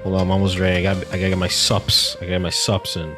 Hold on, I'm almost ready. I gotta get my sups. I gotta get my sups in.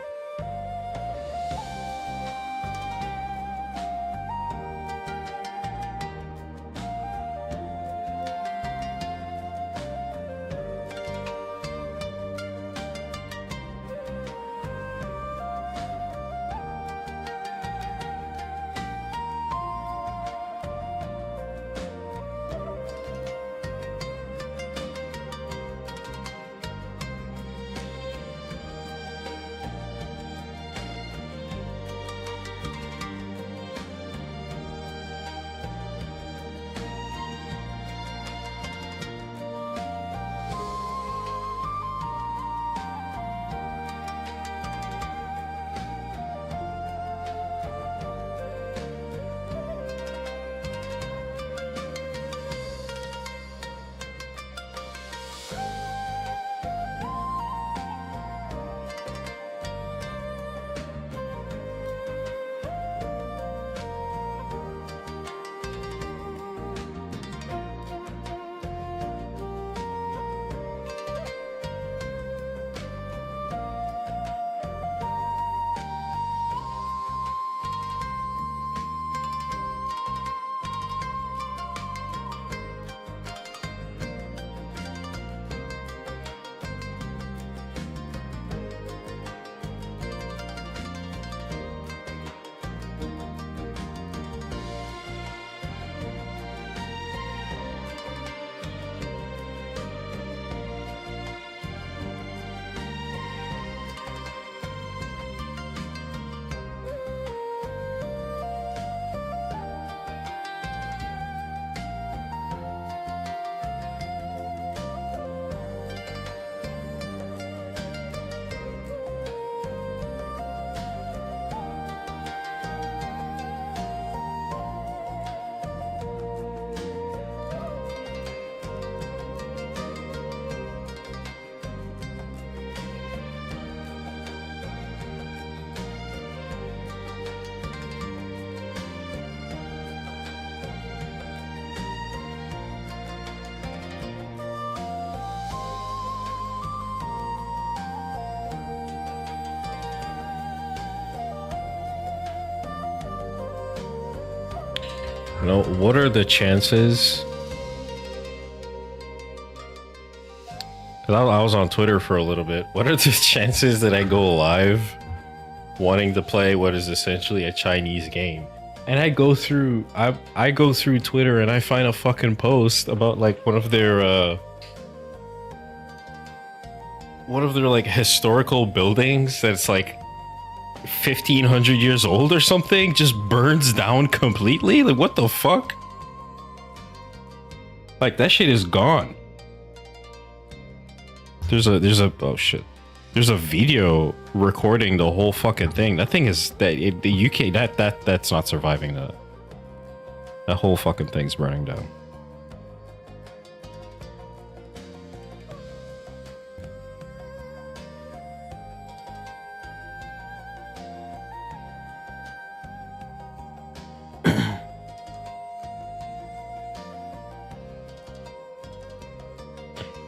You know, what are the chances? Cause I was on Twitter for a little bit. What are the chances that I go live wanting to play what is essentially a Chinese game? And I go through Twitter and I find a fucking post about like one of their like historical buildings that's like 1500 years old or something, just burns down completely. Like, what the fuck? Like, that shit is gone. There's a oh shit, there's a video recording the whole fucking thing. That thing is the UK, that's not surviving. That whole fucking thing's burning down.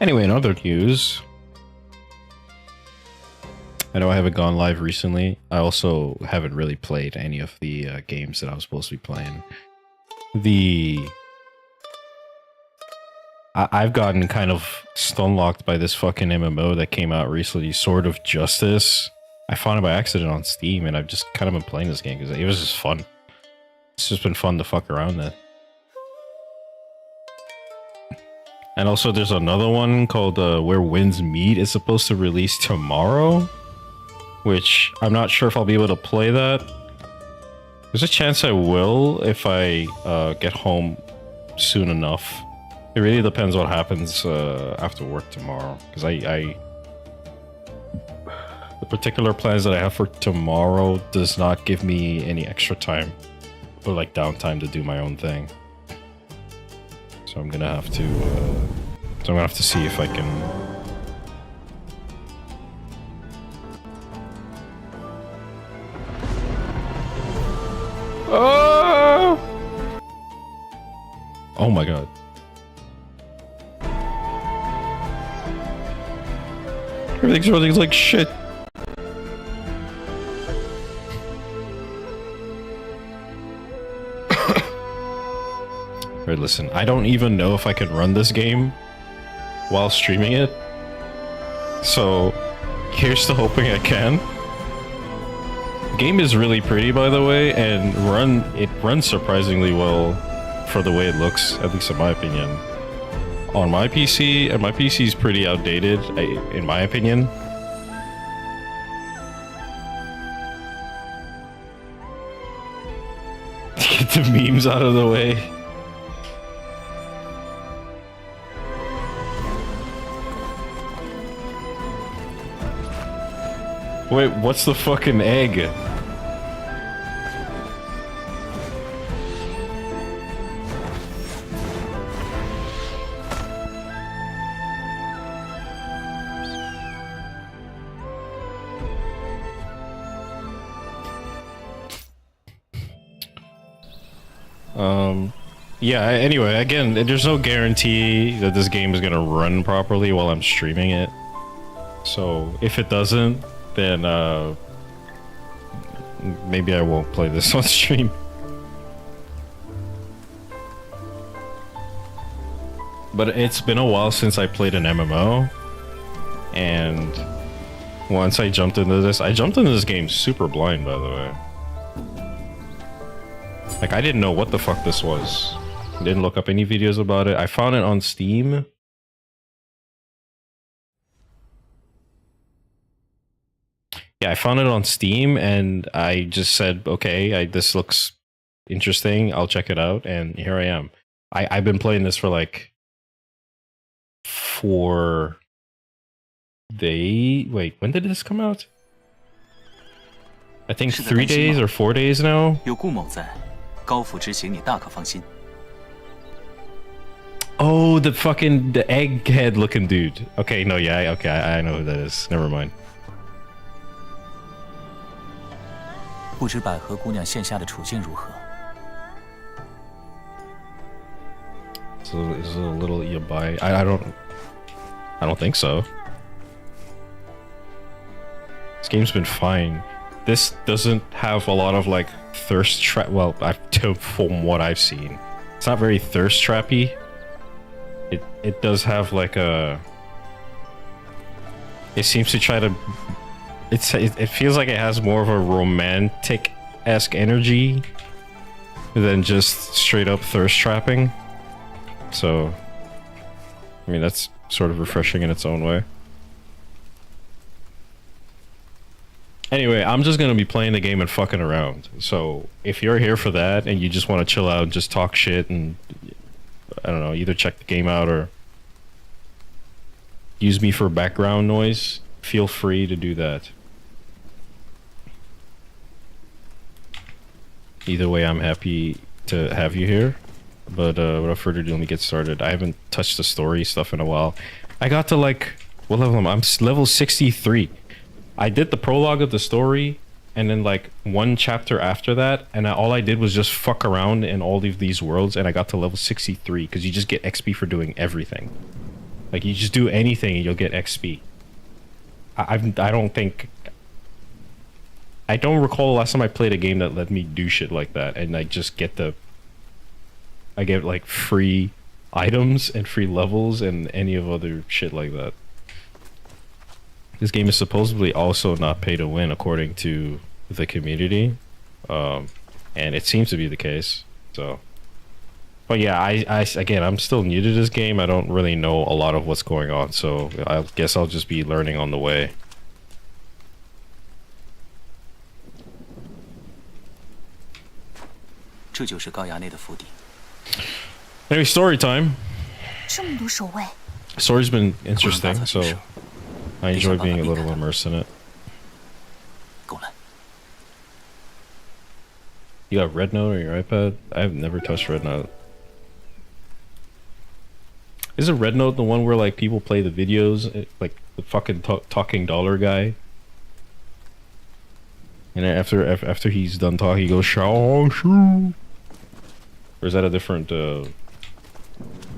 Anyway, in other news, I know I haven't gone live recently. I also haven't really played any of the games that I was supposed to be playing. I've gotten kind of stunlocked by this fucking MMO that came out recently, Sword of Justice. I found it by accident on Steam, and I've just kind of been playing this game because it was just fun. It's just been fun to fuck around with. And also there's another one called Where Winds Meet. It's supposed to release tomorrow, which I'm not sure if I'll be able to play that. There's a chance I will if I get home soon enough. It really depends what happens after work tomorrow, because the particular plans that I have for tomorrow does not give me any extra time or like downtime to do my own thing. So I'm gonna have to see if I can. Oh! Oh my god. Everything's running like shit. Alright, listen, I don't even know if I can run this game while streaming it. So, here's to hoping I can. The game is really pretty, by the way, and it runs surprisingly well for the way it looks, at least in my opinion. On my PC, and my PC is pretty outdated, in my opinion. Get the memes out of the way. Wait, what's the fucking egg? Yeah, anyway, again, there's no guarantee that this game is gonna run properly while I'm streaming it. So, if it doesn't, then, maybe I won't play this on stream. But it's been a while since I played an MMO. And once I jumped into this game super blind, by the way. Like, I didn't know what the fuck this was. Didn't look up any videos about it. I found it on Steam. Yeah, I found it on Steam, and I just said, okay, this looks interesting. I'll check it out, and here I am. I've been playing this for like 4 days. Wait, when did this come out? I think 3 days or 4 days now. 有顾某在，高府执行你大可放心。 Oh, the egghead looking dude. Okay, no, yeah, okay, I know who that is. Never mind. 不知百合姑娘现下的处境如何？ It's a little yabai. I don't think so. This game's been fine. This doesn't have a lot of like thirst trap. Well, from what I've seen, it's not very thirst trappy. It does have like a. It seems to try to. It feels like it has more of a romantic-esque energy than just straight up thirst trapping. So, I mean, that's sort of refreshing in its own way. Anyway, I'm just gonna be playing the game and fucking around. So, if you're here for that and you just want to chill out and just talk shit and, I don't know, either check the game out or use me for background noise, feel free to do that. Either way, I'm happy to have you here. But without further ado, let me get started. I haven't touched the story stuff in a while. I got to like, what level am I? I'm level 63. I did the prologue of the story, and then like 1 chapter after that, and all I did was just fuck around in all of these worlds, and I got to level 63, because you just get XP for doing everything. Like, you just do anything and you'll get XP. I don't recall the last time I played a game that let me do shit like that, and I just get I get like free items and free levels and any of other shit like that. This game is supposedly also not pay to win according to the community, and it seems to be the case. So, but yeah, again, I'm still new to this game. I don't really know a lot of what's going on, so I guess I'll just be learning on the way. Anyway, story time. Story's been interesting, so I enjoy being a little immersed in it. You got Red Note on your iPad? I've never touched Red Note. Isn't Red Note the one where like people play the videos, like the fucking talking dollar guy? And after he's done talking, he goes shoo. Or is that a different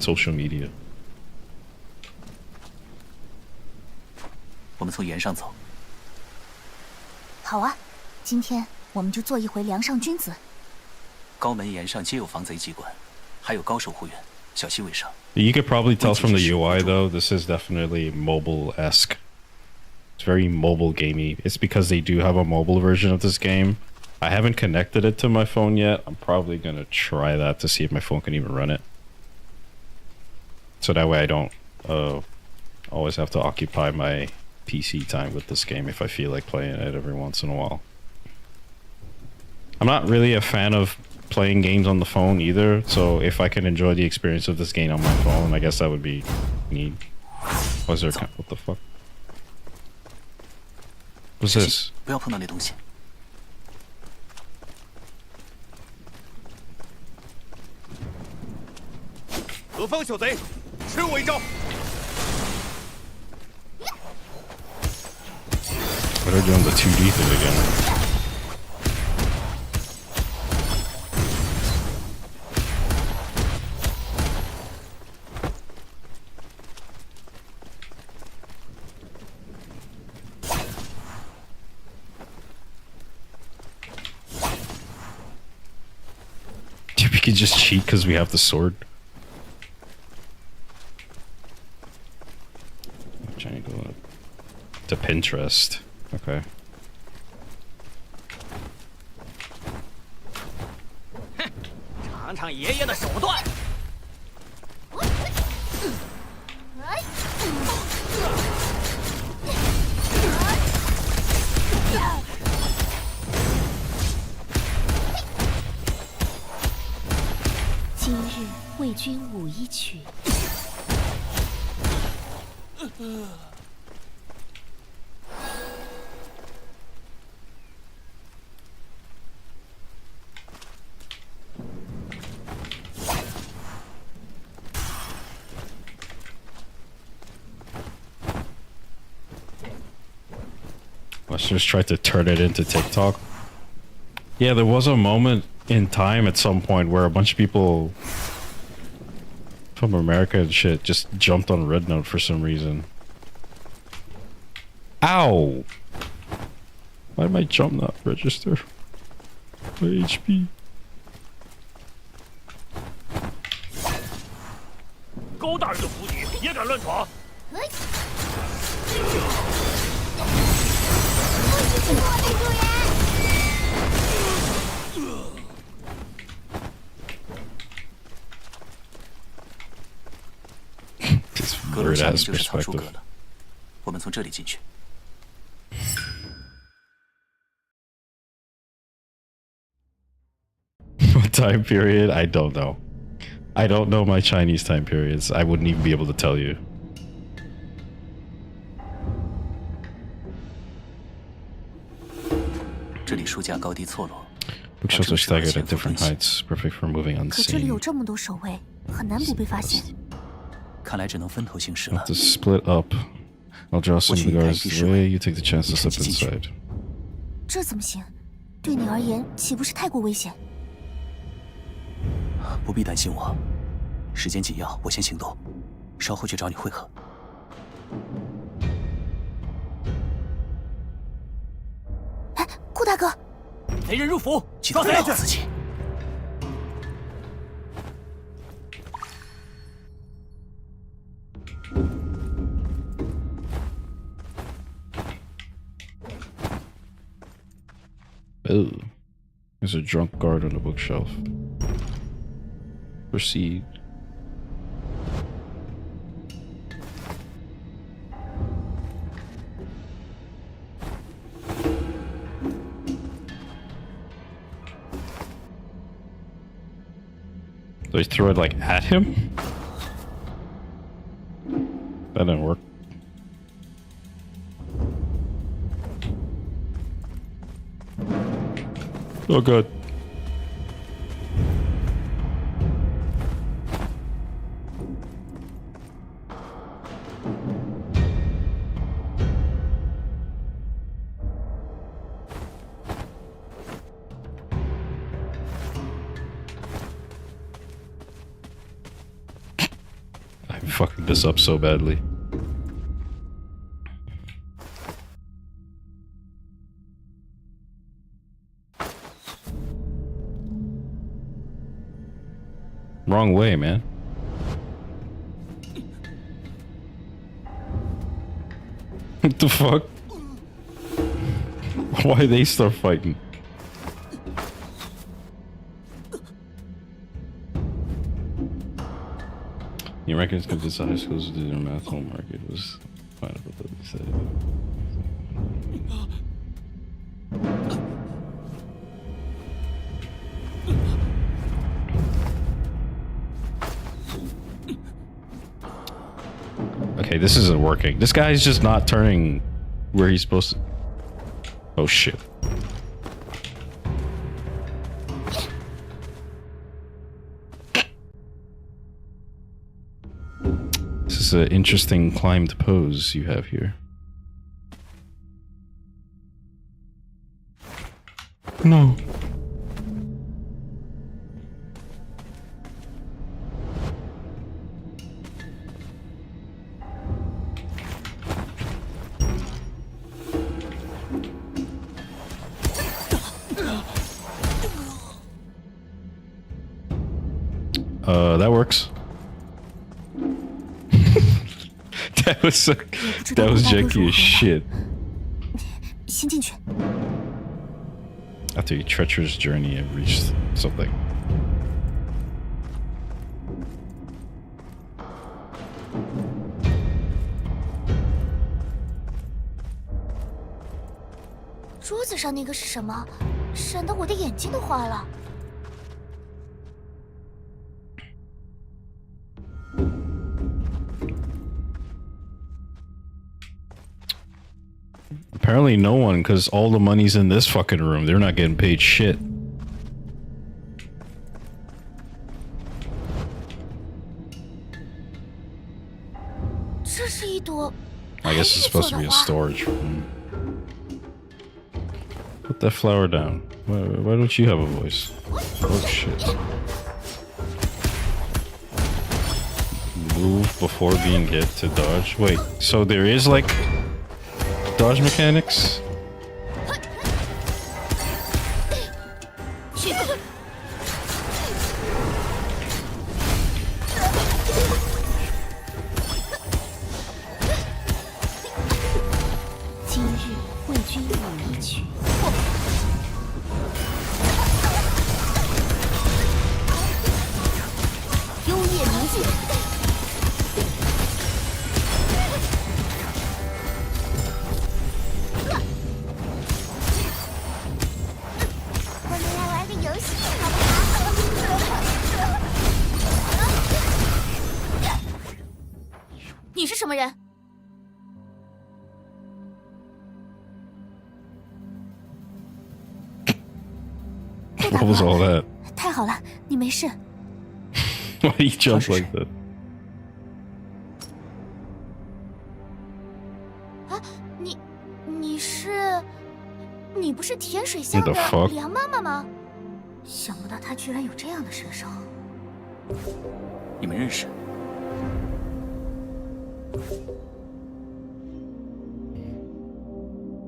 social media? 我们从岩上走。好啊，今天我们就做一回梁上君子。高门岩上皆有防贼机关，还有高手护院，小心为上。You could probably tell from the UI though, this is definitely mobile-esque. It's very mobile gamey. It's because they do have a mobile version of this game. I haven't connected it to my phone yet. I'm probably gonna try that to see if my phone can even run it. So that way I don't always have to occupy my PC time with this game if I feel like playing it every once in a while. I'm not really a fan of playing games on the phone either, so if I can enjoy the experience of this game on my phone, I guess that would be neat. Was there what the fuck? What's this? 不要碰到那东西。何方小贼，吃我一招！ What are they doing the 2D thing again? We could just cheat because we have the sword. I'm trying to go to Pinterest. Okay. 尝尝爷爷的手段。今日为君舞一曲。Let's just try to turn it into TikTok. Yeah, there was a moment in time at some point where a bunch of people from America and shit just jumped on Red Note for some reason. Ow! Why did my jump not register? My HP. 高大人的府邸也敢乱闯？ This 阁楼 weird 下面 ass 就是藏书阁 perspective. 了，我们从这里进去。 What time period? I don't know. I don't know my Chinese time periods. I wouldn't even be able to tell you. Bookshelves are staggered at different heights, perfect for moving 可这里 unseen. 有这么多守卫，很难不被发现。看来只能分头行事 Have 了。 to split up. I'll draw some of the guards the way. You take the chance to slip inside. 这怎么行？对你而言岂不是太过危险？ 不必担心我，时间紧要，我先行动，稍后去找你会合。哎，顾大哥，贼人入府，记得抓贼！保护自己。 Oh. There's a drunk guard on the bookshelf. Proceed. So he threw it like at him? That didn't work. Oh god. I'm fucking this up so badly. Wrong way, man. What the fuck? Why they start fighting? The Americans could decide high schools to do their math homework. It was fine, but they said okay, this isn't working. This guy's just not turning where he's supposed to. Oh shit. This is an interesting climbed pose you have here. No. That works. that was janky as shit. 先进去。 After a treacherous journey, I've reached something. “桌子上那个是什么？闪得我的眼睛都花了。” Apparently no one, because all the money's in this fucking room. They're not getting paid shit. I guess it's supposed to be a storage room. Put that flower down. Why don't you have a voice? Oh shit. Move before being hit to dodge. Wait, so there is like dodge mechanics? What was all that? 太好了，你没事。 Why he jumped like that? 啊，你不是甜水巷 What 的 the fuck? 梁妈妈吗？想不到她居然有这样的身手。你们认识？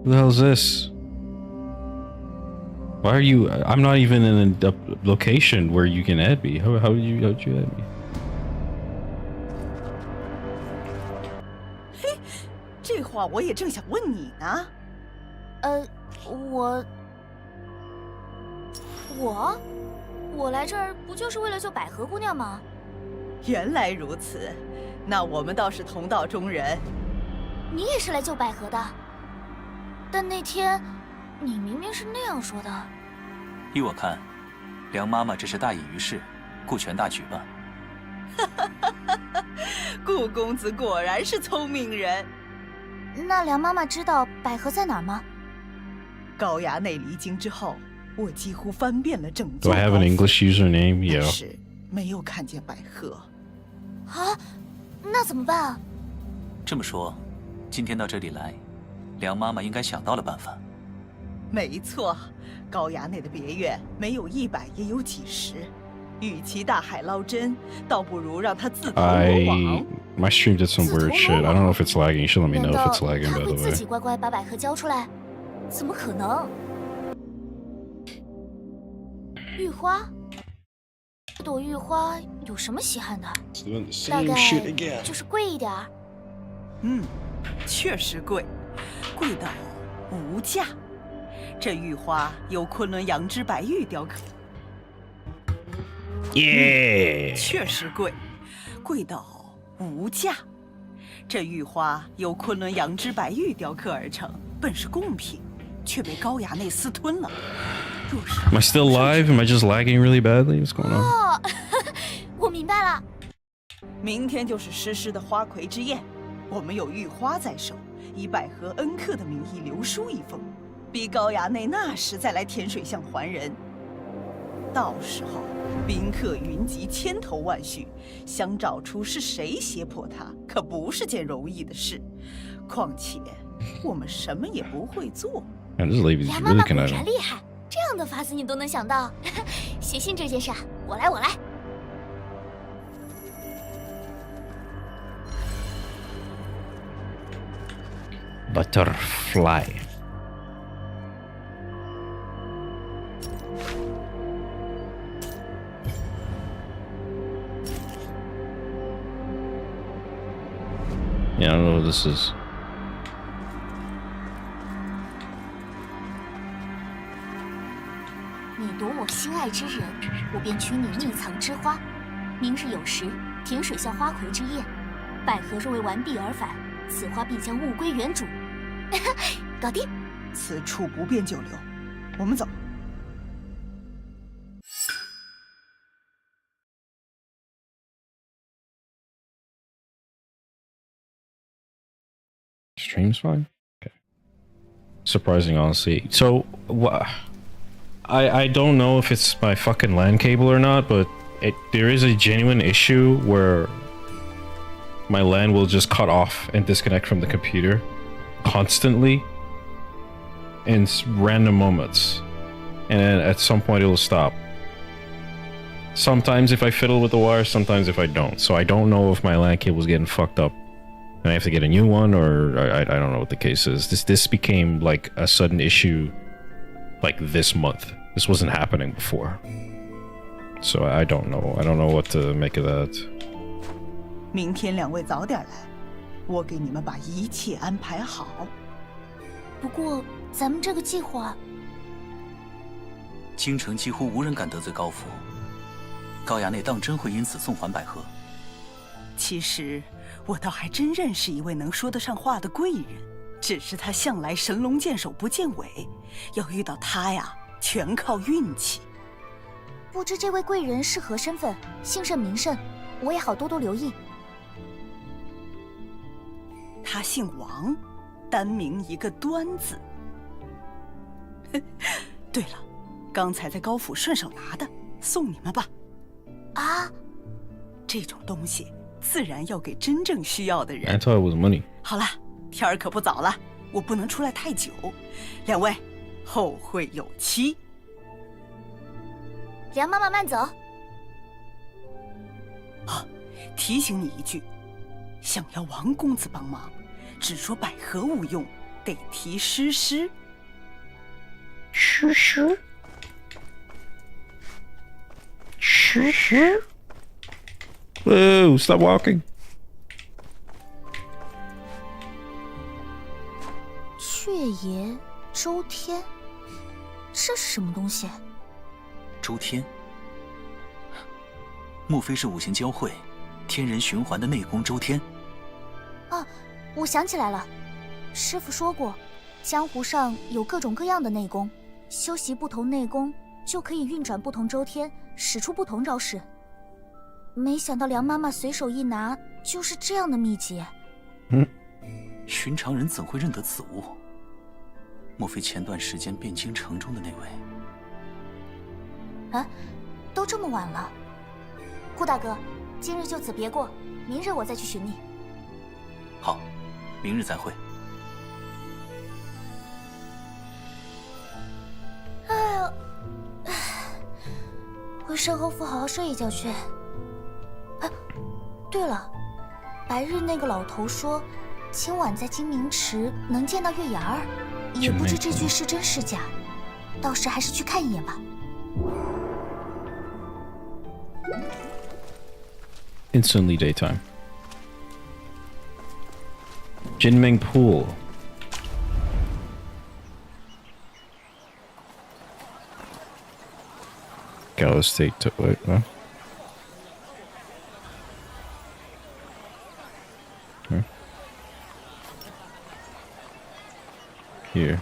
Who the hell is this? Why are you? I'm not even in a location where you can add me. How'd you add me? 嘿，这话我也正想问你呢。我来这儿不就是为了救百合姑娘吗？原来如此，那我们倒是同道中人。你也是来救百合的，但那天你明明是那样说的。依我看，梁妈妈这是大意于事，顾全大局吧。顾公子果然是聪明人。那梁妈妈知道百合在哪儿吗？高衙内离京之后，我几乎翻遍了整 Do 座 I have 高 an 府， English username? 但 Yeah. 是没有看见百合。啊，那怎么办啊？这么说，今天到这里来，梁妈妈应该想到了办法。没错，高衙内的别院没有100也有几十，与其大海捞针，倒不如让他自投罗网。My stream did some weird shit. I don't know if it's lagging. You should let me 难 know 道 if it's lagging, 他 by 会 the 自 way. 己乖乖把百合交出来？怎么可能？玉花，这朵玉花有什么稀罕的？ It's doing the 大 same 概 shit again. 就是贵一点儿。确实贵，贵到无价。这玉花由昆仑羊脂白玉雕刻，耶！确实贵，贵到无价。这玉花由昆仑羊脂白玉雕刻而成，本是贡品，却被高衙内私吞了。若是 Am I still live? Am I just lagging really badly? What's going on? 哦，我明白了。明天就是诗诗的花魁之宴，我们有玉花在手，以百合恩客的名义留书一封，逼高衙内那时再来天水巷还人。到时候宾客云集，千头万绪，想找出是谁胁迫他，可不是件容易的事。况且我们什么也不会做。 Man, this lady is 梁妈 really 妈果 conniving. 然厉害，这样的法子你都能想到。写信这件事啊，我来。 Butterfly. Yeah, I don't know what this is. 你夺我心爱之人，我便取你秘藏之花。明日有时，甜水巷花魁之夜，百合若未完璧而返，此花必将物归原主。搞定。此处不便久留，我们走。 Stream's fine. Okay. Surprising, honestly. So, I don't know if it's my fucking LAN cable or not, but there is a genuine issue where my LAN will just cut off and disconnect from the computer constantly in random moments, and then at some point it will stop. Sometimes if I fiddle with the wire, sometimes if I don't. So I don't know if my LAN cable is getting fucked up and I have to get a new one, or I don't know what the case is. This became like a sudden issue like this month. This wasn't happening before. So I don't know. I don't know what to make of that. 明天两位早点来，我给你们把一切安排好。不过咱们这个计划，京城几乎无人敢得罪高府，高衙内当真会因此送还百合？其实我倒还真认识一位能说得上话的贵人，只是他向来神龙见首不见尾，要遇到他呀，全靠运气。不知这位贵人是何身份，姓甚名甚，我也好多多留意。他姓王，单名一个端字。对了，刚才在高府顺手拿的，送你们吧。啊，这种东西自然要给真正需要的 I 人。 thought it was money. 好了，天儿可不早了，我不能出来太久。两位，后会有期。梁妈妈慢走。啊，提醒你一句，想要王公子帮忙，只说百合无用，得提诗诗。诗诗，诗诗。 Whoa! Stop walking. 雀爷周天，这是什么东西？周天，莫非是五行交汇、天人循环的内功周天？啊，我想起来了，师傅说过，江湖上有各种各样的内功，修习不同内功就可以运转不同周天，使出不同招式。没想到梁妈妈随手一拿就是这样的秘籍。寻常人怎会认得此物？莫非前段时间汴京城中的那位？啊，都这么晚了，顾大哥，今日就此别过，明日我再去寻你。好，明日再会。哎呦，回身后府好好睡一觉去。啊，对了，白日那个老头说，今晚在金明池能见到月牙儿，也不知这句是真是假，到时还是去看一眼吧。Instantly daytime. Jinming Pool. Gallo State to wait, huh? Here.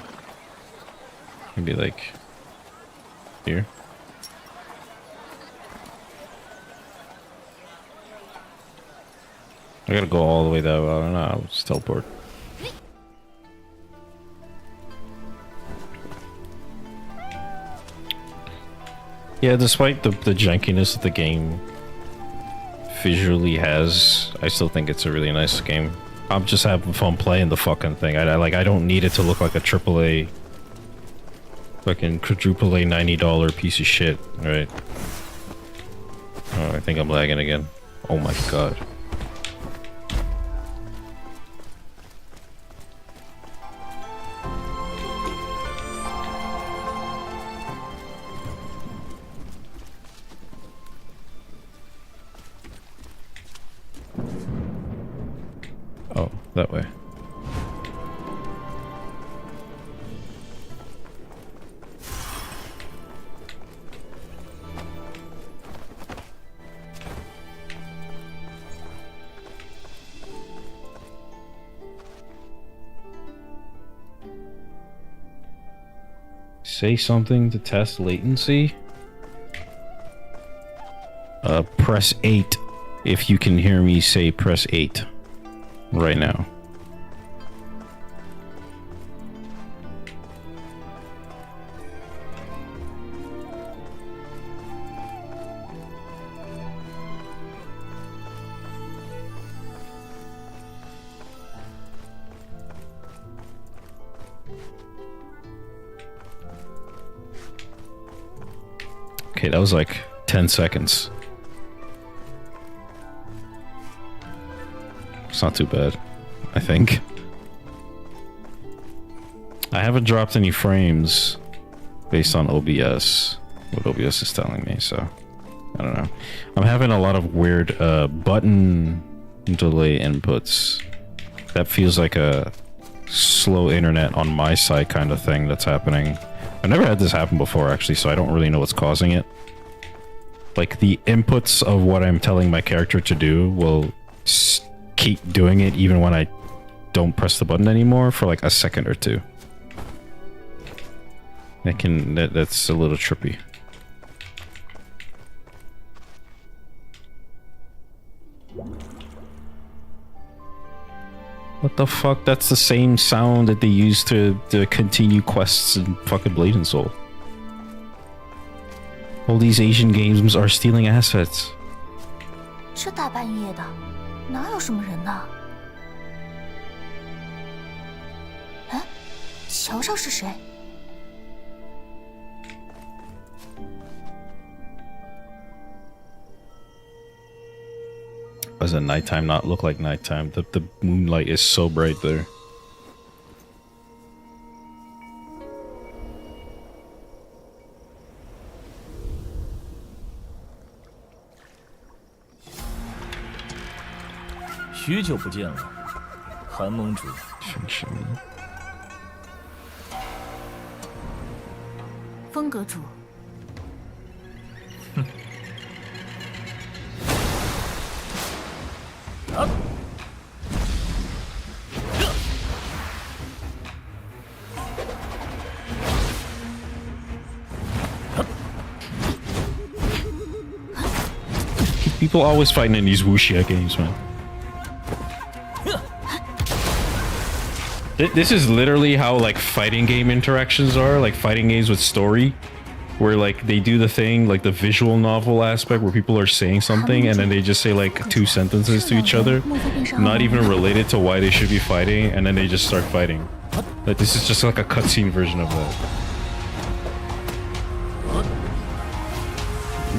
Maybe like here. I gotta go all the way that way. I don't know. I'll just teleport. Yeah, despite the jankiness that the game visually has, I still think it's a really nice game. I'm just having fun playing the fucking thing. I don't need it to look like a AAA, fucking quadruple A $90 piece of shit, right? Oh, I think I'm lagging again. Oh my god. Oh, that way. Say something to test latency. Press 8. If you can hear me say press 8 right now. Okay, that was like 10 seconds. It's not too bad, I think. I haven't dropped any frames based on OBS, what OBS is telling me, so I don't know. I'm having a lot of weird button delay inputs. That feels like a slow internet on my side kind of thing that's happening. I've never had this happen before, actually, so I don't really know what's causing it. Like, the inputs of what I'm telling my character to do will keep doing it even when I don't press the button anymore for like a second or two. That's a little trippy. What the fuck? That's the same sound that they use to continue quests in fucking Blade and Soul. All these Asian games are stealing assets. 这大半夜的，哪有什么人呢？哎，瞧瞧是谁？ Does the nighttime not look like nighttime? The moonlight is so bright there. Shang-Chi. 风阁主。 People always fighting in these wuxia games, man. This is literally how like fighting game interactions are, like fighting games with story, where like they do the thing, like the visual novel aspect where people are saying something and then they just say like 2 sentences to each other, not even related to why they should be fighting, and then they just start fighting. Like this is just like a cutscene version of that.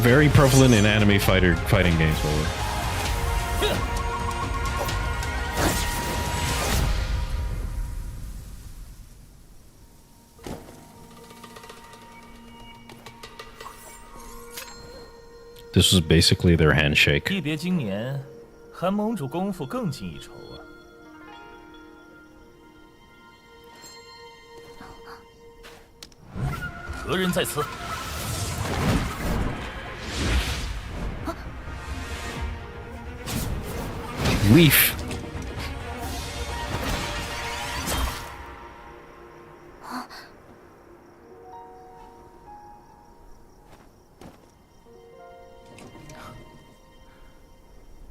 Very prevalent in anime fighting games, by the way. This was basically their handshake. 一别经年，韩盟主功夫更进一筹啊！何人在此？ Leaf.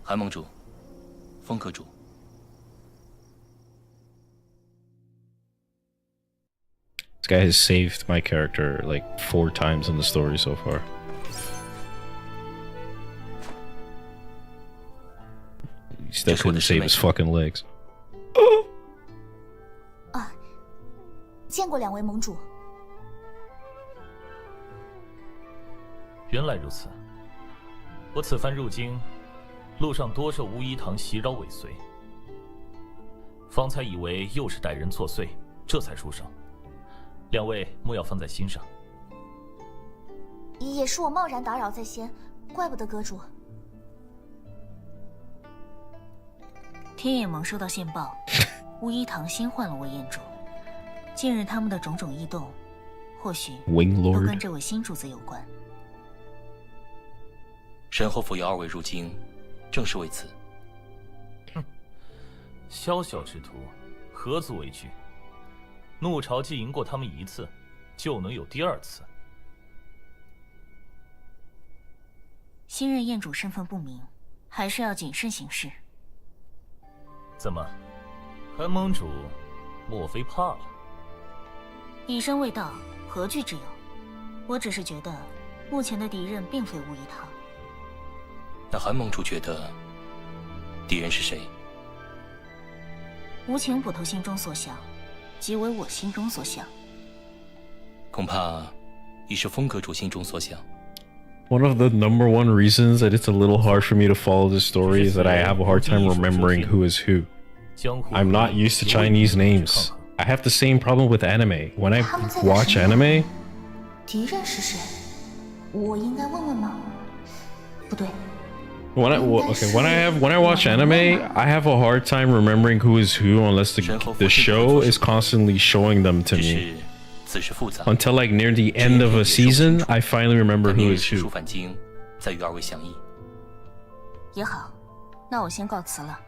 韩盟主，风阁主。 This guy has saved my character like 4 times in the story so far. He still couldn't save his fucking legs. 见过2位盟主。原来如此。我此番入京，路上多受巫医堂袭扰尾随，方才以为又是歹人作祟，这才出声。2位莫要放在心上。也是我贸然打扰在先，怪不得阁主。天眼盟收到线报，巫医堂新换了位彦主。近日他们的种种异动，或许 Wing 都 Lord 跟这位新主子有关。神侯府邀2位入京，正是为此。宵小之徒，何足为惧？怒潮既赢过他们1次，就能有第2次。新任彦主身份不明，还是要谨慎行事。怎么，韩盟主莫非怕了？以身未到，何惧之有？我只是觉得，目前的敌人并非巫医堂。那韩盟主觉得敌人是谁？无情捕头心中所想，即为我心中所想。恐怕已是风阁主心中所想。 One of the number 1 reasons that it's a little hard for me to follow this story is that I have a hard time remembering who is who. I'm not used to Chinese names. I have the same problem with anime. When I watch anime, 敌人是谁？我应该问问吗？不对。 when I watch anime, I have a hard time remembering who is who unless the show is constantly showing them to 只 me. 是此事复杂。 Until like near the end of a season, I finally remember 但明 who 日 is 使书 who. 返京，再与2位详议。也好，那我先告辞了。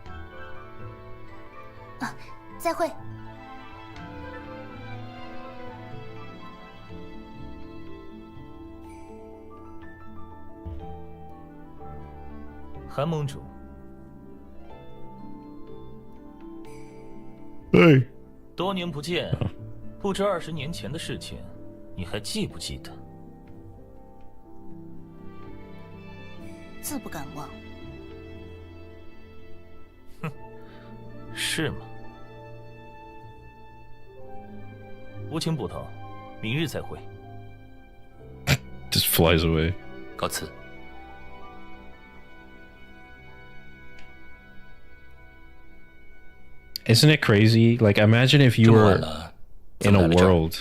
再会。韩盟主， Hey. 多年不见，不知20年前的事情，你还记不记得？自不敢忘。是吗？无情捕头，明日再会。 Just flies away. 告辞。 Isn't it crazy? Like, imagine if you 这么晚 were 了， in 怎么 a 来了这儿 world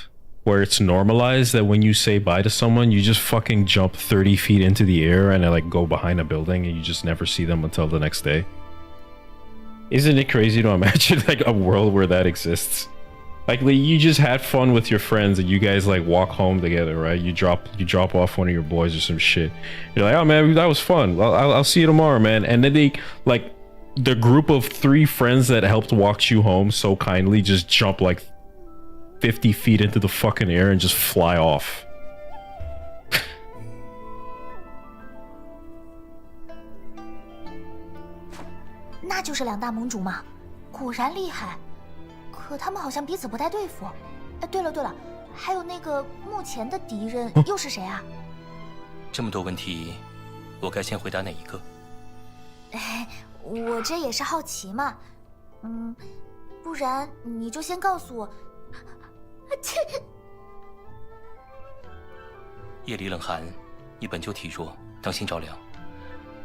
where it's normalized that when you say bye to someone, you just fucking jump 30 feet into the air and like go behind a building and you just never see them until the next day. Isn't it crazy to imagine like a world where that exists? Like you just had fun with your friends and you guys like walk home together, right? You drop off one of your boys or some shit. You're like, oh man, that was fun. I'll see you tomorrow, man. And then they like the group of 3 friends that helped walk you home so kindly just jump like 50 feet into the fucking air and just fly off. 那就是2大盟主嘛，果然厉害。可他们好像彼此不太对付。哎，对了，还有那个目前的敌人又是谁啊？这么多问题，我该先回答哪一个？哎，我这也是好奇嘛。不然你就先告诉我。切！夜里冷寒，你本就体弱，当心着凉。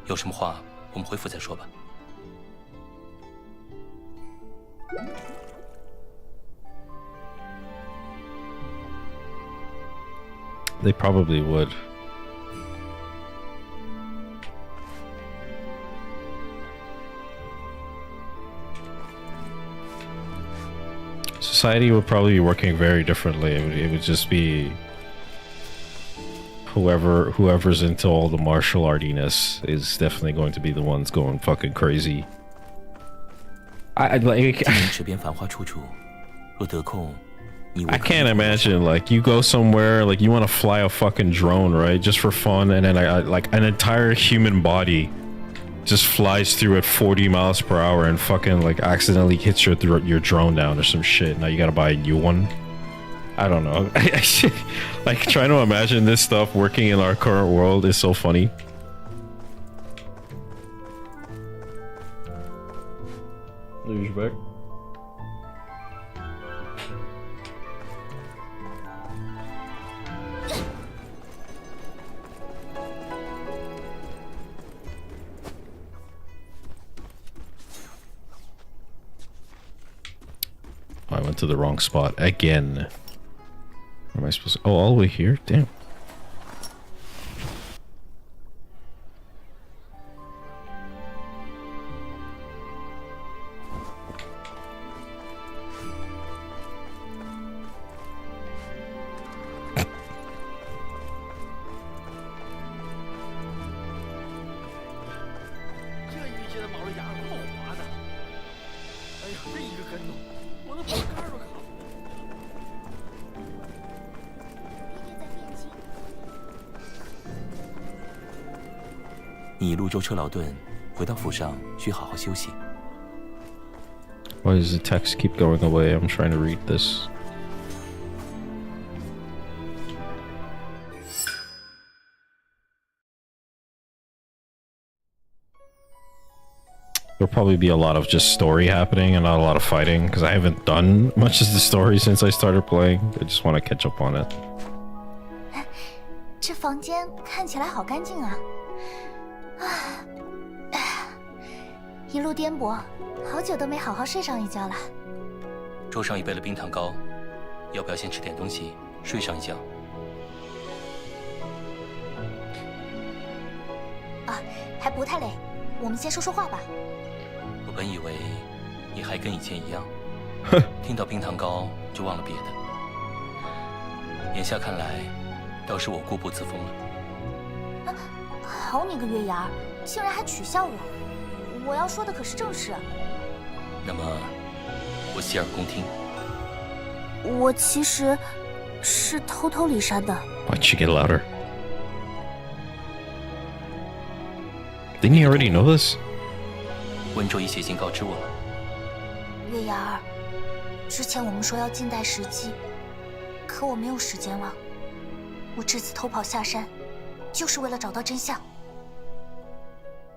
有什么话我们回府再说吧。 They probably would. society would probably be working very differently. It would just be whoever's into all the martial artiness is definitely going to be the ones going fucking crazy. I like. 今年这边繁华处处，若得空，你我 I can't imagine like you go somewhere like you want to fly a fucking drone, right? Just for fun, and then I like an entire human body just flies through at 40 miles per hour and fucking like accidentally hits your drone down or some shit. Now you gotta buy a new one. I don't know. Like trying to imagine this stuff working in our current world is so funny. Lose back. I went to the wrong spot again. Where am I supposed to? Oh, all the way here? Damn. Why does the text keep going away? I'm trying to read this. There'll probably be a lot of just story happening and not a lot of fighting because I haven't done much of the story since I started playing. I just want to catch up on it. 这房间看起来好干净啊！一路颠簸，好久都没好好睡上一觉了。桌上已备了冰糖糕，要不要先吃点东西，睡上一觉？啊，还不太累，我们先说说话吧。我本以为你还跟以前一样，听到冰糖糕就忘了别的。眼下看来，倒是我固步自封了。好你个月牙儿，竟然还取笑我！我要说的可是正事。那么，我洗耳恭听。我其实是偷偷离山的。Why don't you get louder? Didn't you already know this? 温州已写信告知我了。月牙儿，之前我们说要静待时机，可我没有时间了。我这次偷跑下山，就是为了找到真相。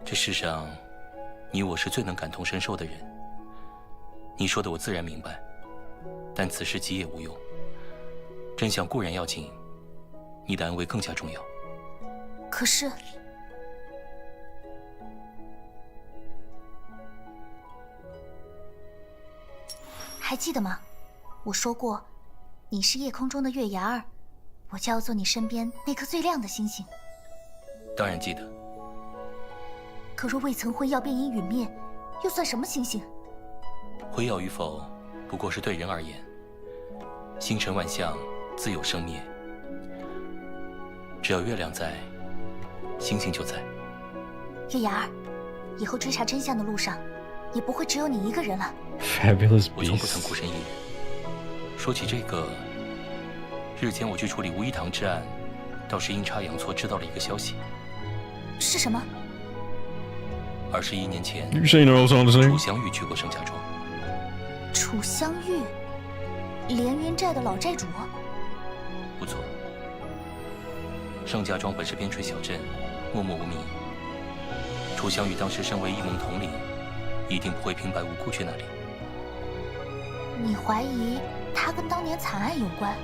这世上，你我是最能感同身受的人。你说的我自然明白，但此时急也无用。真相固然要紧，你的安危更加重要。可是，还记得吗？我说过，你是夜空中的月牙儿，我就要做你身边那颗最亮的星星。当然记得。可若未曾辉耀便已陨灭，又算什么星星？辉耀与否，不过是对人而言。星辰万象，自有生灭。只要月亮在，星星就在。月牙儿，以后追查真相的路上，也不会只有你一个人了。Fabulous beast. 我从不曾孤身一人。说起这个，日前我去处理吴一堂之案，倒是阴差阳错知道了一个消息。是什么？21年前， You say no something? 楚香玉去过盛家庄。楚香玉，连云寨的老寨主。不错。盛家庄本是边陲小镇，默默无名。楚香玉当时身为一盟统领，一定不会平白无故去那里。你怀疑他跟当年惨案有关？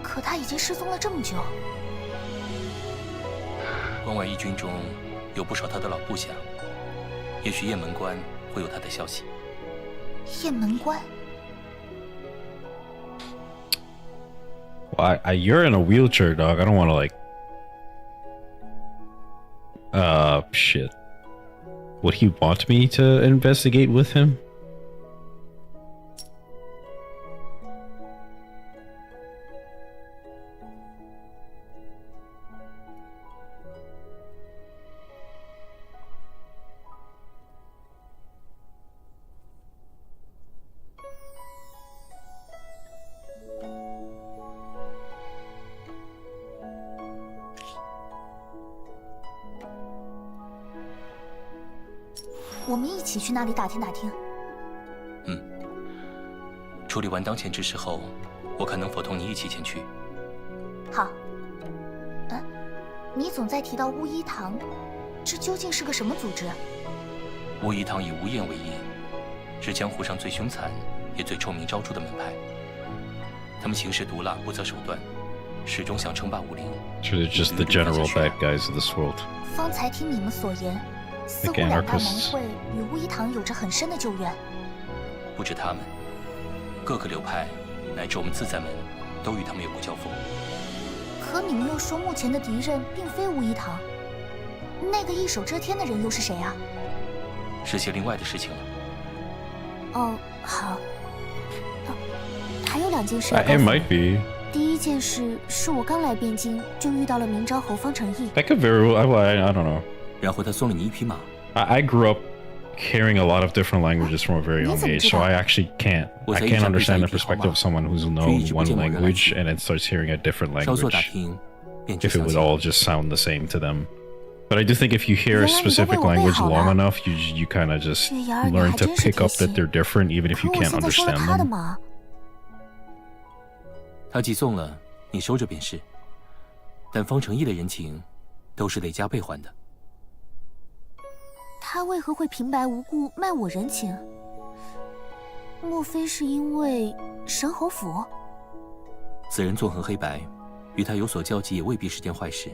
可他已经失踪了这么久。关外义军中有不少他的老部下，也许雁门关会有他的消息。雁门关。Well, you're in a wheelchair, dog. I don't want to like. Shit. Would he want me to investigate with him? 我们一起去那里打听打听。处理完当前之事后，我看能否同你一起前去。好。你总在提到巫医堂，这究竟是个什么组织？巫医堂以巫宴为业，是江湖上最凶残也最臭名昭著的门派。他们行事毒辣，不择手段，始终想称霸武林。So they're just the general bad guys of this world. 方才听你们所言，似乎 Like 两大盟 anarchists. 会与巫医堂有着很深的旧怨。不止他们，各个流派乃至我们自在门，都与他们有过交锋。可你们又说目前的敌人并非巫医堂，那个一手遮天的人又是谁啊？是些另外的事情了。哦，好。还有2件事。It might be. 第一件事是我刚来汴京就遇到了明昭侯方成义。 That could very well. I don't know. 然后他送了你一匹马。I grew up hearing a lot of different languages from a very young age, so I actually can't understand the perspective of someone who's known one language and then starts hearing a different 稍作打 language 听，便知 if it 详 would 情。 all just sound the same to them. But I do think if you hear a specific language long enough, you kind of just learn to pick up that they're different, even if 可 you 我 can't 现在收了 understand 他的 them. 马，他寄送了，你收着便是。但方成义的人情，都是得加倍还的。他为何会平白无故卖我人情？莫非是因为神侯府？此人纵横黑白，与他有所交集也未必是件坏事。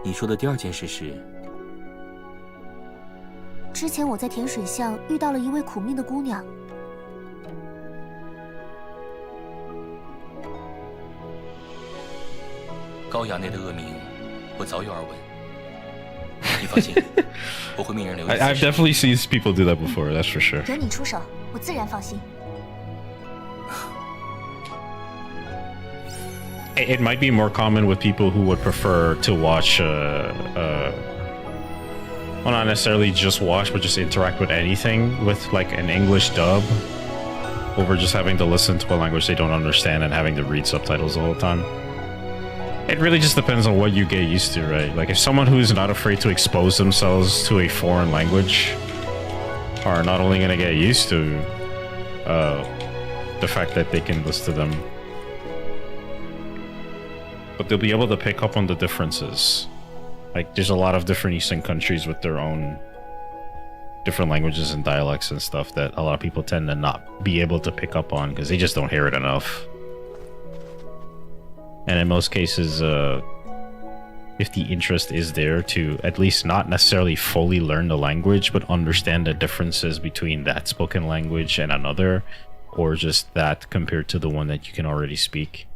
你说的第2件事是，之前我在甜水巷遇到了一位苦命的姑娘，高衙内的恶名，我早有耳闻。你放心，我会命人留意。I've definitely seen people do that before, that's for sure. 有你出手，我自然放心。It might be more common with people who would prefer to watch, well, not necessarily just watch, but just interact with anything with like an English dub over just having to listen to a language they don't understand and having to read subtitles all the time. It really just depends on what you get used to, right? Like if someone who's not afraid to expose themselves to a foreign language are not only going to get used to the fact that they can listen to them, but they'll be able to pick up on the differences. Like there's a lot of different Eastern countries with their own different languages and dialects and stuff that a lot of people tend to not be able to pick up on because they just don't hear it enough. And in most cases, if the interest is there to at least not necessarily fully learn the language, but understand the differences between that spoken language and another, or just that compared to the one that you can already speak,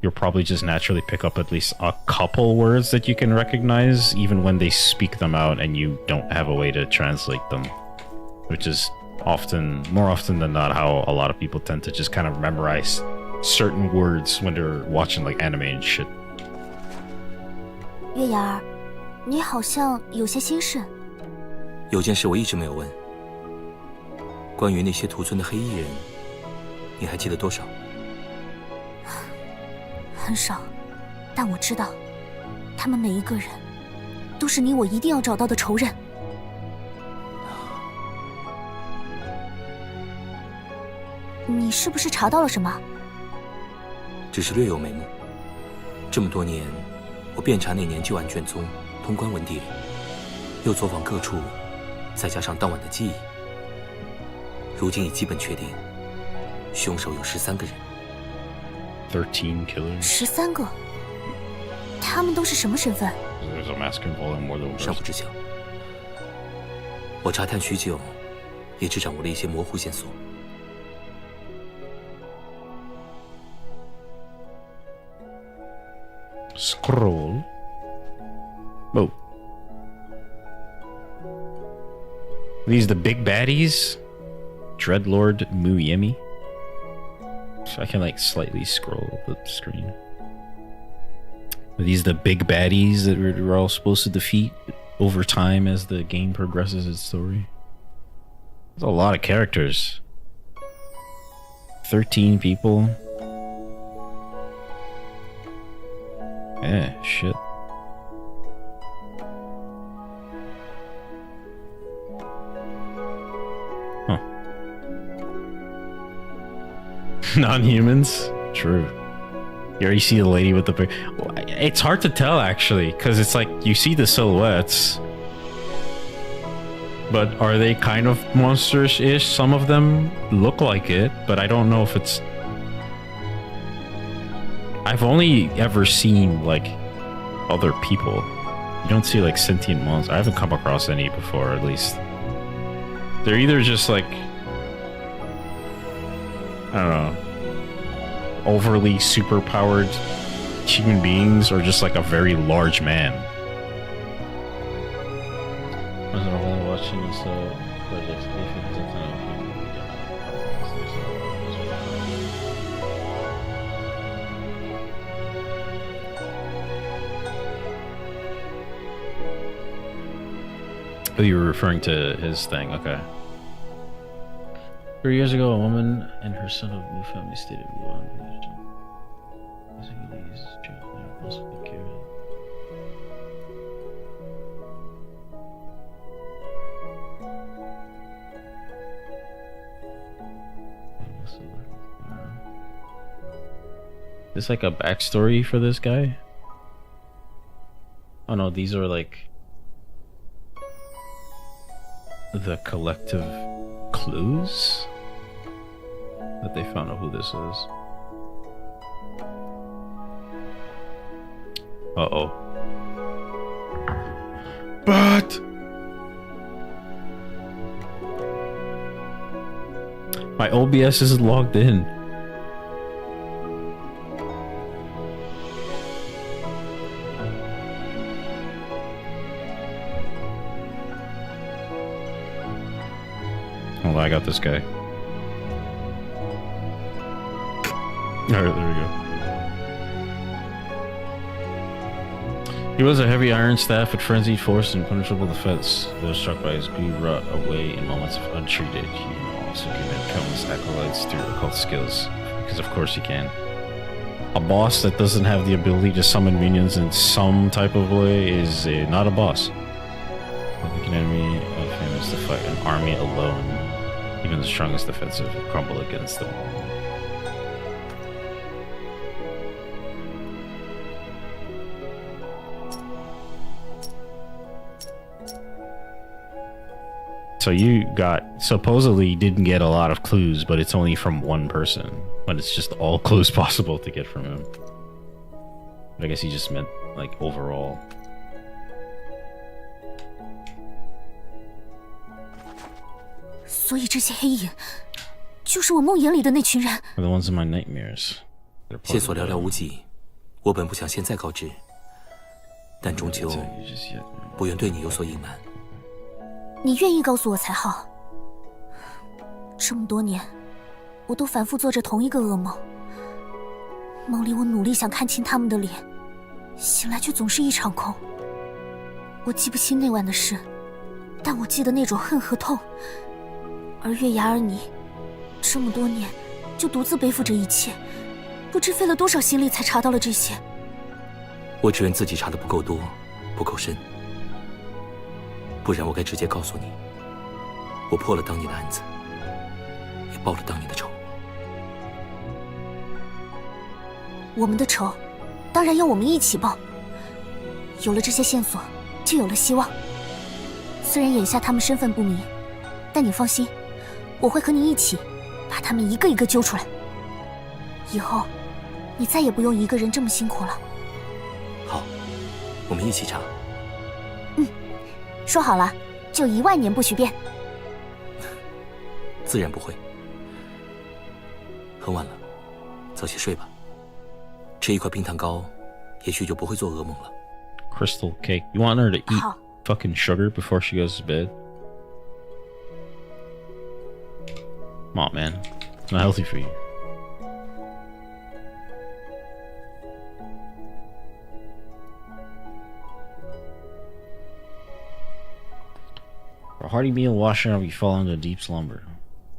you'll probably just naturally pick up at least a couple words that you can recognize, even when they speak them out and you don't have a way to translate them, which is more often than not how a lot of people tend to just kind of memorize certain words when they're watching like anime and shit. 月牙儿，你好像有些心事。有件事我一直没有问，关于那些屠村的黑衣人，你还记得多少？很少，但我知道，他们每一个人都是你我一定要找到的仇人。你是不是查到了什么？只是略有眉目。这么多年，我遍查那年旧案卷宗，通关文牒，又走访各处，再加上当晚的记忆，如今已基本确定，凶手有13个人。13 killers. 13个，他们都是什么身份？ There's a mask involving more than one 尚 person. 不知晓。我查探许久，也只掌握了一些模糊线索。Scroll. Oh. These the big baddies? Dreadlord Muyemi? So I can like slightly scroll the screen. Are these the big baddies that we're all supposed to defeat over time as the game progresses its story? There's a lot of characters. 13 people. Yeah, shit. Non-humans? True. You already see the lady with the... It's hard to tell, actually, because it's like, you see the silhouettes. But are they kind of monsters-ish? Some of them look like it, but I don't know if it's... I've only ever seen, like, other people. You don't see, like, sentient monsters. I haven't come across any before, at least. They're either just, like... I don't know. Overly superpowered human beings, or just, like, a very large man. I was only watching these projects. Oh, you were referring to his thing, okay. 3 years ago, a woman and her son of new family stated one. Is like a backstory for this guy? Oh no, these are like the collective clues that they found out who this is. Uh-oh. But my OBS isn't logged in. I got this guy. Alright, there we go. He was a heavy iron staff with frenzied force and punishable defense. He was struck by his greed rot away in moments of untreated. He also given countless acolytes through occult skills. Because of course he can. A boss that doesn't have the ability to summon minions in some type of way is not a boss. The weak enemy of him is to fight an army alone. Even the strongest defensive will crumble against them. So you supposedly didn't get a lot of clues, but it's only from one person. But it's just all clues possible to get from him. But I guess he just meant, like, overall. So这些黑影就是我梦魇里的那群人。 Are the ones in my nightmares. 线索寥寥无几，我本不想现在告知，但终究不愿对你有所隐瞒。你愿意告诉我才好。这么多年，我都反复做着同一个噩梦。梦里我努力想看清他们的脸，醒来却总是一场空。我记不清那晚的事，但我记得那种恨和痛。而月牙儿你，这么多年就独自背负着一切，不知费了多少心力才查到了这些。我只怨自己查的不够多，不够深。不然我该直接告诉你，我破了当年的案子，也报了当年的仇。我们的仇，当然要我们一起报。有了这些线索，就有了希望。虽然眼下他们身份不明，但你放心，我会和你一起把他们一个一个揪出来。以后，你再也不用一个人这么辛苦了。好，我们一起查。说好了，就10000年不许变。自然不会。很晚了，早些睡吧。吃一块冰糖糕，也许就不会做噩梦了。Crystal cake. You want her to eat 好， fucking sugar before she goes to bed? Come on, man. It's not healthy for you. For a hearty meal, wash out, you fall into a deep slumber.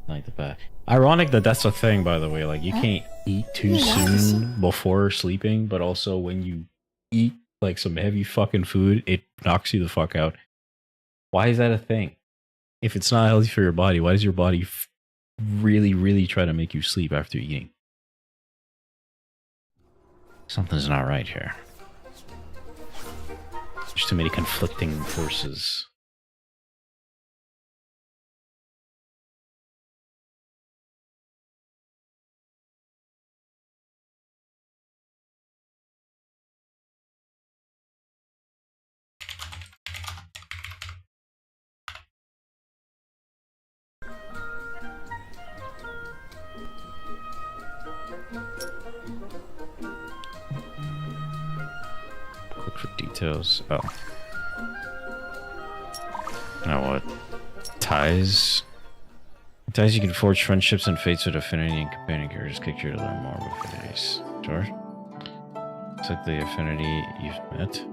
Like the back. Ironic that that's a thing, by the way. Like, you can't eat too soon before sleeping, but also when you eat, like, some heavy fucking food, it knocks you the fuck out. Why is that a thing? If it's not healthy for your body, why does your body really, really try to make you sleep after eating? Something's not right here. There's too many conflicting forces. Click for details. Oh. Now what? Ties? Ties, you can forge friendships and fates with affinity and companion characters. Click here to learn more about affinities. Sure. Select the affinity you've met.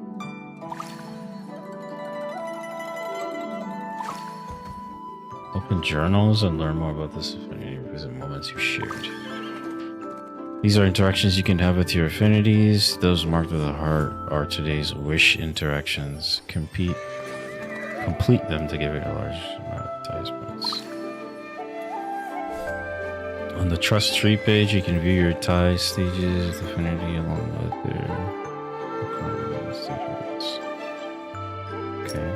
Open journals and learn more about this affinity. Visit moments you've shared. These are interactions you can have with your affinities. Those marked with a heart are today's wish interactions. Complete them to give it a large amount of ties points. On the trust tree page, you can view your tie stages of affinity along with their stages. Okay.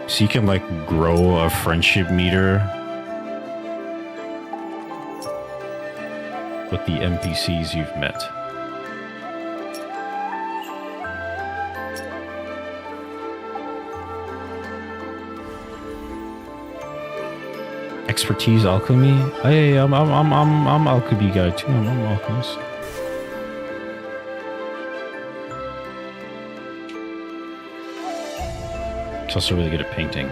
So you can like grow a friendship meter with the NPCs you've met. Expertise alchemy. Hey, I'm alchemy guy too. I'm alchemist. It's also really good at painting.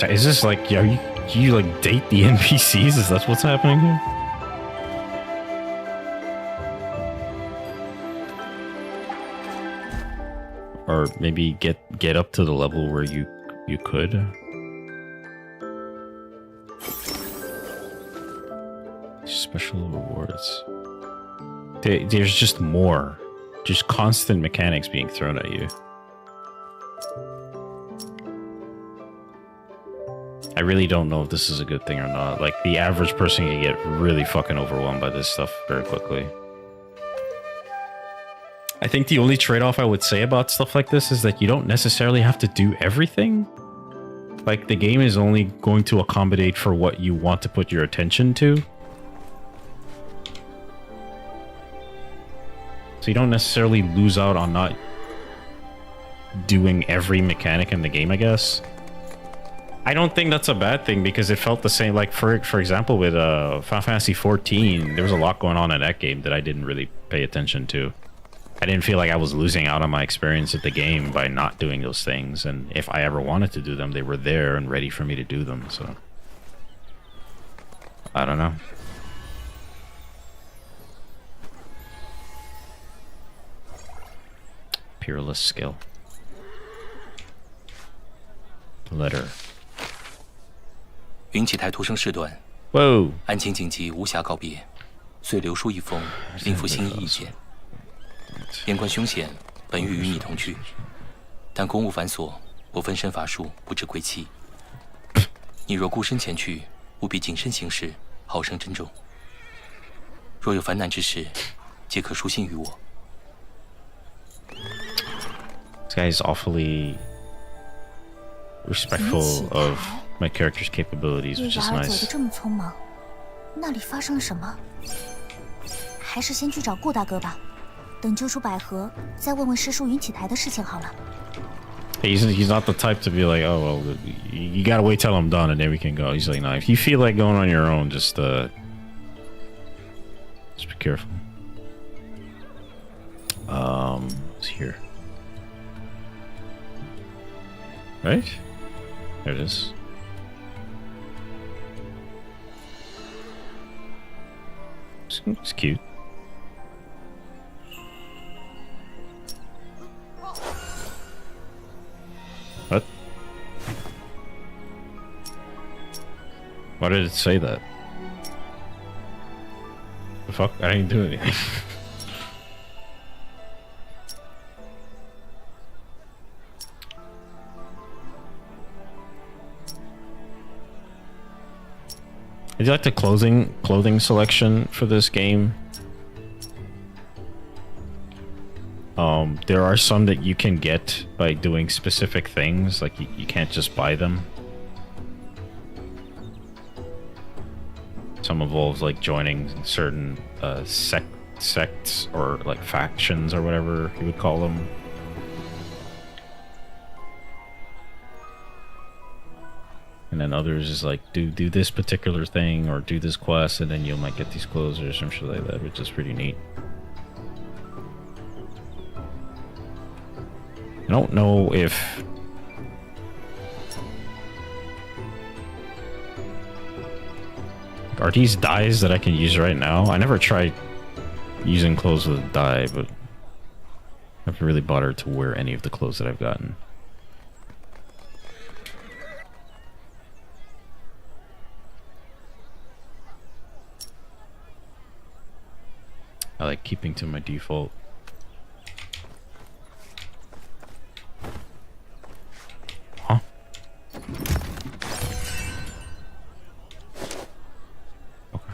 Is this like, yeah, you like date the NPCs? Is that what's happening here? Or maybe get up to the level where you could. Special rewards. There's just more. Just constant mechanics being thrown at you. I really don't know if this is a good thing or not. Like, the average person can get really fucking overwhelmed by this stuff very quickly. I think the only trade-off I would say about stuff like this is that you don't necessarily have to do everything. Like, the game is only going to accommodate for what you want to put your attention to. So you don't necessarily lose out on not doing every mechanic in the game, I guess. I don't think that's a bad thing because it felt the same. Like, for example, with Final Fantasy XIV, there was a lot going on in that game that I didn't really pay attention to. I didn't feel like I was losing out on my experience at the game by not doing those things. And if I ever wanted to do them, they were there and ready for me to do them. So, I don't know. Peerless skill. Letter. 云启台徒生事短， Whoa. 案情紧急，无暇告别，遂留书一封，另附心意一件。边关凶险，本欲与你同去，但公务繁琐，我分身乏术，不知归期。你若孤身前去，务必谨慎行事，好生珍重。若有烦难之事，皆可书信于我。 This guy is awfully respectful of my character's capabilities, 月 which 牙 is 儿走 nice. 得这么匆忙，那里发生了什么？还是先去找顾大哥吧，等救出百合，再问问师叔云启台的事情好了。 He's not the type to be like, oh well, you gotta wait till I'm done and then we can go. He's like, no, if you feel like going on your own, just be careful. It's here. Right? There it is. It's cute. What? Why did it say that? The fuck? I didn't do anything. I do like the clothing selection for this game. There are some that you can get by doing specific things, like you can't just buy them. Some involves like joining certain sects or like factions or whatever you would call them. And then others is like do this particular thing or do this quest and then you might get these clothes or some shit like that, which is pretty neat. I don't know if are these dyes that I can use right now? I never tried using clothes with a dye, but I haven't really bothered to wear any of the clothes that I've gotten. I like keeping to my default. Huh? Okay.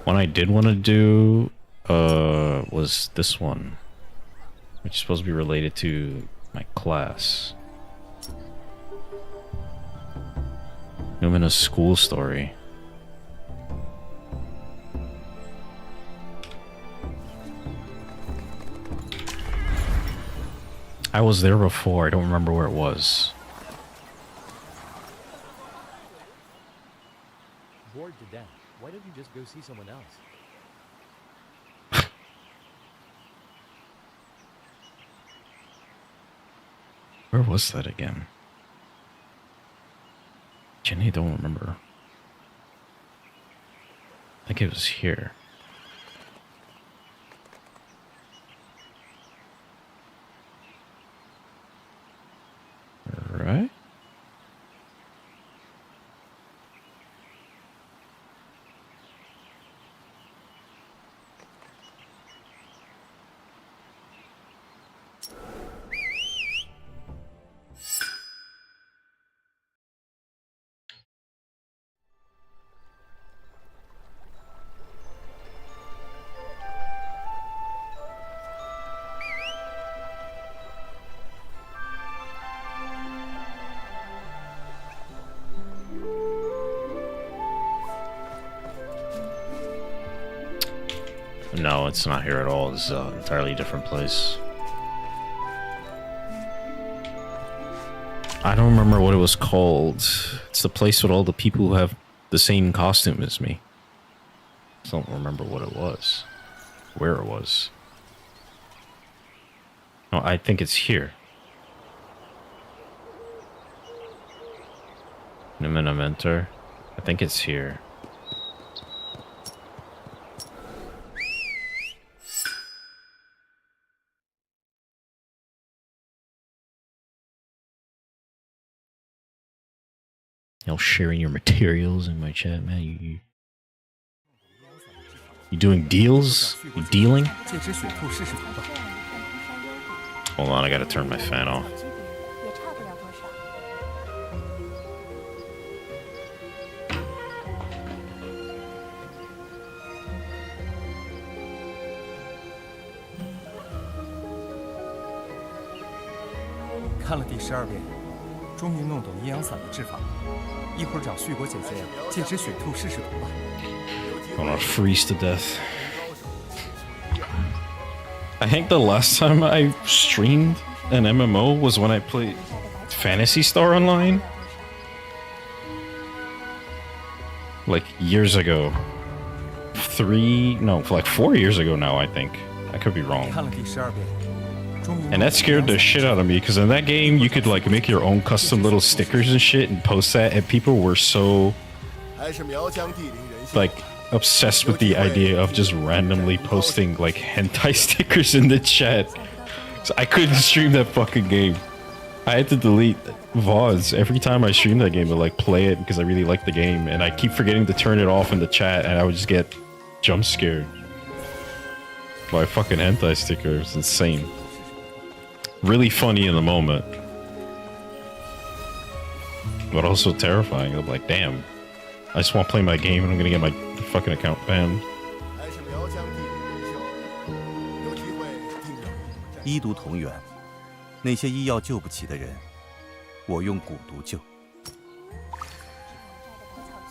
One I did want to do was this one, which is supposed to be related to my class. Numina's school story. I was there before, I don't remember where it was. Bored to death. Why don't you just go see someone else? Where was that again? Jenny, don't remember. I think it was here. Right? No, it's not here at all. It's an entirely different place. I don't remember what it was called. It's the place with all the people who have the same costume as me. I don't remember what it was. Where it was. No, I think it's here. Numina Mentor. I think it's here. You know, sharing your materials in my chat, man. You doing deals? You dealing? Hold on, I gotta turn my fan off.看了第12遍，终于弄懂阴阳伞的制法。一会儿找旭国姐姐借支雪兔试试毒吧。I'm gonna freeze to death. I think the last time I streamed an MMO was when I played Phantasy Star Online. Like years ago. 4 years ago now, I think. I could be wrong. 看了第12遍。 And that scared the shit out of me, because in that game you could like make your own custom little stickers and shit and post that, and people were so like obsessed with the idea of just randomly posting like hentai stickers in the chat. So I couldn't stream that fucking game. I had to delete VODs every time I streamed that game to like play it because I really liked the game, and I keep forgetting to turn it off in the chat and I would just get jump scared by a fucking hentai sticker. It's insane. really funny in the moment, but also terrifying. I'm like, damn, I just want to play my game and I'm gonna get my fucking account banned. 医毒同源，那些医药救不起的人，我用蛊毒救。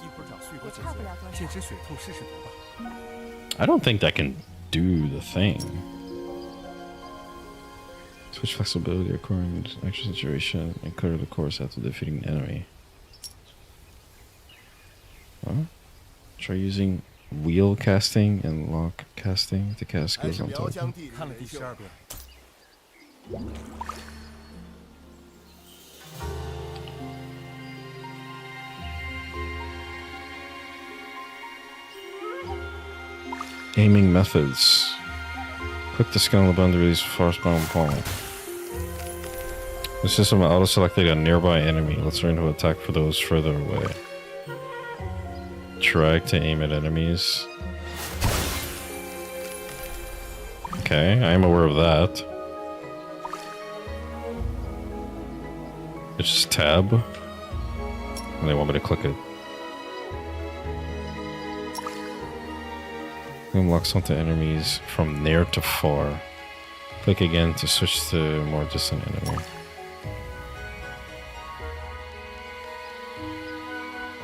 一会儿找旭国姐姐借支血兔试试毒吧。 I don't think that can do the thing. Switch flexibility according to the actual situation and clear the course after defeating an enemy. Huh? Try using wheel casting and lock casting to cast skills on top. 看了第12遍。 Aiming methods. Click the skill on the button to release force bomb palm. The system auto-selected a nearby enemy. Let's learn to attack for those further away. Drag to aim at enemies. Okay, I am aware of that. It's just tab. And they want me to click it. Locks onto enemies from near to far. Click again to switch to a more distant enemy.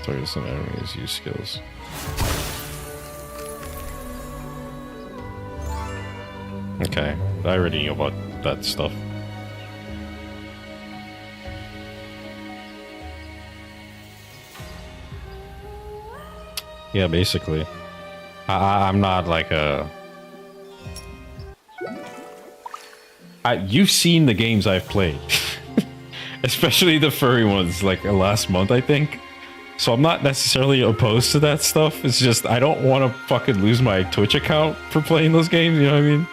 Target distant enemies use skills. Okay, I already knew about that stuff. Yeah, basically. I'm not like a... you've seen the games I've played. Especially the furry ones, like last month, I think. So I'm not necessarily opposed to that stuff. It's just, I don't want to fucking lose my Twitch account for playing those games, you know what I mean?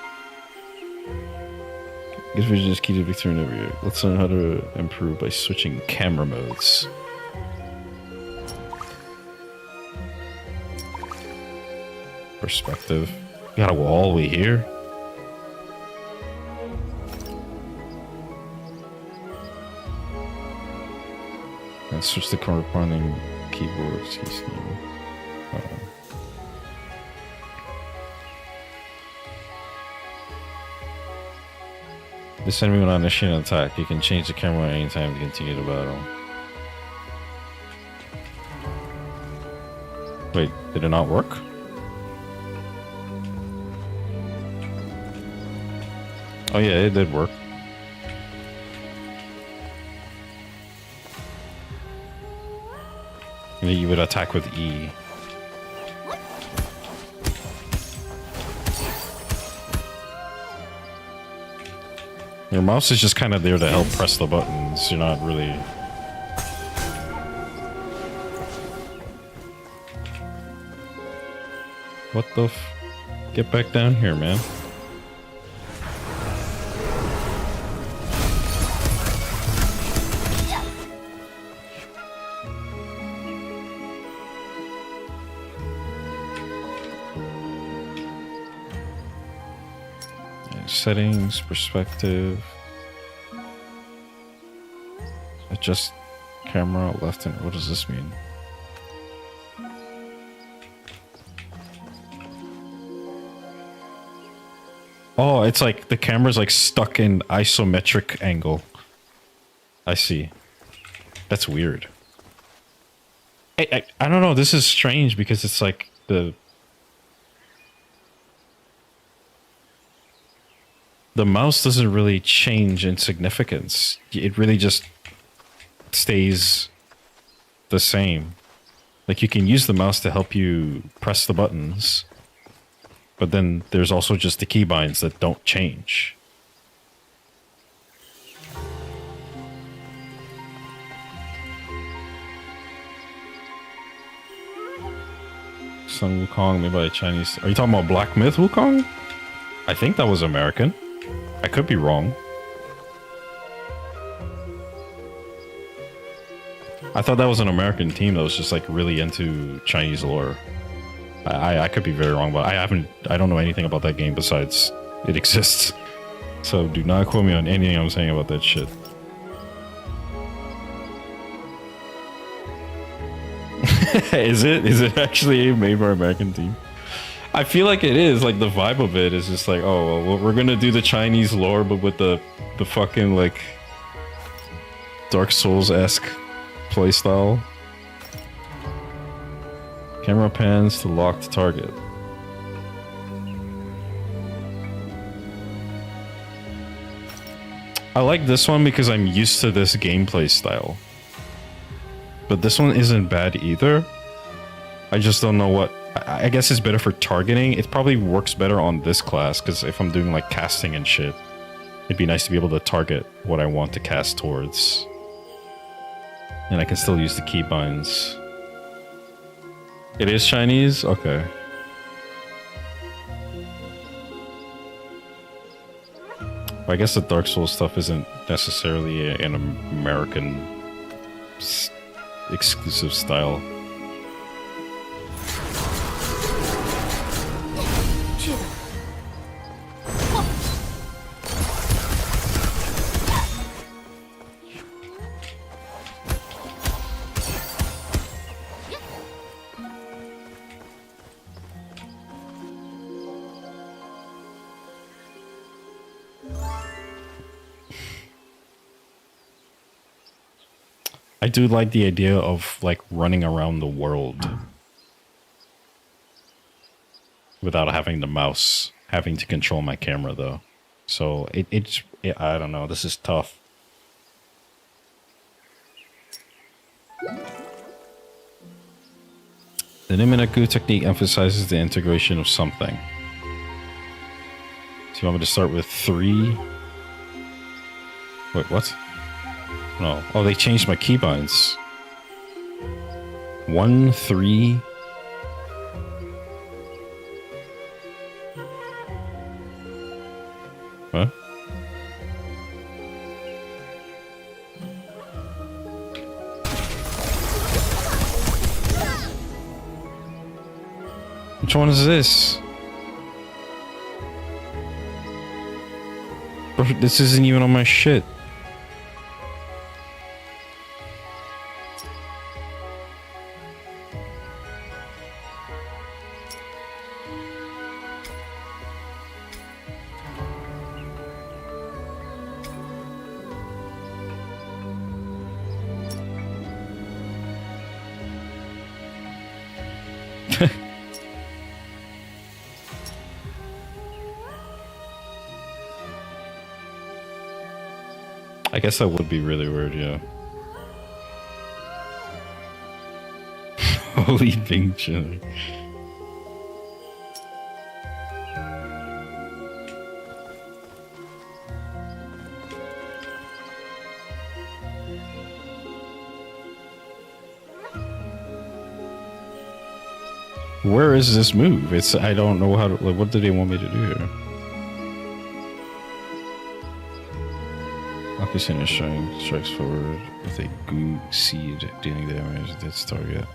Guess vision is key to victory in every year. Let's learn how to improve by switching camera modes. Perspective. You gotta go all the way here. And switch the corresponding keyboard key scheme. This enemy will not initiate an attack. You can change the camera at any time to continue the battle. Wait, did it not work? Oh yeah, it did work. You would attack with E. Your mouse is just kind of there to help press the buttons. You're not really... What the f... Get back down here, man. Settings, perspective. Adjust camera left and what does this mean? Oh, it's like the camera's like stuck in isometric angle. I see. That's weird. I don't know, this is strange because it's like the mouse doesn't really change in significance. It really just stays the same. Like you can use the mouse to help you press the buttons, but then there's also just the keybinds that don't change. Sun Wukong made by a Chinese... Are you talking about Black Myth Wukong? I think that was American. I could be wrong. I thought that was an American team that was just like really into Chinese lore. I could be very wrong, but I don't know anything about that game besides it exists. So do not quote me on anything I'm saying about that shit. Is it actually made by an American team? I feel like it is. Like the vibe of it is just like, oh well, we're gonna do the Chinese lore, but with the fucking like Dark Souls-esque playstyle. Camera pans to locked target. I like this one because I'm used to this gameplay style. But this one isn't bad either. I just don't know what... I guess it's better for targeting. It probably works better on this class, because if I'm doing like casting and shit, it'd be nice to be able to target what I want to cast towards. And I can still use the keybinds. It is Chinese? Okay. I guess the Dark Souls stuff isn't necessarily an American exclusive style. I do like the idea of like running around the world without having the mouse, having to control my camera though. So it's I don't know, this is tough. The Niminaku technique emphasizes the integration of something. So you want me to start with 3? Wait, what? No. Oh, they changed my keybinds. 1, 3. Huh? Which one is this? Bro, this isn't even on my shit. I guess that would be really weird, yeah. Holy Bing Chili. Where is this move? It's I don't know how to like what do they want me to do here? Akushin is showing strikes forward with a goo seed dealing damage to its target.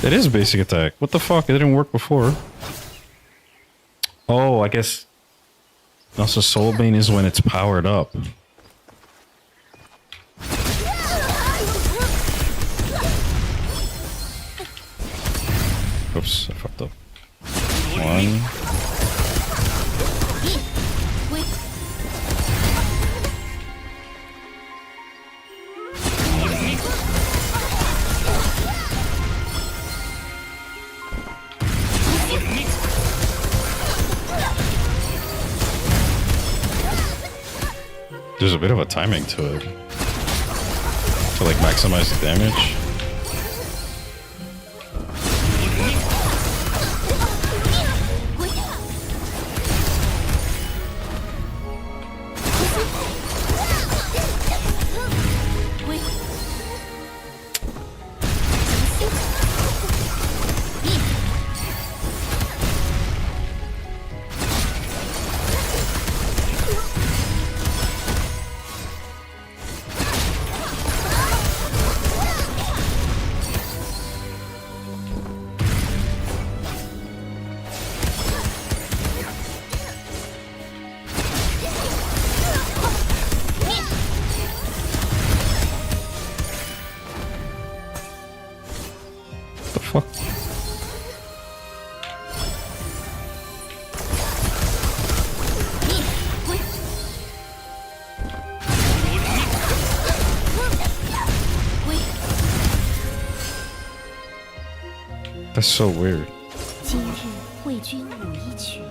It is a basic attack. What the fuck? It didn't work before. Oh, I guess... Also, Soulbane is when it's powered up. Oops, I fucked up. 1... There's a bit of a timing to it. To like maximize the damage. fuck? That's so weird. 今日为君舞一曲。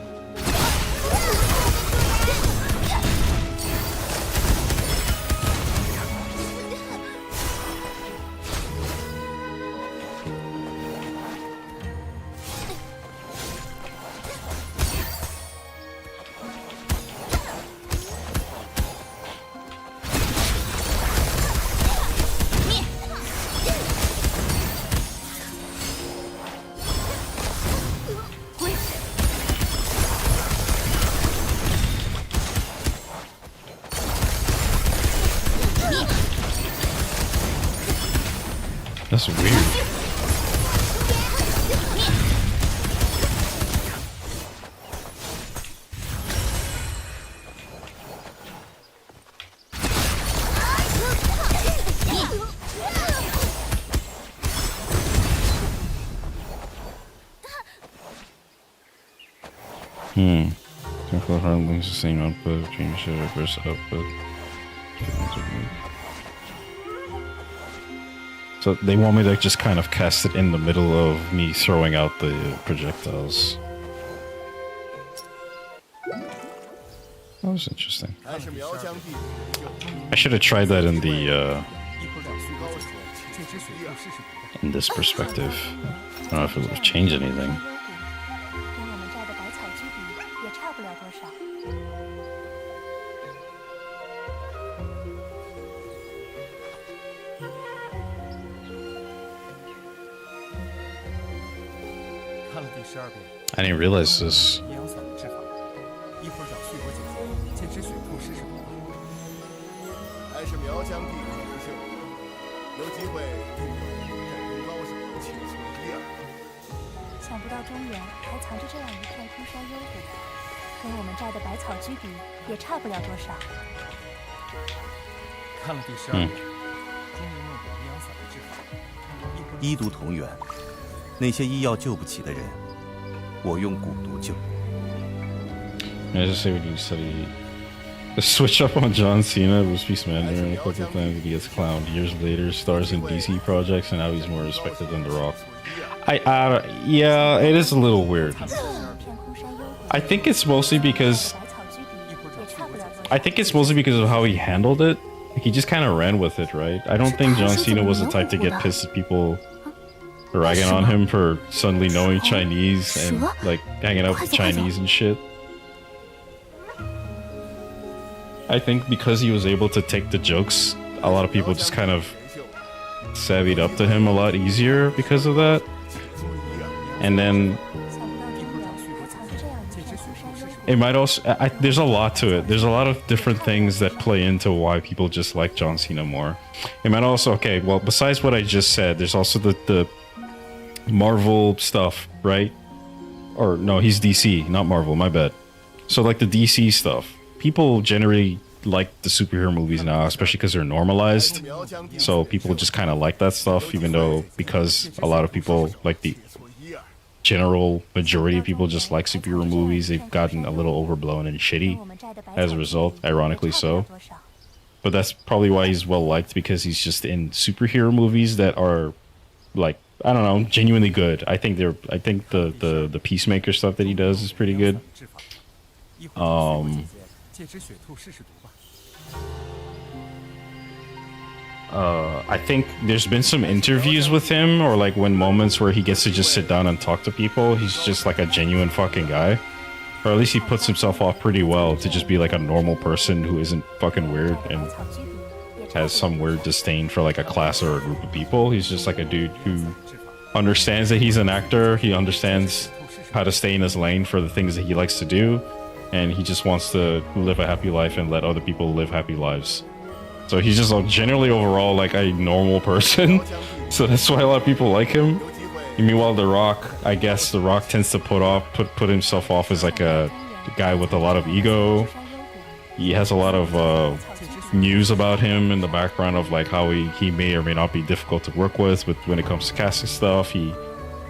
That's weird. Careful hard links the same output, change the reverse output. So they want me to just kind of cast it in the middle of me throwing out the projectiles. That was interesting. I should have tried that in the in this perspective. I don't know if it would have changed anything. 跟我们摘的百草居比，也差不了多少。 看了第12遍。 I didn't realize this. 阴阳伞的治法，一会儿找旭国姐姐借支水兔试试毒吧。还是苗疆地理优秀，有机会与战功高手切磋一二。想不到中原还藏着这样一块空山幽谷，跟我们摘的百草居比，也差不了多少。看了第12遍，终于弄懂阴阳伞的治法。医毒同源，那些医药救不起的人，我用蛊毒救。 I just say we need to study. The switch up on John Cena, Bruce Peace Mandarin, a couple times he gets clowned. Years later, stars in DC projects, and now he's more respected than The Rock. Yeah, it is a little weird. I think it's mostly because of how he handled it. Like, he just kind of ran with it, right? I don't think John Cena was the type to get pissed at people ragging on him for suddenly knowing Chinese and like hanging out with Chinese and shit. I think because he was able to take the jokes, a lot of people just kind of savvied up to him a lot easier because of that. And then it might also, there's a lot to it. There's a lot of different things that play into why people just like John Cena more. It might also, okay, well, besides what I just said, there's also the Marvel stuff, right? Or no, he's DC, not Marvel, my bad. So like the DC stuff. People generally like the superhero movies now, especially because they're normalized. So people just kind of like that stuff, even though because a lot of people, like the general majority of people just like superhero movies, they've gotten a little overblown and shitty as a result, ironically so. But that's probably why he's well liked, because he's just in superhero movies that are like, I don't know, genuinely good. I think the Peacemaker stuff that he does is pretty good. I think there's been some interviews with him, or like when moments where he gets to just sit down and talk to people, he's just like a genuine fucking guy. Or at least he puts himself off pretty well to just be like a normal person who isn't fucking weird and has some weird disdain for like a class or a group of people. He's just like a dude who understands that he's an actor. He understands how to stay in his lane for the things that he likes to do. And he just wants to live a happy life and let other people live happy lives. So he's just generally overall like a normal person. So that's why a lot of people like him. Meanwhile, The Rock, I guess The Rock tends to put himself off as like a guy with a lot of ego. He has a lot of news about him in the background of like how he may or may not be difficult to work with when it comes to casting stuff. He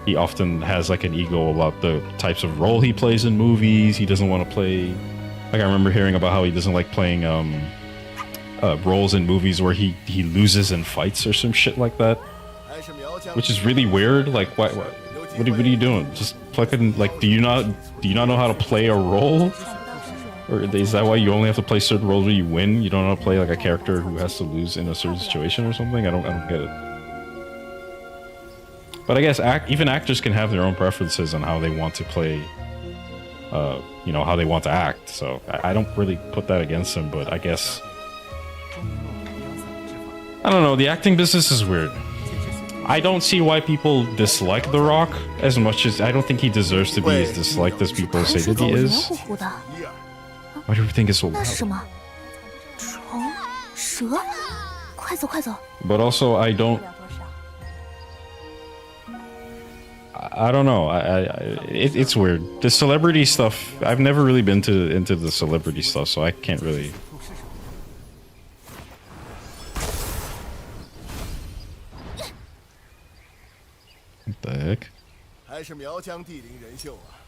he often has like an ego about the types of role he plays in movies. He doesn't want to play. Like I remember hearing about how he doesn't like playing roles in movies where he loses in fights or some shit like that, which is really weird. Like what are you doing? Just fucking like do you not know how to play a role? Or is that why you only have to play certain roles where you win? You don't know how to play like a character who has to lose in a certain situation or something? I don't get it. But I guess even actors can have their own preferences on how they want to play, you know, how they want to act. So I don't really put that against them, but I guess, I don't know, the acting business is weird. I don't see why people dislike The Rock as much as I don't think he deserves to be as disliked as people say that he is. Why do you think it's so loud? 那是什么？虫、蛇？快走，快走！ But also, I don't know. It's weird. The celebrity stuff. I've never really been into the celebrity stuff, so I can't really. What the heck? 还是苗疆地灵人秀啊！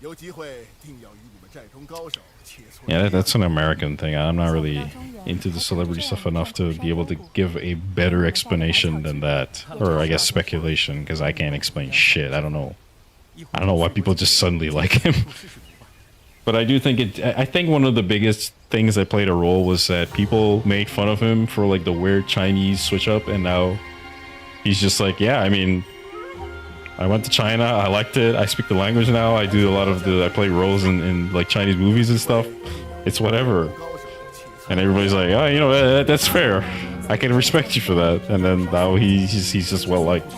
有机会定要与你们寨中高手切磋。 Yeah, that's an American thing. I'm not really into the celebrity stuff enough to be able to give a better explanation than that, or I guess speculation, because I can't explain shit. I don't know why people just suddenly like him. But I do think I think one of the biggest things that played a role was that people made fun of him for like the weird Chinese switch up, and now he's just like, yeah, I mean, I went to China, I liked it, I speak the language now, I do a lot of I play roles in like Chinese movies and stuff. It's whatever. And everybody's like, oh, you know, that's fair. I can respect you for that. And then now he's just well liked.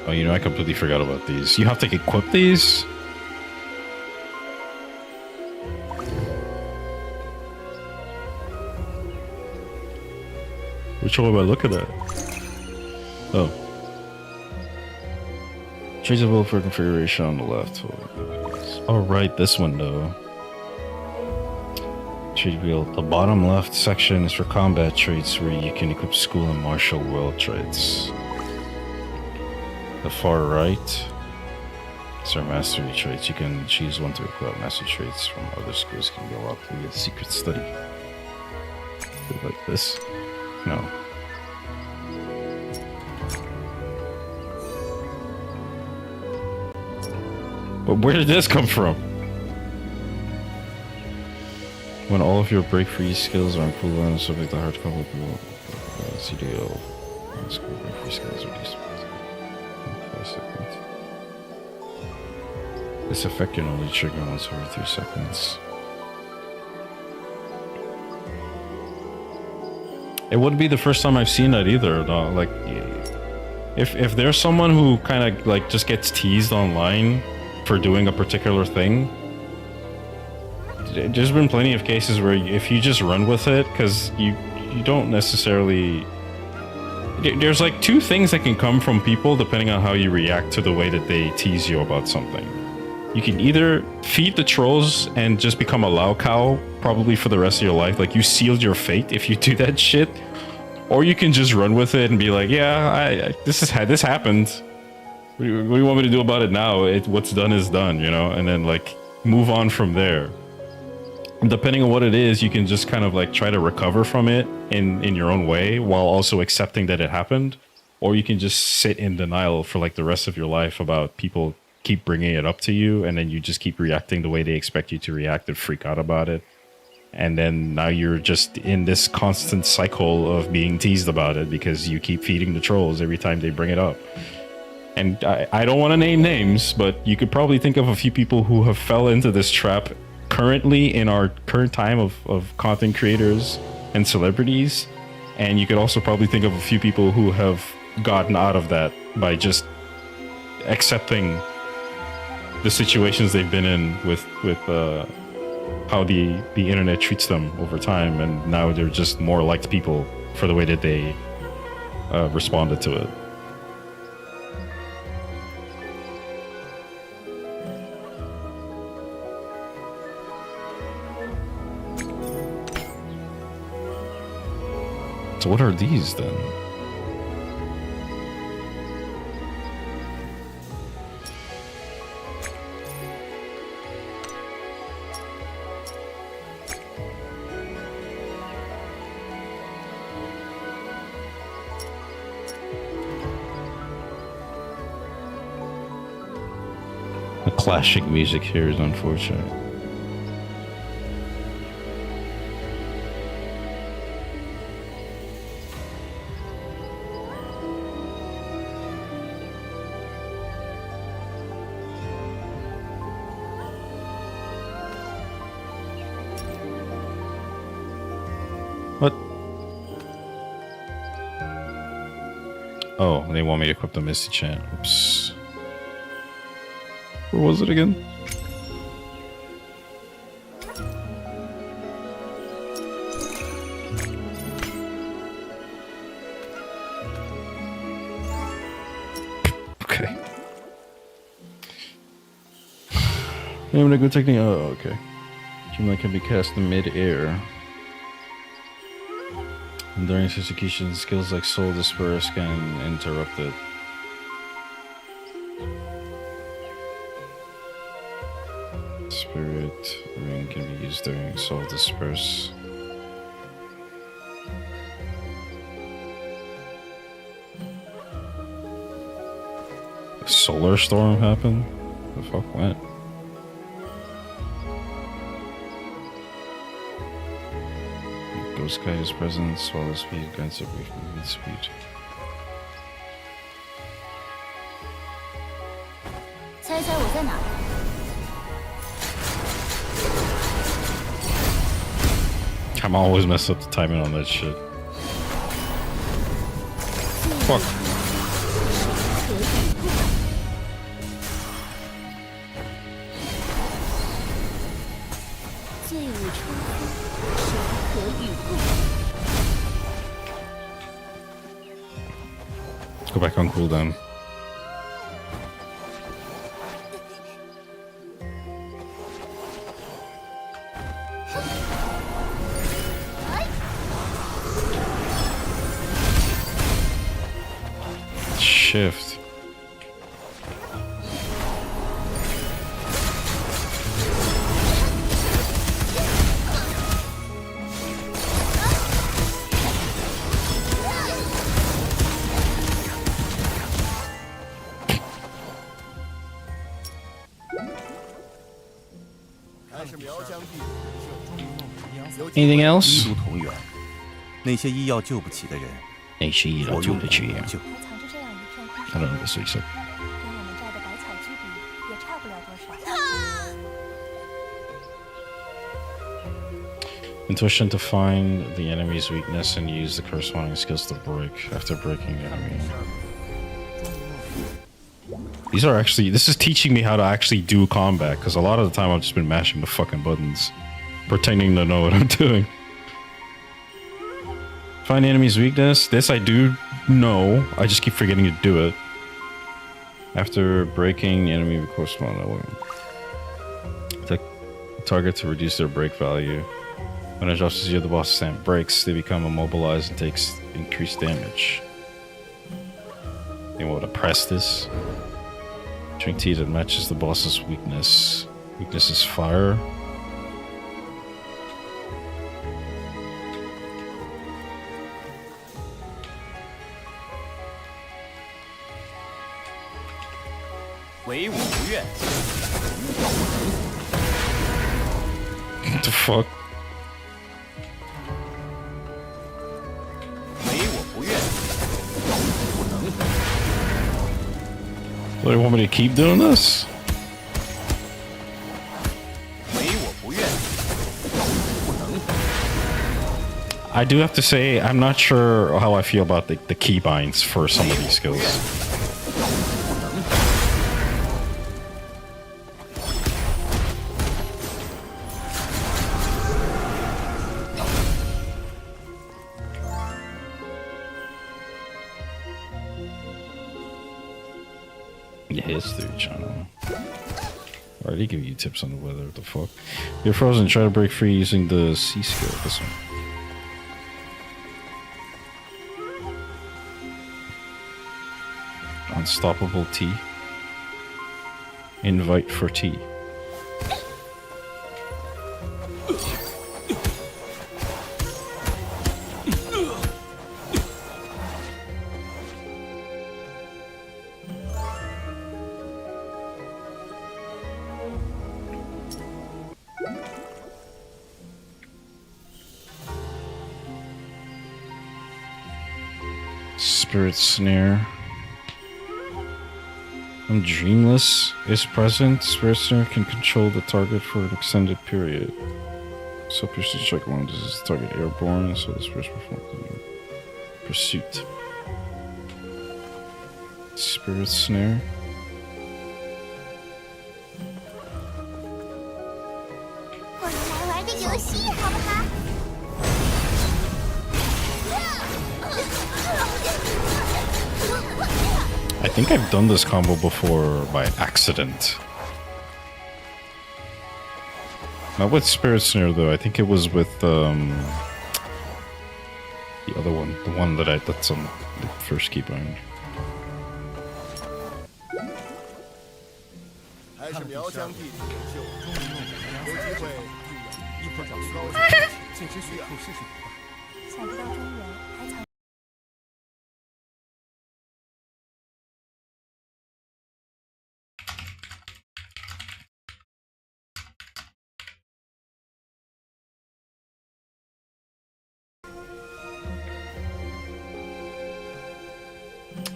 Oh, you know, I completely forgot about these. You have to equip these? Which one am I looking at? Oh. Changeable for configuration on the left. Oh, right, this one though. Trade wheel. The bottom left section is for combat traits where you can equip school and martial world traits. The far right is our mastery traits. You can choose one to equip. Mastery traits from other schools can be unlocked through a secret study. Like this? No. But where did this come from? When all of your break free skills are on cooldown, subject to hard combat, CDO. Break free skills are reduced. This effect can only trigger once every 3 seconds. It wouldn't be the first time I've seen that either. No, like, if there's someone who kind of like just gets teased online for doing a particular thing, there's been plenty of cases where if you just run with it, because you don't necessarily. There's like 2 things that can come from people depending on how you react to the way that they tease you about something. You can either feed the trolls and just become a Lao cow probably for the rest of your life, like you sealed your fate if you do that shit, or you can just run with it and be like, yeah, this happened. What do you want me to do about it now? What's done is done, you know, and then like move on from there. And depending on what it is, you can just kind of like try to recover from it in your own way while also accepting that it happened, or you can just sit in denial for like the rest of your life about people keep bringing it up to you, and then you just keep reacting the way they expect you to react and freak out about it. And then now you're just in this constant cycle of being teased about it because you keep feeding the trolls every time they bring it up. And I don't want to name names, but you could probably think of a few people who have fell into this trap currently in our current time of content creators and celebrities. And you could also probably think of a few people who have gotten out of that by just accepting the situations they've been in with how the internet treats them over time, and now they're just more liked people for the way that they responded to it. So what are these then? The classic music here is unfortunate. What? Oh, they want me to equip the Misty Chant. Oops. Where was it again? Okay. Name a good technique. Oh, okay. Dreamlight can be cast in mid-air. And during its execution, skills like Soul Disperse can interrupt it. Spirit Ring can be used during Soul Disperse. A solar storm happened? The fuck went? Ghost Kite is present, swallow speed, grants a brief movement speed. 猜猜我在哪？ I'm always messed up the timing on that shit. Fuck. Go back on cooldown. Shift. Anything else? 医如同源，那些医药救不起的人，那些医疗救不起啊！ 救。 I don't know this week's up. 跟我们摘的百草居比，也差不了多少。 Intuition to find the enemy's weakness and use the corresponding skills to break after breaking the enemy. These are actually, this is teaching me how to actually do combat, because a lot of the time I've just been mashing the fucking buttons, pretending to know what I'm doing. Find the enemy's weakness. This I do know, I just keep forgetting to do it. After breaking the enemy with corresponding, attack target to reduce their break value. When it drops to 0, the boss stamp breaks, they become immobilized and takes increased damage. You want to press this? Drink tea that matches the boss's weakness. Weakness is fire. What the fuck? Do they want me to keep doing this? I do have to say, I'm not sure how I feel about the keybinds for some of these skills. history channel. I already give you tips on the weather. What the fuck? You're frozen. Try to break free using the C skill. This one. Unstoppable T. Invite for T. Spirit Snare. When Dreamless is present, Spirit Snare can control the target for an extended period. So Pursuit Strike 1 is the target airborne, so the Spirit performs Pursuit. Spirit Snare. I think I've done this combo before by accident. Not with Spirit Snare though. I think it was with the other one, the one that's on the first keybind. 还是苗疆地理领袖，有机会一会儿找徐国借支血兔试试毒吧。想不到中原还藏。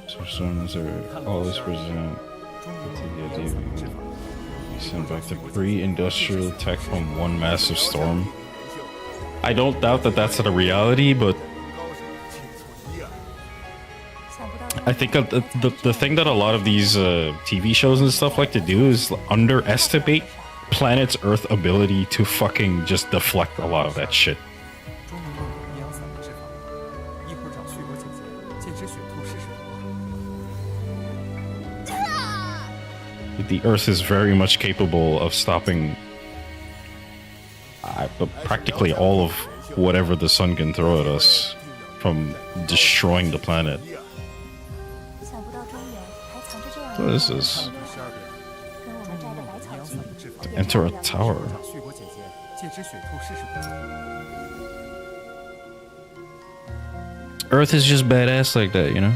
So summons are always present. We send back the pre-industrial tech from one massive storm. I don't doubt that that's a reality, but I think the thing that a lot of these TV shows and stuff like to do is underestimate planet's Earth ability to fucking just deflect a lot of that shit. The Earth is very much capable of stopping practically all of whatever the sun can throw at us from destroying the planet. What is this? To enter a tower. Earth is just badass like that, you know?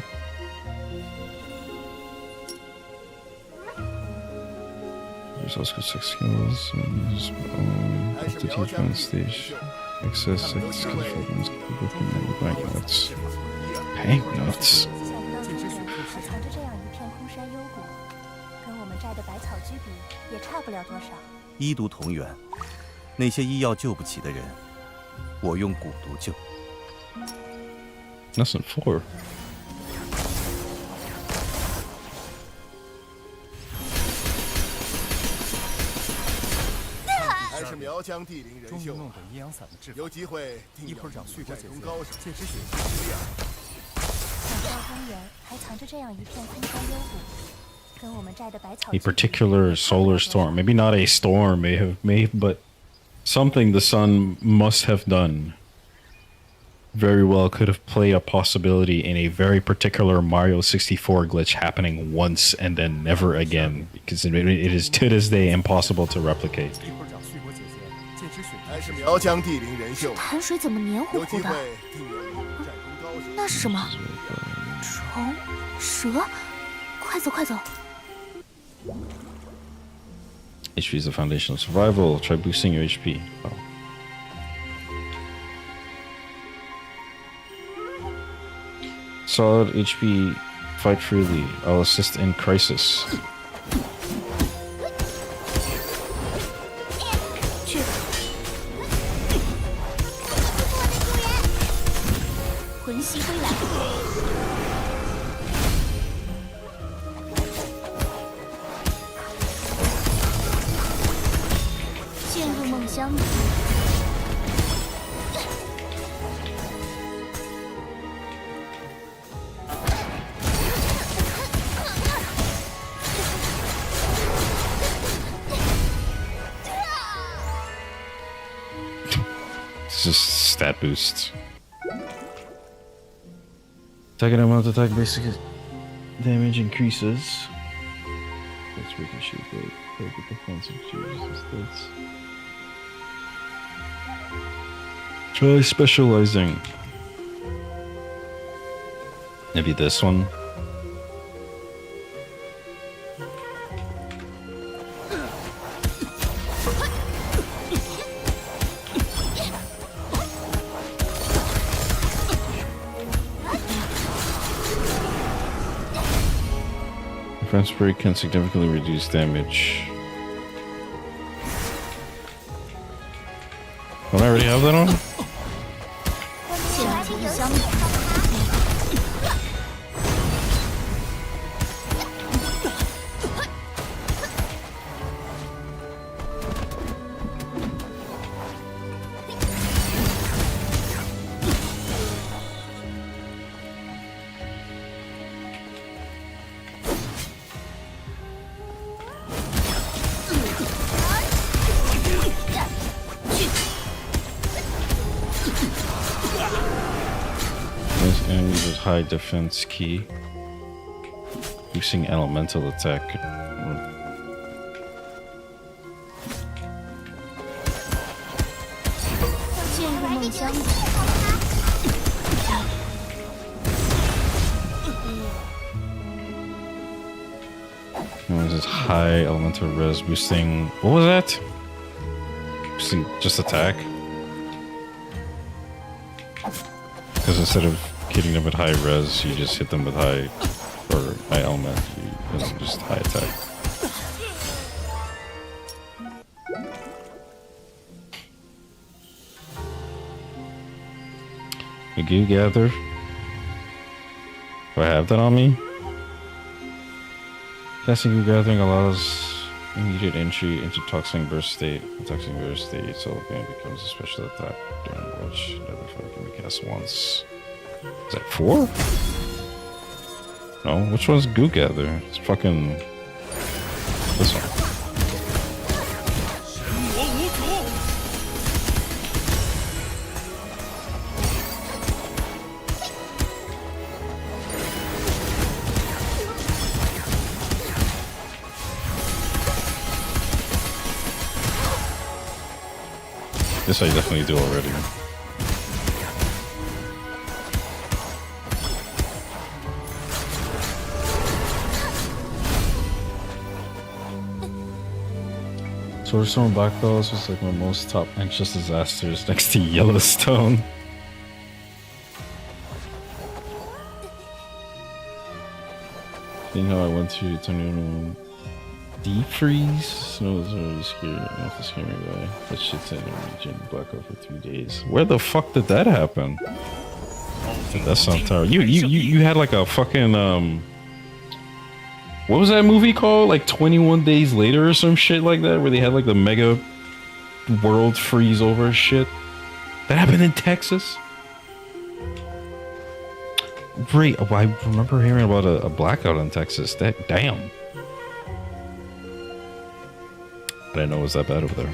There's also 6 skills. Up to defense stage. Excess 6 skills for one's banknotes. Banknotes?医毒同源，那些医药救不起的人，我用蛊毒救。 Lesson 4. 还是苗疆地灵人秀，有机会一会儿找旭国姐姐借支血兔试验。想不到中原还藏着这样一片空山幽谷，跟我们摘的百草。 A particular solar storm, maybe not a storm, but something the sun must have done. Very well could have played a possibility in a very particular Mario 64 glitch happening once and then never again, because it is to this day impossible to replicate. 还是苗疆地灵人秀，潭水怎么黏糊糊的？那是什么？虫、蛇？快走，快走！ HP is the foundation of survival. Try boosting your HP. Oh. Solid HP, fight freely. I'll assist in crisis. 去。魂兮归来。渐入梦乡。 还 This is stat boost. Target amount of attack basic damage increases. Let's ricochet, but target defensive changes and stats. Try specializing. Maybe this one. Defense break can significantly reduce damage. Don't I already have that on? 剑出相比。 This enemy with high defense key. Boosting elemental attack. 进入梦乡。 This is high elemental res boosting. What was that? Boosting just attack? Because instead of hitting them with high res, you just hit them with high or high element. It's just high attack. The Goo Gather. Do I have that on me? Casting Goo Gathering allows immediate entry into Toxin Burst state. The Toxin Burst state, so it becomes a special attack during which another foe can be cast once. Is that 4? No, which one's Goo Gather? It's fucking this one. This I definitely do already. Swordstone Black Fellows was like my most top anxious disasters next to Yellowstone. Seeing how I went through Tornado Deep Freeze? Snow was already scary enough to scare me away. That shit's in the region. Blackout for 3 days. Where the fuck did that happen? That sounds terrible. You had like a fucking what was that movie called? Like 21 Days Later or some shit like that, where they had like the mega world freeze over shit. That happened in Texas. Great. Oh, I remember hearing about a blackout in Texas. That damn. I didn't know it was that bad over there.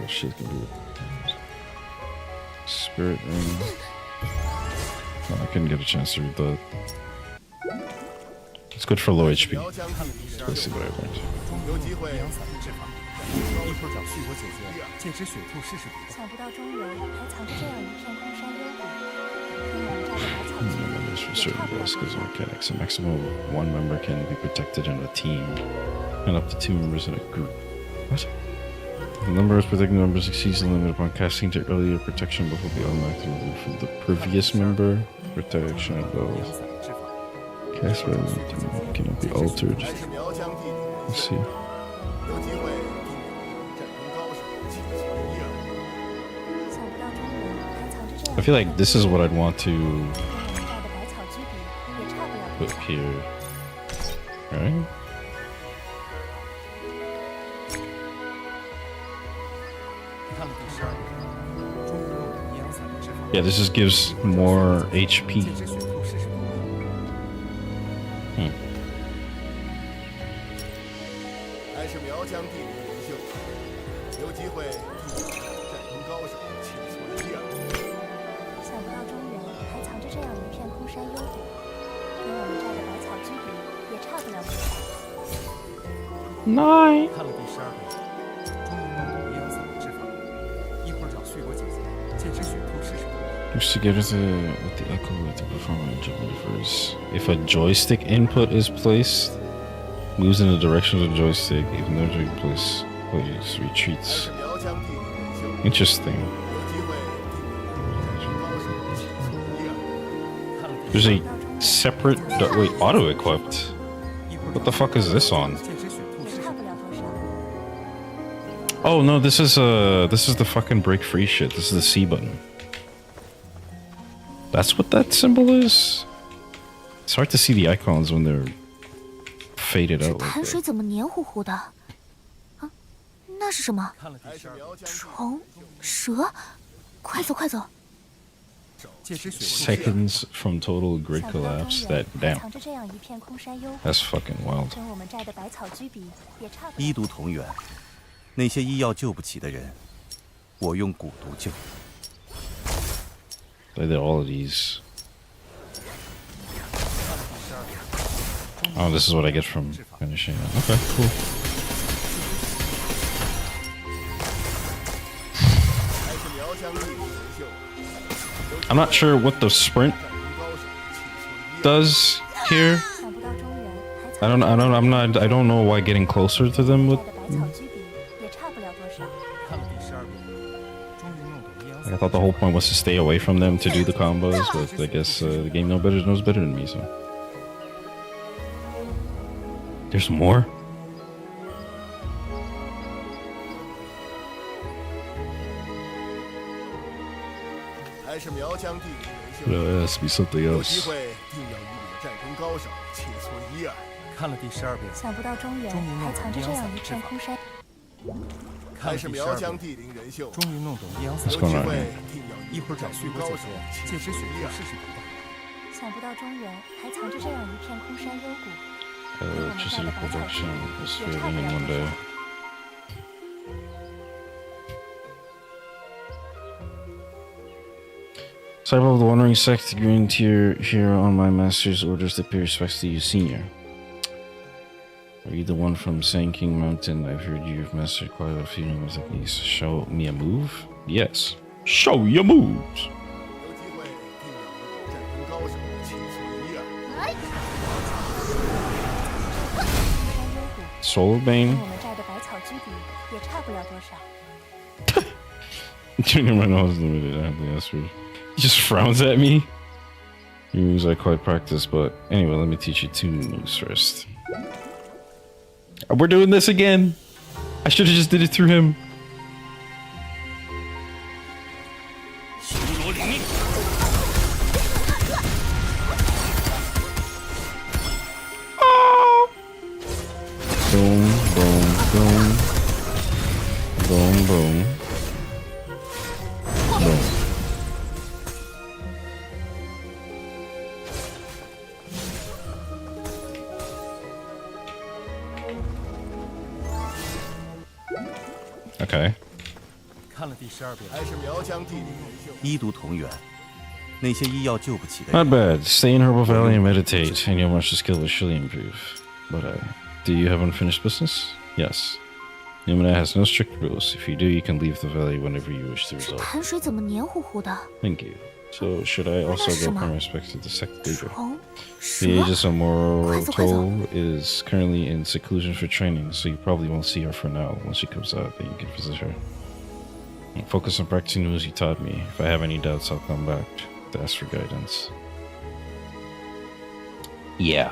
Shit can do. Spirit ring. Oh, I couldn't get a chance to read that. It's good for low HP. Let's see what I learned. 一会儿找旭国姐姐借只雪兔试试毒。想不到中原还藏着这样一片空山幽谷。天然寨的百草集 Members for certain skills and mechanics. A maximum of 1 member can be protected in a team, and up to 2 members in a group. What? The number of protected members exceeds the limit upon casting to earlier protection before the automatically removed from the previous member. Protection above. Cast relevant cannot be altered. Let's see. I feel like this is what I'd want to put here, right? Yeah, this just gives more HP. 借支血兔试试毒。 还是苗疆地灵人秀，有机会替战功高手切磋一二。想不到中原还藏着这样一片空山幽谷，跟我们这儿的百草居比，也差不了多少。 Nine. 看了第12遍，终于弄懂阴阳伞的治法。一会儿找旭国姐姐借支血兔试试毒。 Which together with the echo to perform a jump reverse. If a joystick input is placed, moves in the direction of the joystick. If no joystick place, plays 还 retreats. 是苗疆地灵人秀， Interesting. 有机会替战功高手切磋一二。看了第 There's a separate wait auto equipped. What the fuck is this on? 借支血兔试试差不了多少。 Oh no, this is the fucking break free shit. This is the C button. That's what that symbol is? It's hard to see the icons when they're faded 这 out like 潭水 that. 怎么黏糊糊的？啊，那是什么？看了第还是12遍，苗疆地虫、蛇？快走快走！借支血兔试试。 Seconds from total grid 想不到 collapse. 中 That 原还 damn. 藏着这样一片空山幽谷， That's fucking wild. 跟我们这儿的百草居比，也差不了。医毒同源，那些医药救不起的人，我用蛊毒救。 I did all of these. Oh, this is what I get from finishing it. Okay, cool. 还是苗疆地灵人秀， I'm not sure what the sprint 战功高手切磋一二。 does here. 想不到中原还 I 藏 don't, I don't know why getting closer to them 我 would. 的百草居比，也差不了多少。看了第12遍，终于弄懂阴阳 I 伞。 thought the whole point was to stay away from them to do the combos, but I guess the game knows better than me, so. There's more? 还是苗疆地灵人秀， There has to be something 有 else. 机会定要与你的战功高手切磋一二。看了第12遍，想不到中原终于弄懂还藏着这阴阳样一伞的治法。片空山。看了第还是苗12遍，疆地灵人秀，终于弄懂阴阳伞 What's 有 的 going 机 on 会 here? 定要与一会儿找旭国姐姐借支血兔试试毒吧。想不到中原还藏着这样一片空山幽谷， Electricity production is failing in one day. Cyber of the Wandering Sect, green tier here on my master's orders to pay respects to you, senior. Are you the one from Sand King Mountain? I've heard you've mastered quite a few new techniques. Show me a move? Yes. Show your moves! 有机会定要与你的战功高手切磋一二。 Solar 跟 Bane? 我们这儿的百草居比，也差不了多少。 Junior my nose limited. I have the answer. He just frowns at me. Your moves I quite practice, but anyway, let me teach you two moves first. We're doing this again. I should have just did it through him. 修罗灵命， Boom, boom, boom. Boom, boom. Boom. Okay. 看了第12遍，还是苗疆地灵人秀，医毒同源，那些医药救不起的人， Not bad. Stay in Herbal Valley and meditate, and your martial skill will surely improve. But do you have unfinished business? Yes. Numina has no strict rules. If you do, you can leave the valley whenever you wish to 这 resolve. 潭水怎么黏糊糊的？ Thank you. So, should I also That's go smart. pay respects to the sect leader? 虫、 The 蛇？ Aegis of Moro 快走，快走。 Toll is currently in seclusion for training, so you probably won't see her for now. Once she comes out, then you can visit her. Focus on practicing the moves you taught me. If I have any doubts, I'll come back to ask for guidance. Yeah.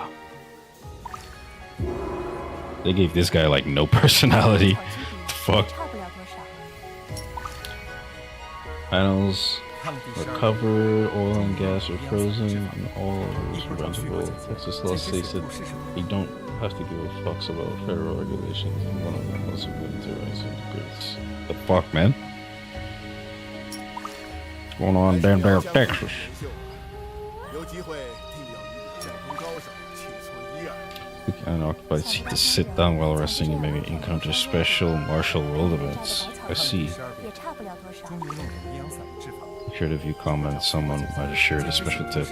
They gave this guy like no personality. Fuck. 差不了多少。 Panels 看了第12遍， recover, oil and gas are frozen, and all is preventable. Texas law 借支 states 血 that 兔试试毒。 you don't have to give a fucks about federal regulations, and one of them was willing to rise into grace. The fuck, man? What's going on down there in Texas? 有机会定要与战功高手切磋一二。 We can occupy the seat to sit down while resting and maybe encounter special martial world events. I see. 也差不了多少。终于弄懂阴阳伞的制法。 Sure if you comment, someone might have shared a special tip.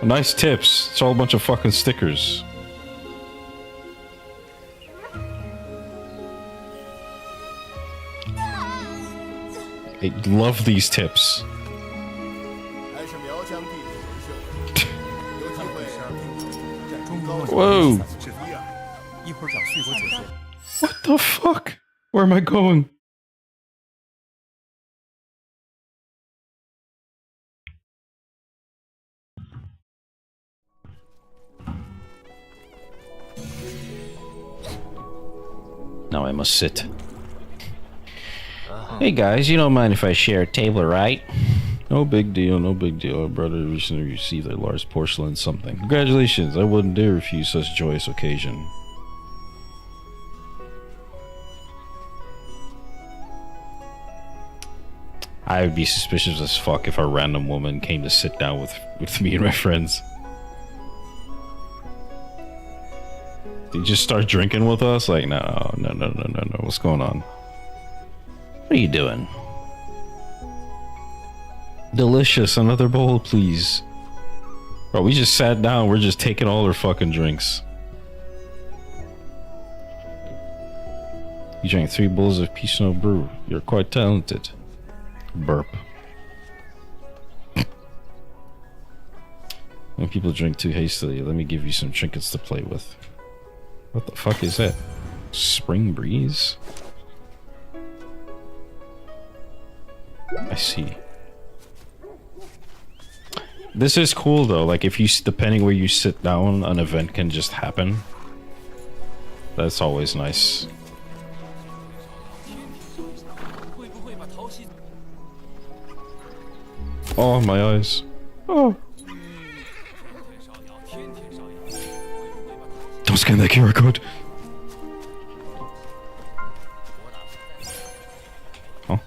Nice tips. It's all a bunch of fucking stickers. I love these tips. 还是苗疆地主人秀，有机会定要与战功高手 Whoa. 切磋一二。一会儿找旭国姐姐。 What the fuck? Where am I going? Now I must sit. Hey guys, you don't mind if I share a table, right? No big deal, no big deal. Our brother recently received a large porcelain something. Congratulations, I wouldn't dare refuse such a joyous occasion. I would be suspicious as fuck if a random woman came to sit down with me and my friends. They just start drinking with us? Like, no. What's going on? What are you doing? Delicious. Another bowl, please. Bro, we just sat down. We're just taking all their fucking drinks. You drank 3 bowls of Pinot Brew. You're quite talented. Burp. When people drink too hastily, let me give you some trinkets to play with. What the fuck is that? Spring breeze? I see. This is cool though, like if you, depending where you sit down, an event can just happen. That's always nice. Oh, my eyes. Oh. Don't scan that QR code. Oh.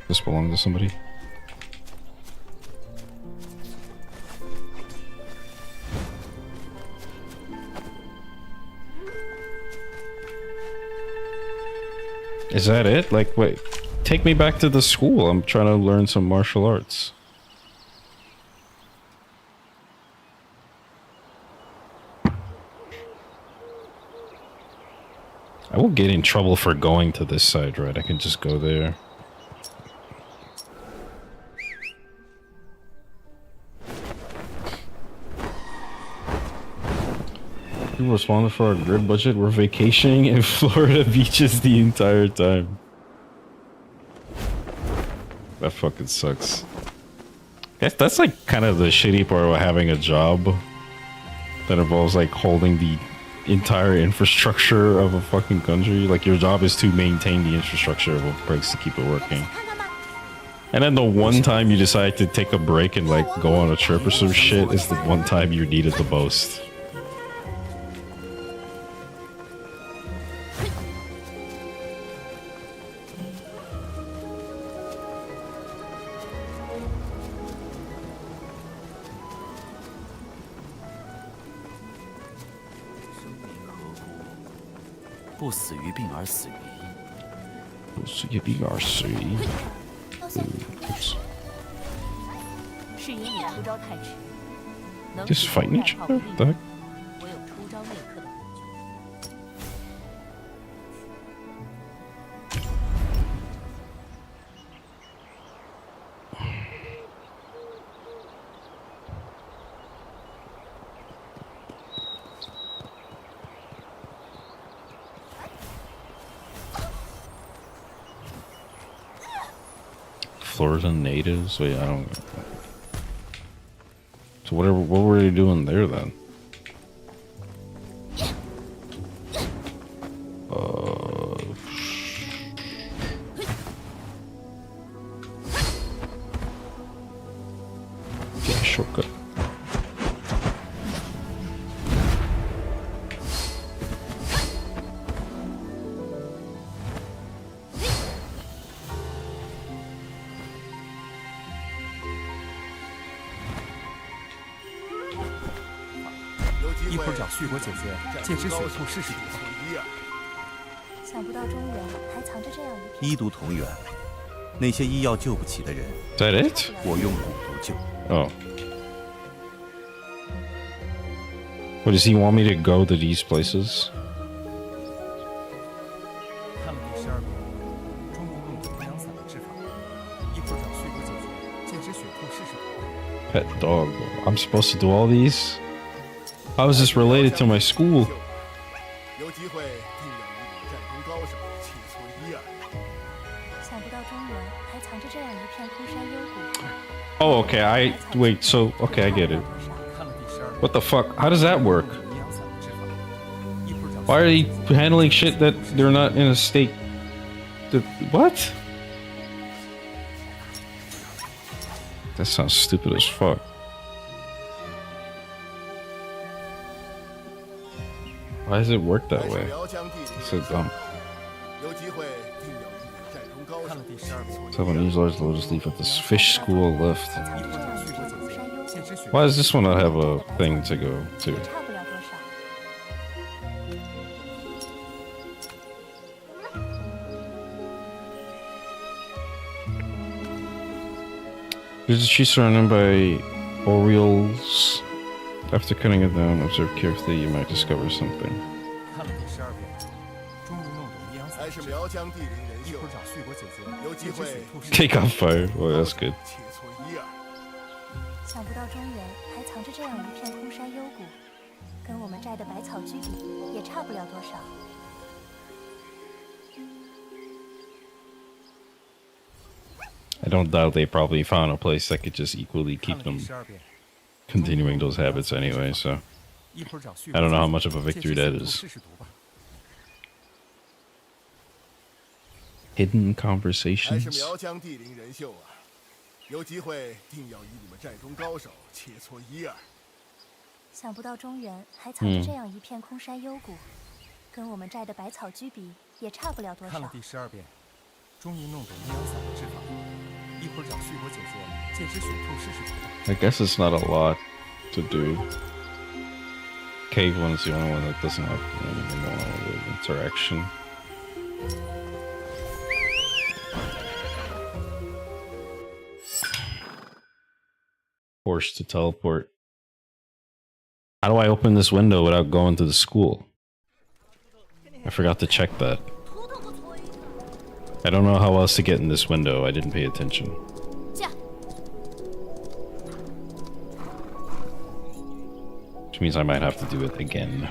This belong to somebody? Is that it? Like, wait. Take me back to the school. I'm trying to learn some martial arts. I will get in trouble for going to this side, right? I can just go there. You responded for our grid budget. We're vacationing in Florida beaches the entire time. That fucking sucks. That's like kind of the shitty part of having a job that involves like holding the entire infrastructure of a fucking country. Like your job is to maintain the infrastructure of a place to keep it working. And then the one time you decide to take a break and like go on a trip or some shit is the one time you need it the most. Just fighting each other? What the heck? Florida natives? Wait, I don't... So what were they doing there then? Yeah, shortcut. 一会儿找旭国姐姐借只雪兔试试毒吧。想不到中原还藏着这样一片。医毒同源，那些医药救不起的人， Is that it? 我用蛊毒救。 Oh. What, does he want me to go to these places? 看了第12遍，终于弄懂阴阳伞的治法。一会儿找旭国姐姐借只雪兔试试毒吧。 Pet dog. I'm supposed to do all these? How is this related to my school? 有机会定要与你们战中高手切磋一二。想不到中原还藏着这样一片空山幽谷。 Oh, okay. Wait, so... Okay, I get it. 看了第12遍。 What the fuck? How does that work? 阴阳伞的治法。一会儿找。 Why are they handling shit that they're not in a state... to... What? That sounds stupid as fuck. Why does it work that way? So dumb. 有机会定要与你们战中高手。看了第12遍。 Seven these large lotus leaf at this fish school left. 一会儿找旭国姐姐借只雪。 Why does this one not have a thing to go to? 差不了多少。 There's a tree surrounded by orioles. After cutting it down, observe carefully, you might discover something. 看了第12遍，终于弄懂阴阳伞还是的治法。苗疆地灵人秀一会儿。找旭国姐姐有机会借只雪兔试试。 Take on fire. Oh, that's good. 切磋一二。想不到中原还藏着这样一片空山幽谷，跟我们摘的百草居比，也差不了多少。 I don't doubt they probably found a place that could just equally 看 keep 了第 them 12遍。 continuing those habits anyway, so 一会儿找旭 I don't know how much 姐 of a 姐 victory 借只 that 雪兔 is. 试试毒吧。 Hidden 还是 conversations? 苗疆地灵人秀啊！有机会定要与你们战中高手切磋一二。想不到中原还藏着这样一片空山幽谷，跟我们摘的百草居比，也差不了多看了少。第12遍，终于弄懂阴阳伞的治法。一会儿找旭国姐姐借只雪兔试试毒吧。 I guess it's not a lot to do. Cave one's the only one that doesn't have any more interaction. Forced to teleport. How do I open this window without going to the school? I forgot to check that. I don't know how else to get in this window. I didn't pay attention. Which means I might have to do it again.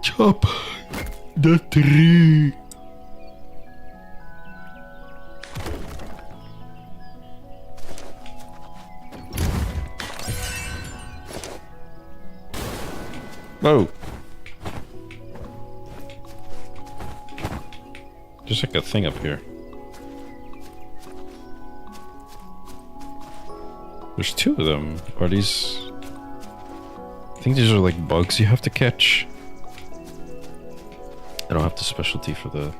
Chop the tree. Whoa. There's like a thing up here. There's two of them. Are these... I think these are like bugs you have to catch. I don't have the specialty for that.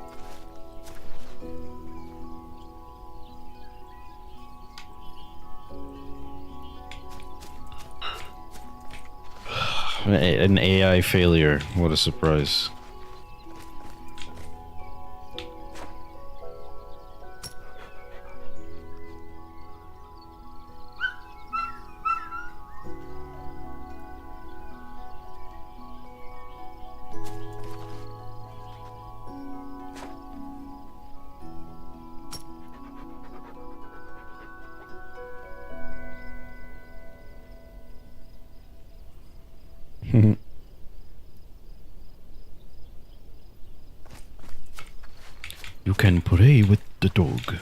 An AI failure. What a surprise. You can play with the dog.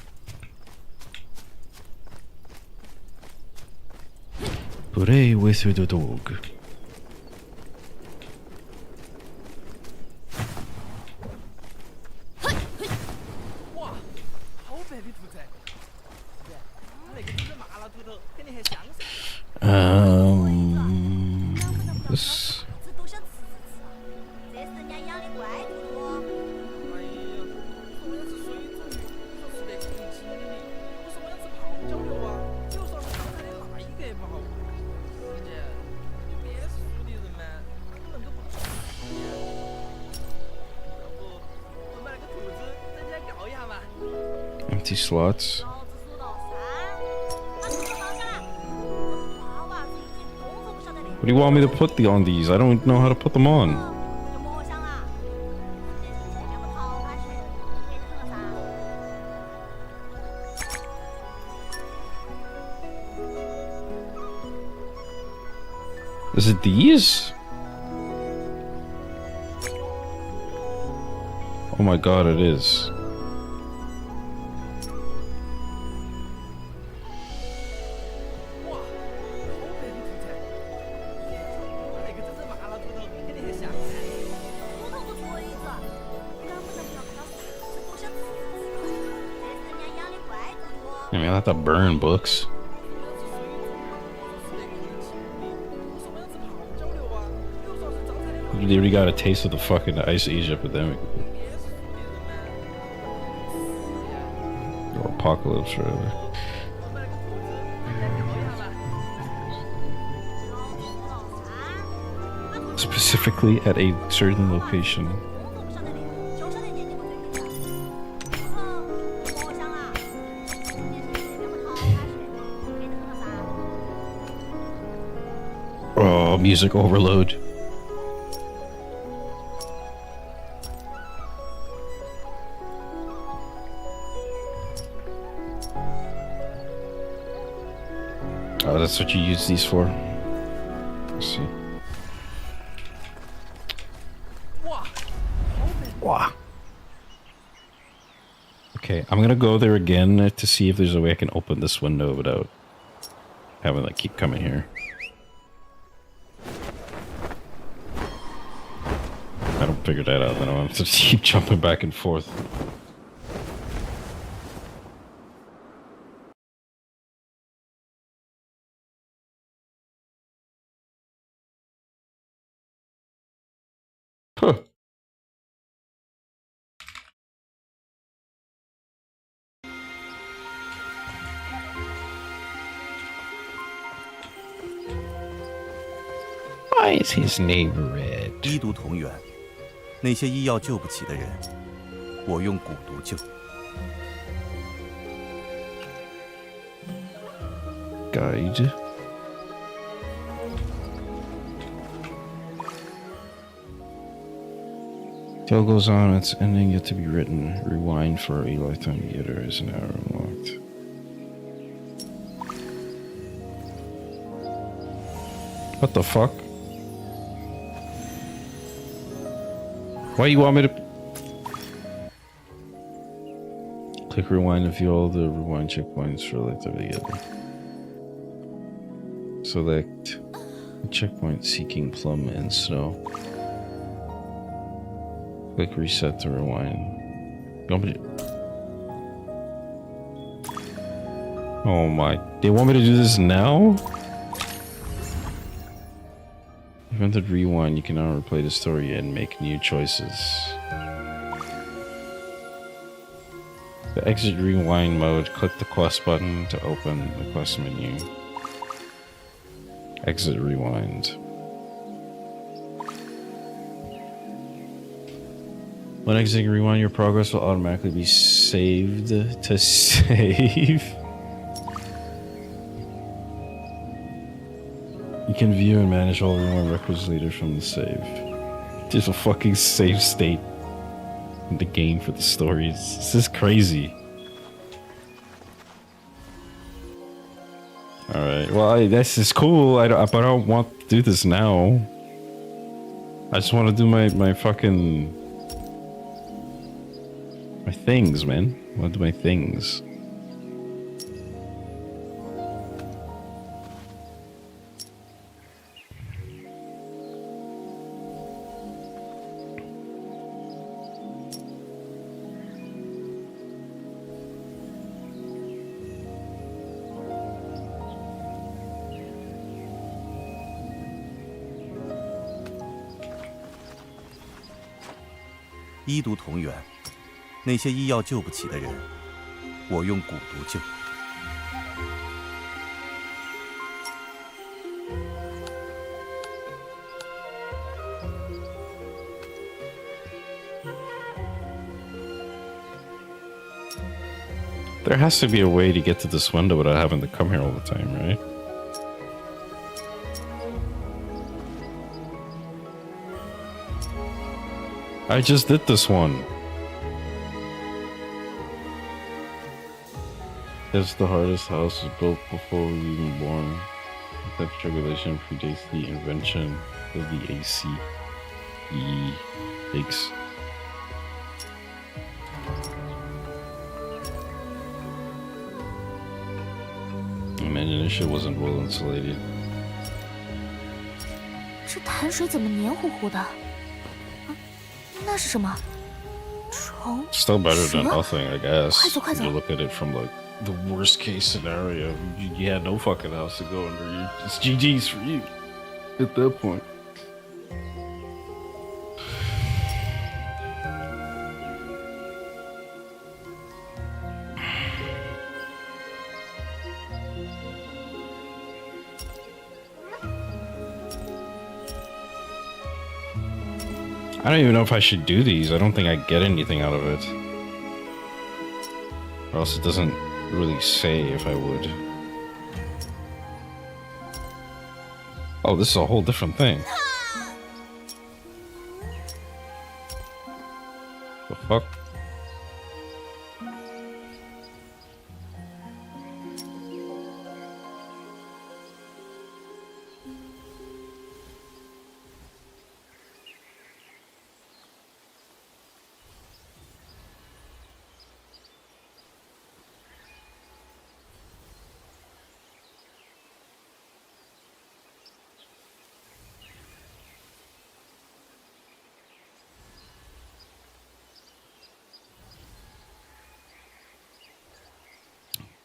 Play with the dog. This. 这是人家养的怪兔兔。哎呀，我要吃水煮鱼，说是得清清的，我说我要吃泡椒肉啊。empty slots. What do you want me to put on these? I don't know how to put them on. Is it these? Oh my god, it is. I mean, I have to burn books. You already got a taste of the fucking Ice Age epidemic. Or apocalypse, or whatever. Specifically at a certain location. Oh, music overload. Oh, that's what you use these for. Let's see. Wow. Okay, I'm gonna go there again to see if there's a way I can open this window without having to keep coming here. I don't figure that out, then I'll have to keep jumping back and forth. Huh. Why is his name red? 医毒同源，那些医药救不起的人，我用蛊毒救。Guide. Tale goes on, its ending yet to be written. Rewind for a lifetime theater is now unlocked. What the fuck? Why you want me to... Click rewind to view all the rewind checkpoints for lifetime theater. Select checkpoint seeking plum and snow. Click reset to rewind. You want me to... Oh my... They want me to do this now? Invented rewind, you can now replay the story and make new choices. The exit rewind mode, click the quest button to open the quest menu. Exit rewind. When exiting rewind, your progress will automatically be saved to save. You can view and manage all rewind records later from the save. There's a fucking save state in the game for the stories. This is crazy. Alright, well, this is cool, but I don't want to do this now. I just want to do my fucking... my things, man. I want to do my things.医毒同源，那些医药救不起的人，我用蛊毒救。There has to be a way to get to this window without having to come here all the time, right? I just did this one. It's the hardest house was built before we were even born. That regulation predates the invention of the AC. Thanks. Imagine this shit wasn't well insulated. 这潭水怎么黏糊糊的？啊，那是什么？虫？ Still better than 蛇？ nothing, I guess. 快走，快走！ You look at it from like the worst case scenario. You had no fucking house to go under. It's GG's for you at that point. I don't even know if I should do these. I don't think I get anything out of it. Or else it doesn't really say if I would. Oh, this is a whole different thing. The fuck?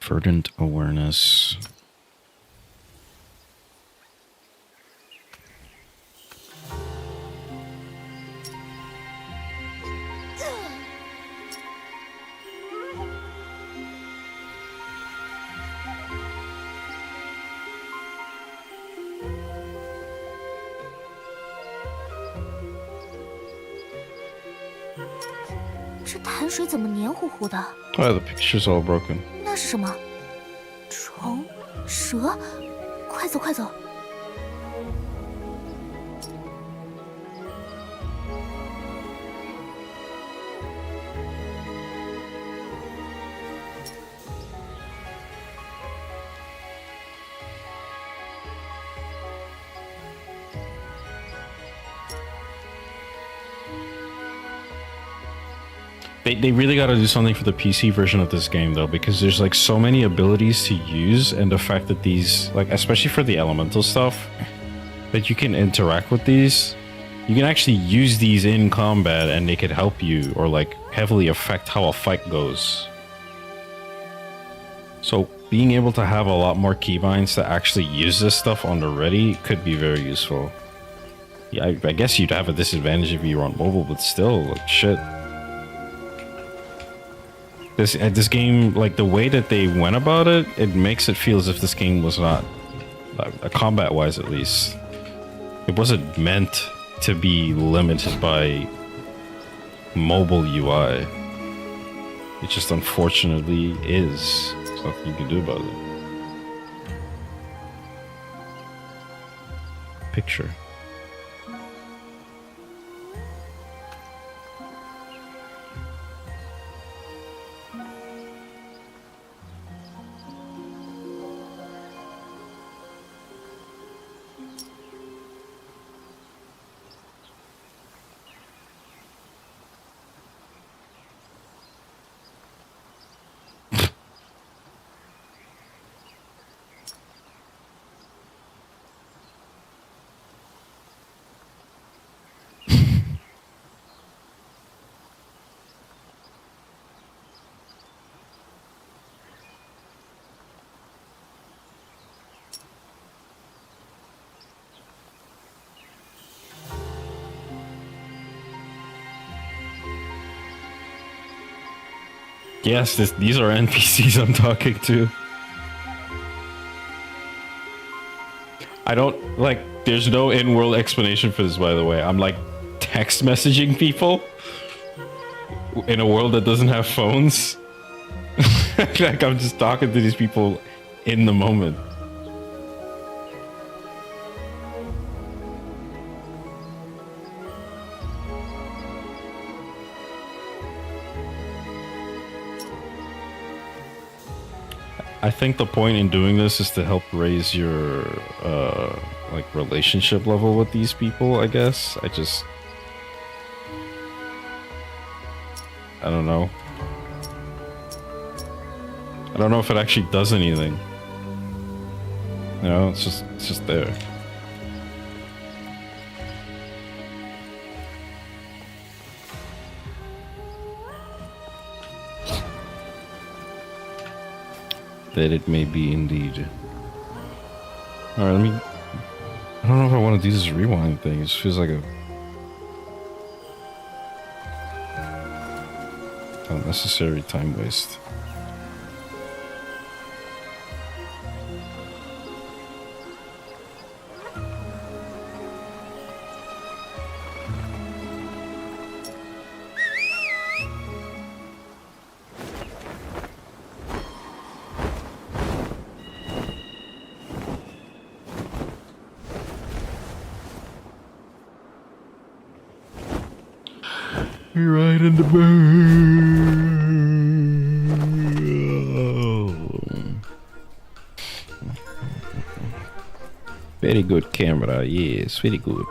Verdant awareness. Oh, the picture's all broken. 那是什么？虫？蛇？快走，快走！ They really got to do something for the PC version of this game though, because there's like so many abilities to use, and the fact that these, like especially for the elemental stuff, that you can interact with these, you can actually use these in combat and they could help you or like heavily affect how a fight goes. So being able to have a lot more keybinds to actually use this stuff on the ready could be very useful. Yeah, I guess you'd have a disadvantage if you were on mobile, but still, like shit. This game, like the way that they went about it, it makes it feel as if this game was not, combat-wise at least, it wasn't meant to be limited by mobile UI. It just unfortunately is. There's nothing you can do about it. Picture. Yes, these are NPCs I'm talking to. I don't, like, there's no in-world explanation for this, by the way. I'm, like, text messaging people in a world that doesn't have phones. Like I'm just talking to these people in the moment. I think the point in doing this is to help raise your like relationship level with these people, I guess. I don't know. I don't know if it actually does anything. You know, it's just there. That it may be indeed. Alright, let me... I don't know if I want to do this rewind thing. It just feels like a... unnecessary time waste. You're right in the burn. Very good camera, yes, very good.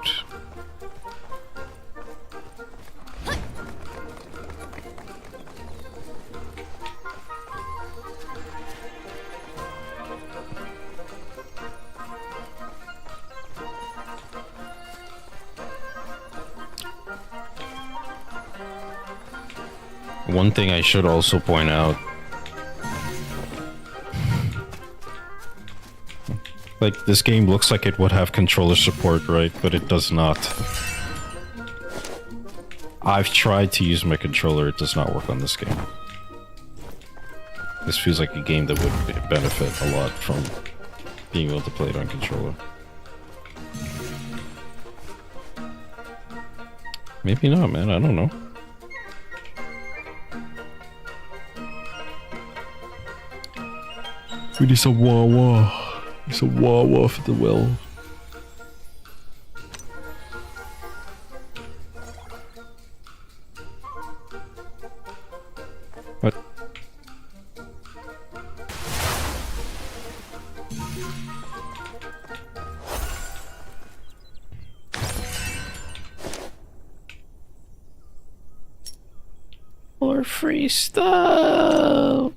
One thing I should also point out, like this game looks like it would have controller support, right? But it does not. I've tried to use my controller, it does not work on this game. This feels like a game that would benefit a lot from being able to play it on controller. Maybe not, man, I don't know. We need some wah-wah. It's a wah-wah for the well. What? More free stuff.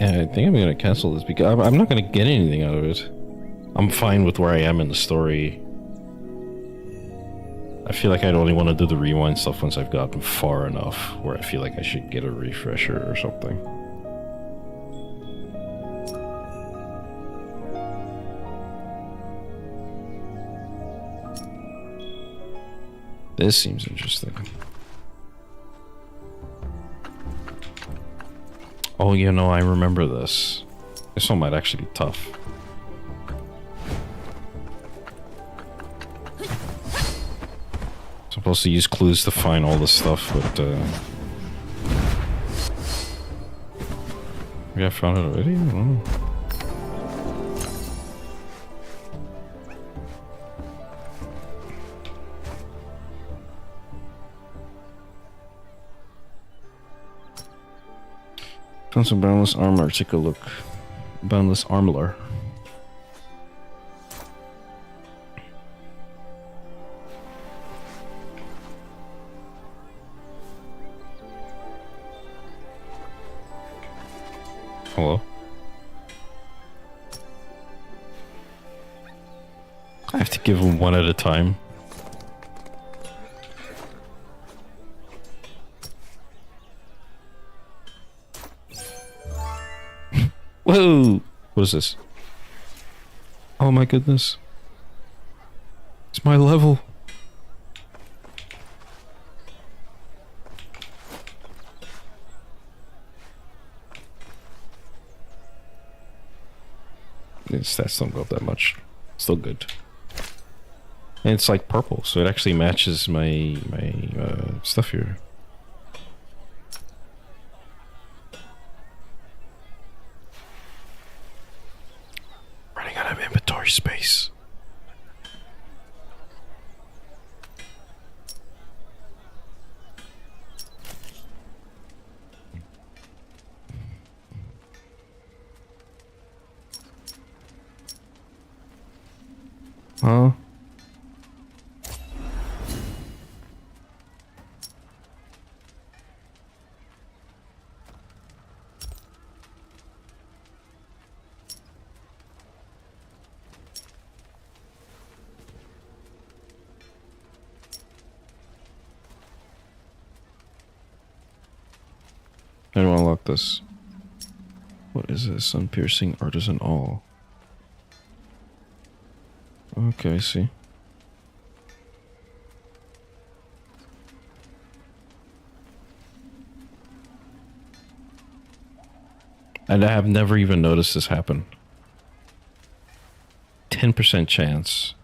Yeah, I think I'm gonna cancel this because I'm not gonna get anything out of it. I'm fine with where I am in the story. I feel like I'd only want to do the rewind stuff once I've gotten far enough where I feel like I should get a refresher or something. This seems interesting. Oh, you know, I remember this. This one might actually be tough. Supposed to use clues to find all this stuff, but maybe I found it already? I don't know. Found some boundless armor. Take a look. Boundless armor. Hello? I have to give them one at a time. Whoa! What is this? Oh, Oh my goodness. It's my level. The stats don't go up that much. Still good. And it's like purple, so it actually matches my stuff here. Running out of inventory space. Huh? I don't want to unlock this. What is this? Sun-piercing artisan all. Okay, I see. And I have never even noticed this happen. 10% chance.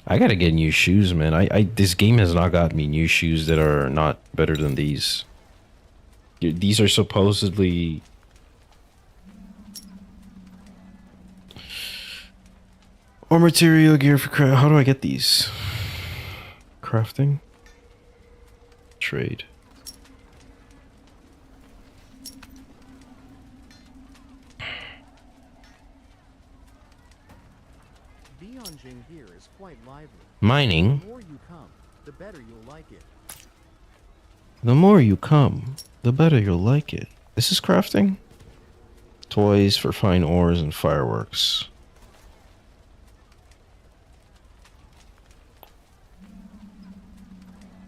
I gotta get new shoes, man. This game has not got me new shoes that are not better than these. These are supposedly... Or material gear for craft. How do I get these? Crafting? Trade. Beyonjing here is quite lively. Mining? The more you come, the better you'll like it. The more you come, the better you'll like it. This is crafting? Toys for fine ores and fireworks.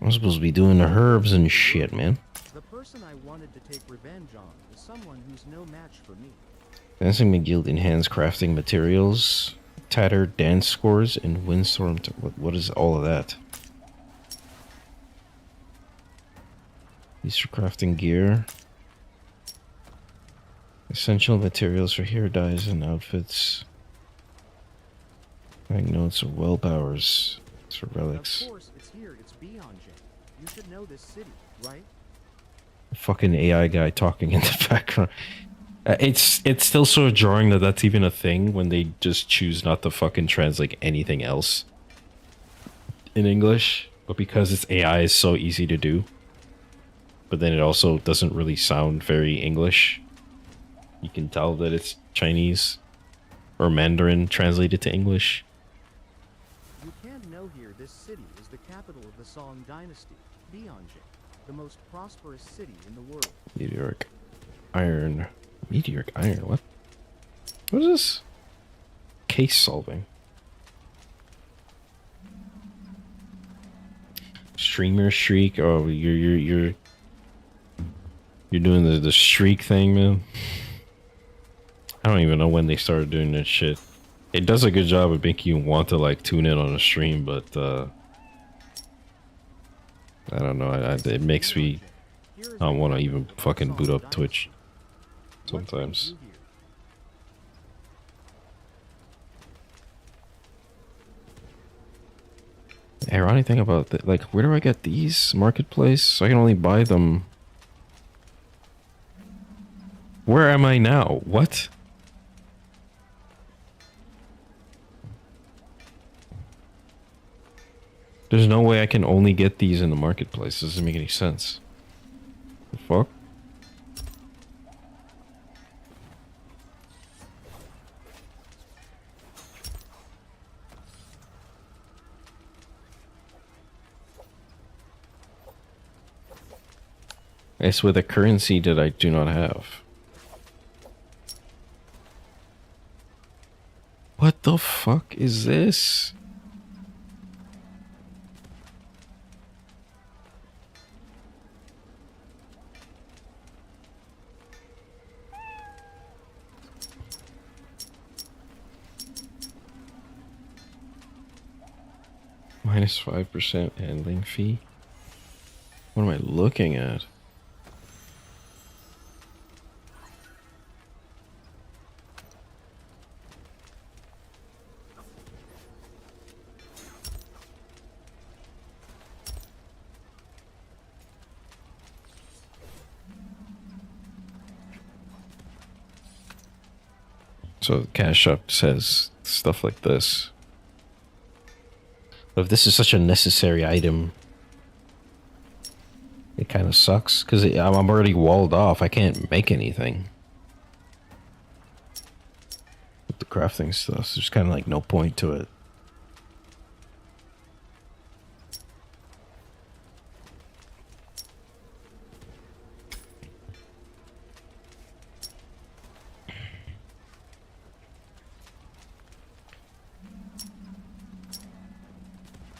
I'm supposed to be doing the herbs and shit, man. The person I wanted to take revenge on is someone who's no match for me. Dancing McGuild enhanced crafting materials, tattered dance scores, and windstorm. What is all of that? These for crafting gear. Essential materials for hair dyes and outfits. Banknotes or well powers. It's for relics. Of course, it's here. It's Beyonjing. You should know this city, right? Fucking AI guy talking in the background. It's still sort of jarring that that's even a thing when they just choose not to fucking translate anything else in English. But because it's AI, it's so easy to do. But then it also doesn't really sound very English. You can tell that it's Chinese or Mandarin translated to English. You can know here this city is the capital of the Song Dynasty, Beyonjing, the most prosperous city in the world. Meteoric iron. Meteoric iron, what? What is this? Case solving. Streamer streak. Oh, you're doing the streak thing, man. I don't even know when they started doing that shit. It does a good job of making you want to like tune in on a stream, but I don't know. It makes me not want to even fucking boot up Twitch sometimes. Hey, Ronnie, think about that. Like, where do I get these? Marketplace? I can only buy them. Where am I now? What? There's no way I can only get these in the marketplace. This doesn't make any sense. The fuck? It's with a currency that I do not have. What the fuck is this? Minus 5% handling fee. What am I looking at? So the cash shop says stuff like this. But if this is such a necessary item, it kind of sucks because I'm already walled off. I can't make anything with the crafting stuff. So there's kind of like no point to it.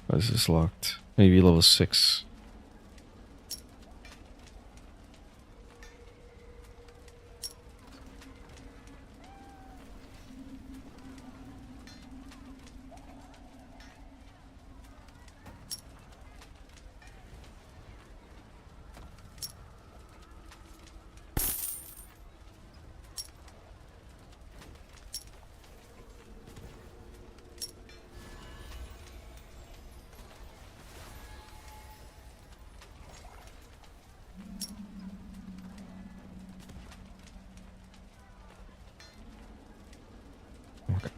Why is this locked? Maybe level 6.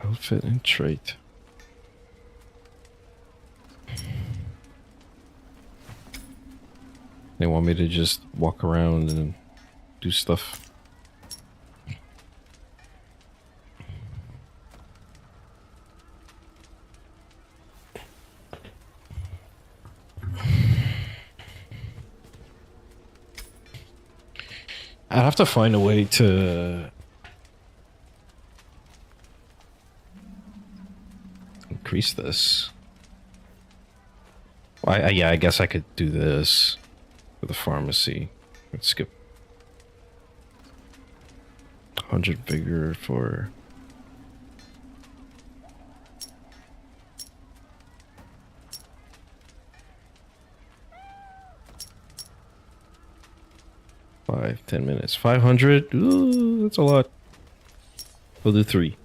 Outfit and trait. They want me to just walk around and do stuff. I'd have to find a way to increase this. Well, yeah, I guess I could do this for the pharmacy. Let's skip 100 vigor for five, 10 minutes. 500. Ooh, that's a lot. We'll do 3.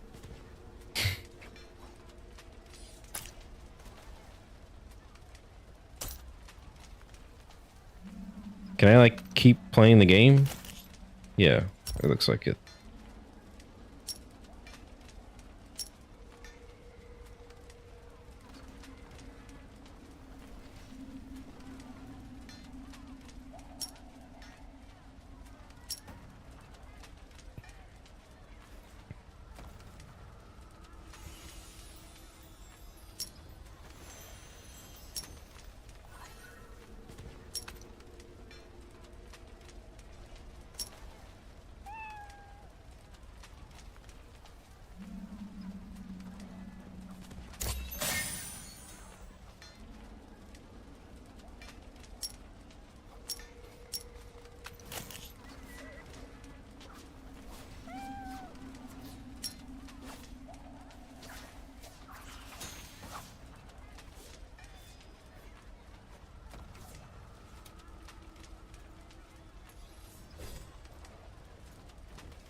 Can I, like, keep playing the game? Yeah, it looks like it.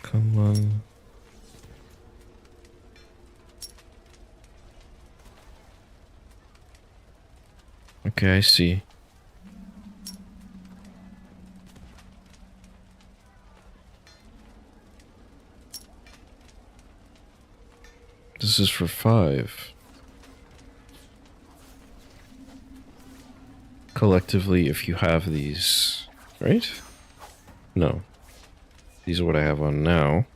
Come on. Okay, I see. This is for 5. Collectively, if you have these, right? No. These are what I have on now.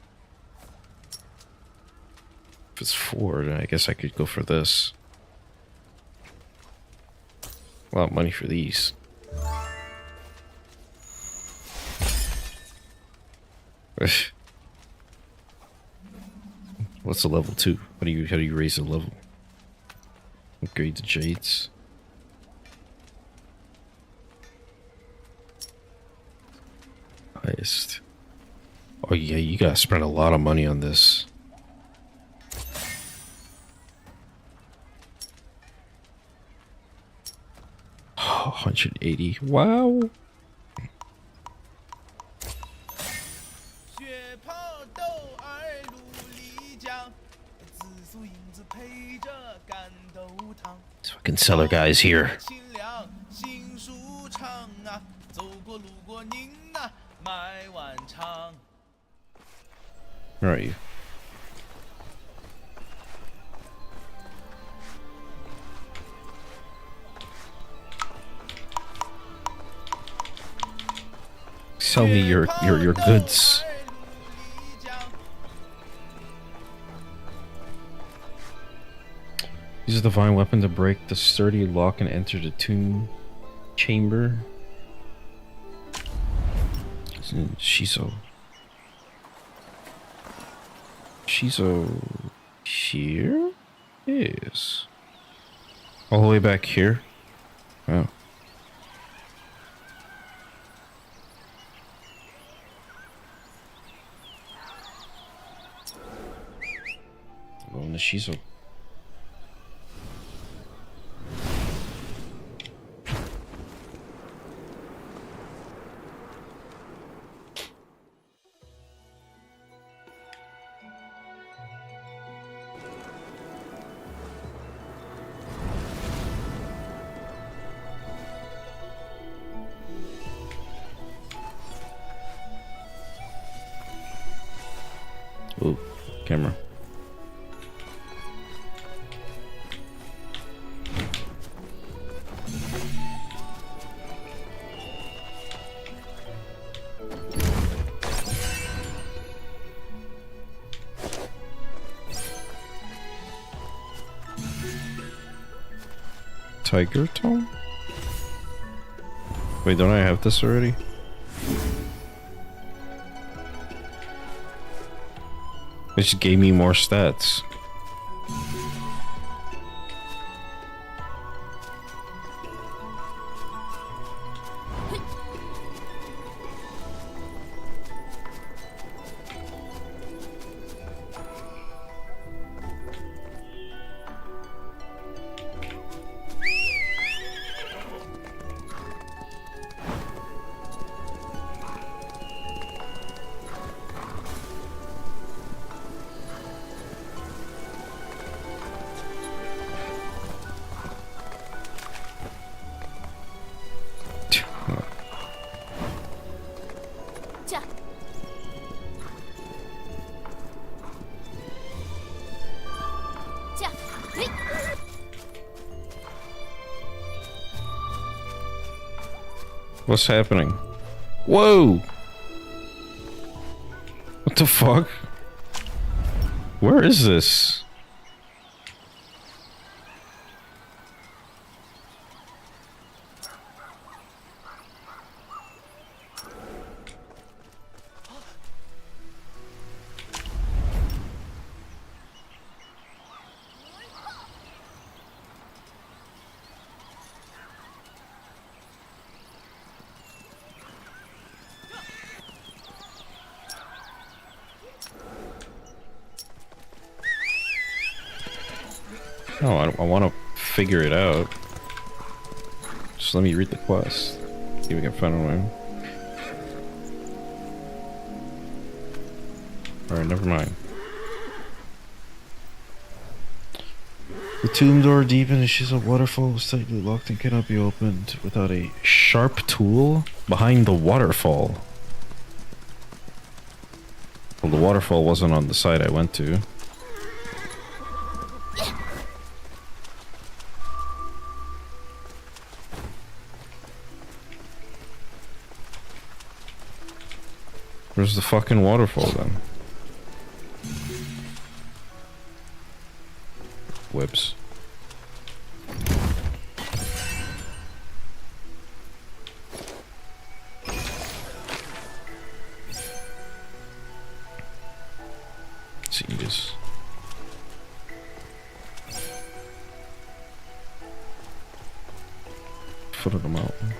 If it's 4, then I guess I could go for this. A lot of money for these. What's the level 2? How do you raise the level? Upgrade the jades. Highest. Oh yeah, you gotta spend a lot of money on this. 180. Wow. 血泡豆儿努力酱，紫苏银子配着干豆汤。 This fucking seller guy's here. 清凉心舒畅啊，走过路过您啊，买碗肠。 Where are you? Sell me your goods. Use the divine weapon to break the sturdy lock and enter the tomb chamber. Shiso here? Yes. All the way back here? Oh. Going to Shiso. Ooh, camera. Tiger Tome? Wait, don't I have this already? It just gave me more stats. What's happening? Whoa! What the fuck? Where is this? No, I want to figure it out. Just let me read the quest. See if we can find one. Alright, never mind. The tomb door deep in the Shiso waterfall is tightly locked and cannot be opened without a sharp tool behind the waterfall. Well, the waterfall wasn't on the side I went to. Where's the fucking waterfall then? Webs. See this. Foot of the mountain.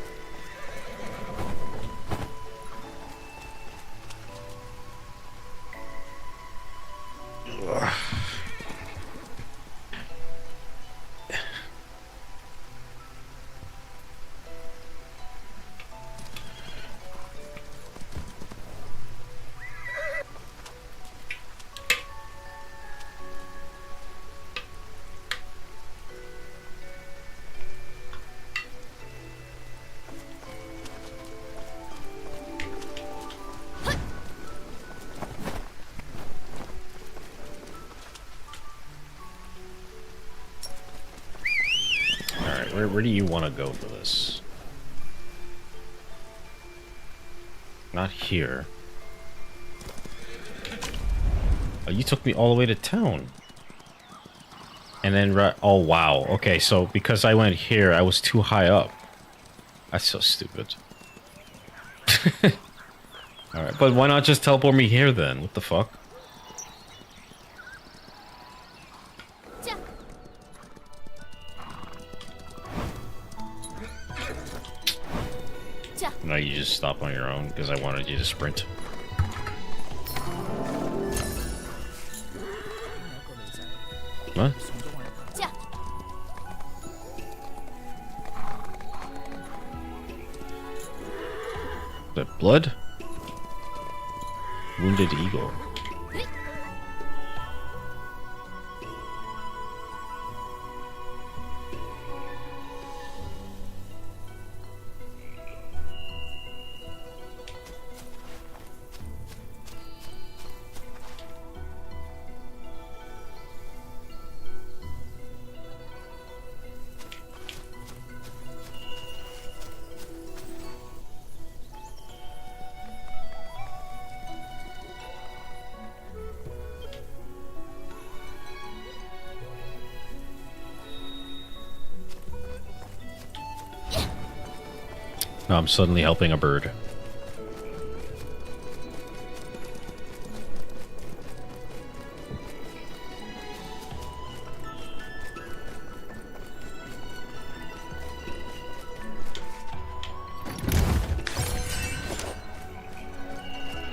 Where do you want to go for this? Not here. Oh, you took me all the way to town. And then oh wow. Okay, so because I went here, I was too high up. That's so stupid. Alright, but why not just teleport me here then? What the fuck? Now you just stop on your own because I wanted you to sprint. What? Is that blood? Wounded eagle. No, I'm suddenly helping a bird.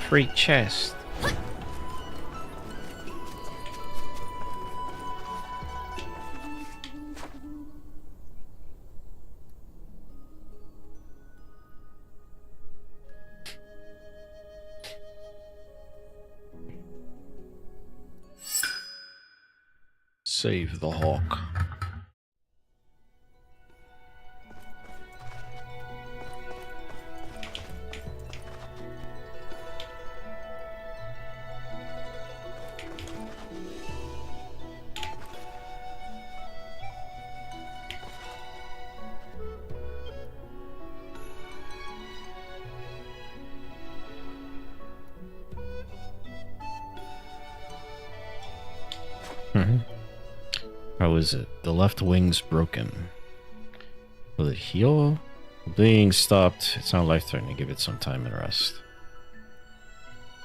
Free chest. Save the hawk. How is it? The left wing's broken. Will it heal? The bleeding stopped. It's not life-threatening. Give it some time and rest.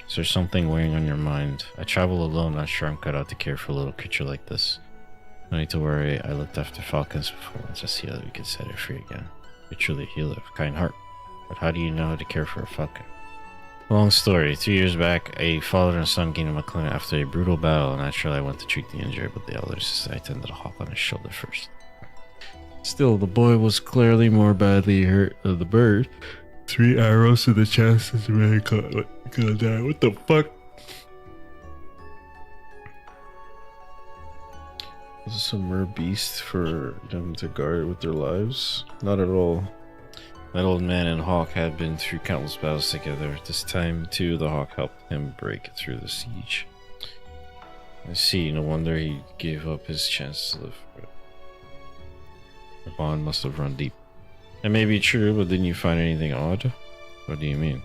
Is there something weighing on your mind? I travel alone, not sure I'm cut out to care for a little creature like this. No need to worry. I looked after falcons before. Let's just see how we can set it free again. You're truly a healer of kind heart. But how do you know how to care for a falcon? Long story. 2 years back, a father and son came to my clinic after a brutal battle. Naturally, I went to treat the injury, but the elders, I tended to hawk on his shoulder first. Still, the boy was clearly more badly hurt than the bird. 3 arrows to the chest is really gonna die. What the fuck? Was this a mer beast for them to guard with their lives? Not at all. That old man and Hawk had been through countless battles together. This time, too, the Hawk helped him break through the siege. I see, no wonder he gave up his chance to live. The bond must have run deep. It may be true, but didn't you find anything odd? What do you mean?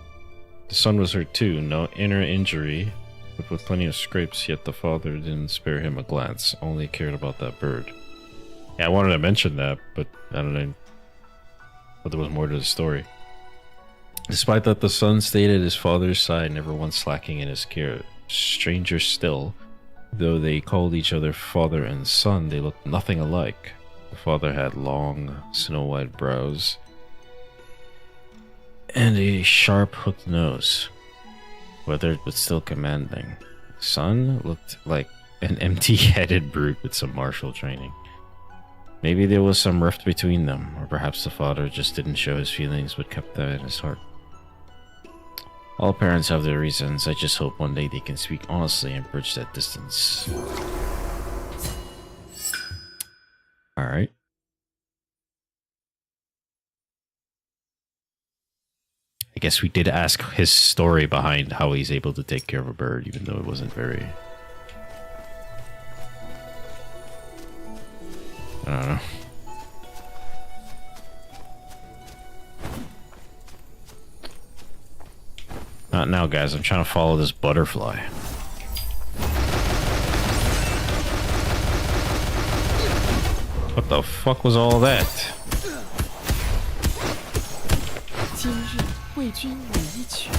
The son was hurt too, no inner injury, but with plenty of scrapes, yet the father didn't spare him a glance, only cared about that bird. Yeah, I wanted to mention that, but I don't know. But there was more to the story. Despite that, the son stayed at his father's side, never once slacking in his care. Stranger still, though they called each other father and son, they looked nothing alike. The father had long, snow-white brows and a sharp hooked nose, weathered but still commanding. The son looked like an empty-headed brute with some martial training. Maybe there was some rift between them, or perhaps the father just didn't show his feelings but kept them in his heart. All parents have their reasons. I just hope one day they can speak honestly and bridge that distance. Alright. I guess we did ask his story behind how he's able to take care of a bird, even though it wasn't very... I don't know. Not now, guys. I'm trying to follow this butterfly. What the fuck was all that? 今日为君舞一曲。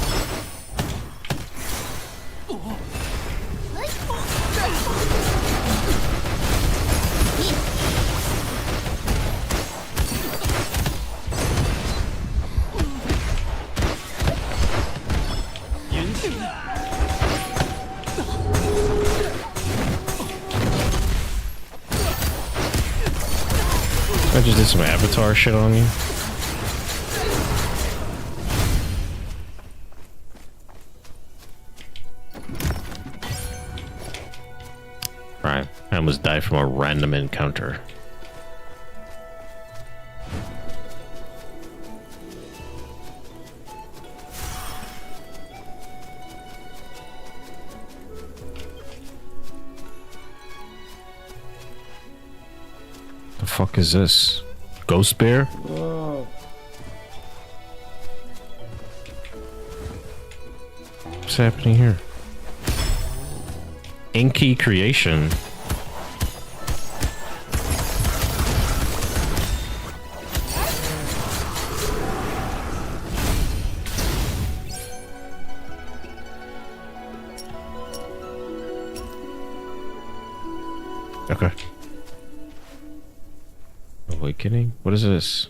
云气。 I just did some avatar shit on you. Right, I almost died from a random encounter. The fuck is this? Ghost bear? What's happening here? Inky creation. Okay. Awakening? What is this?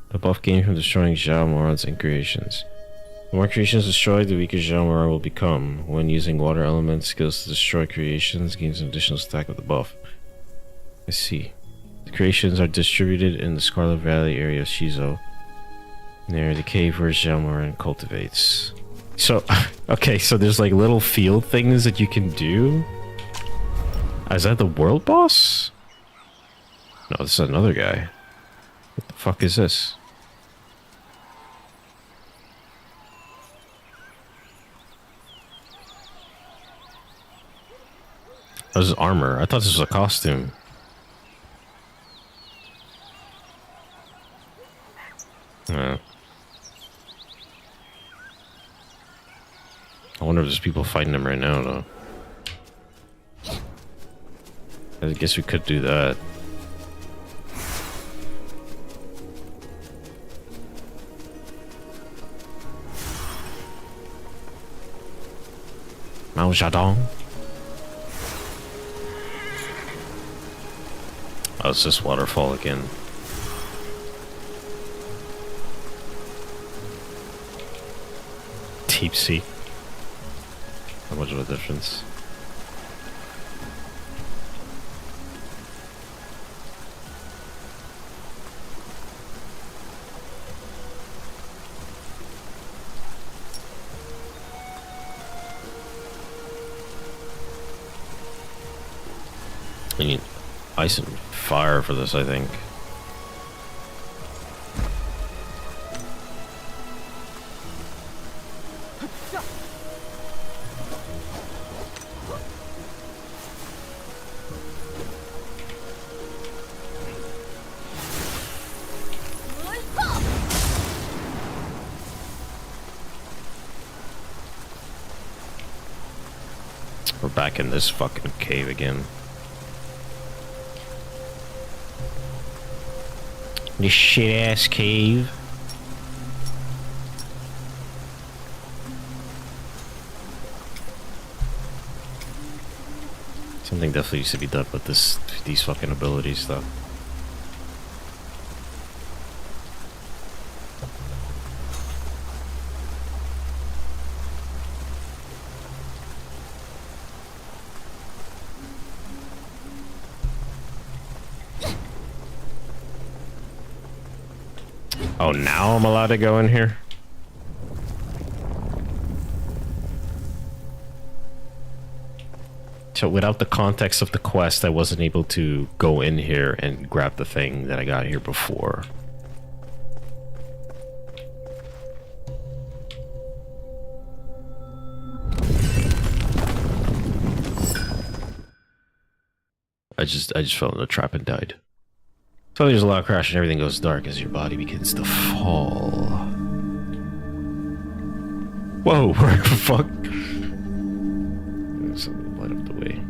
The buff gained from destroying Zhao Moran's and creations. The more creations destroyed, the weaker Zhao Moran will become. When using water element skills to destroy creations, gains an additional stack of the buff. I see. The creations are distributed in the Scarlet Valley area of Shizo, near the cave where Zhao Moran cultivates. So, okay, so there's like little field things that you can do? Is that the world boss? No, this is another guy. What the fuck is this? Oh, this is armor. I thought this was a costume. Yeah. I wonder if there's people fighting him right now, though. I guess we could do that. Mao Zedong. Oh, it's this waterfall again. Deep sea. How much of a difference? You need ice and fire for this, I think. We're back in this fucking cave again. This shit ass cave. Something definitely needs to be done with these fucking abilities though. Oh, now I'm allowed to go in here? So without the context of the quest, I wasn't able to go in here and grab the thing that I got here before. I just fell in the trap and died. So there's a lot of crash and everything goes dark as your body begins to fall. Whoa, what the fuck? Let's light up the way.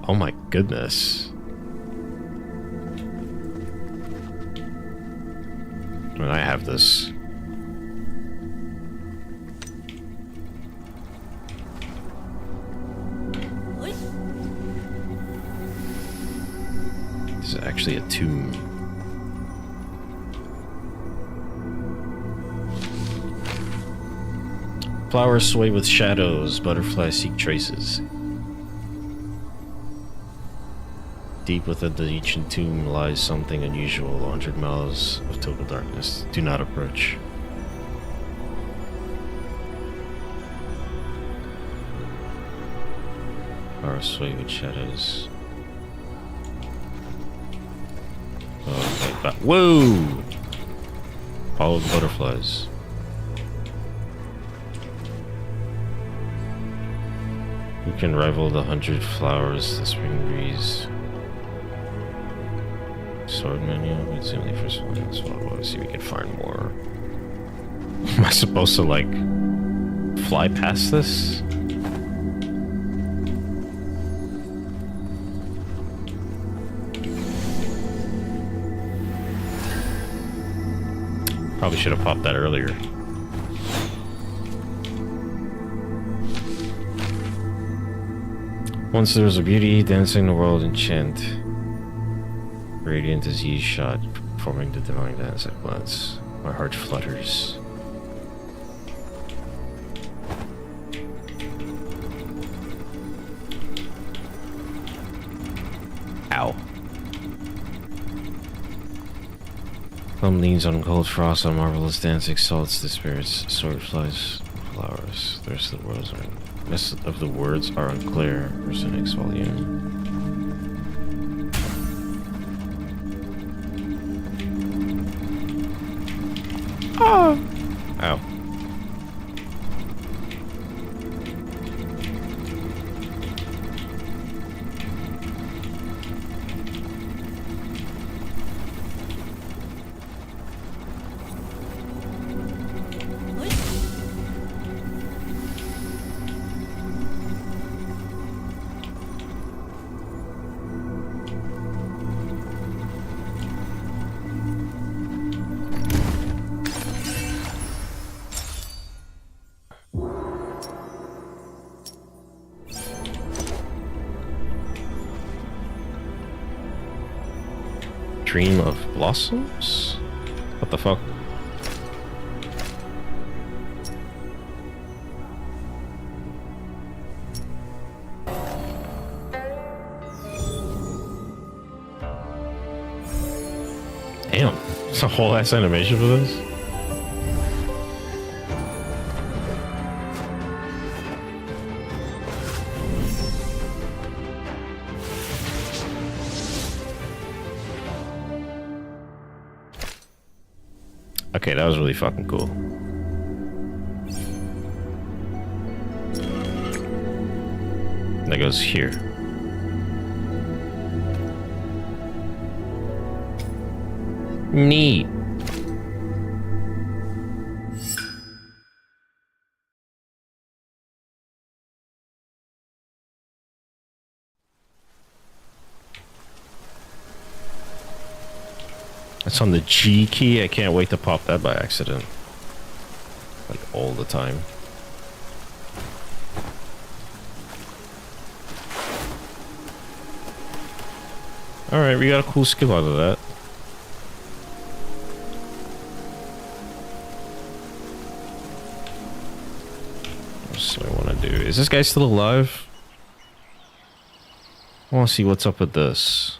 Oh my goodness. I mean, I have this. This is actually a tomb. Flowers sway with shadows, butterflies seek traces. Deep within the ancient tomb lies something unusual, 100 miles of total darkness. Do not approach. Flowers sway with shadows. Oh my god. Whoa! Follow the butterflies. Who can rival the 100 flowers, the spring breeze? Sword menu? It's the only first one. Let's see if we can find more. Am I supposed to, like, fly past this? Probably should have popped that earlier. Once there was a beauty dancing the world enchant. Radiant as he shot, performing the divine dance at once. My heart flutters. Ow. Plum leans on cold frost, on marvelous dancing salts the spirits. Sword flies, flowers. The rest of the words are unclear. There's the next volume. Oh. Ow. Dream of blossoms? What the fuck? Damn, it's a whole ass animation for this? Okay, that was really fucking cool. That goes here. Neat. It's on the G key. I can't wait to pop that by accident. Like all the time. Alright, we got a cool skill out of that. That's what I want to do. Is this guy still alive? I want to see what's up with this.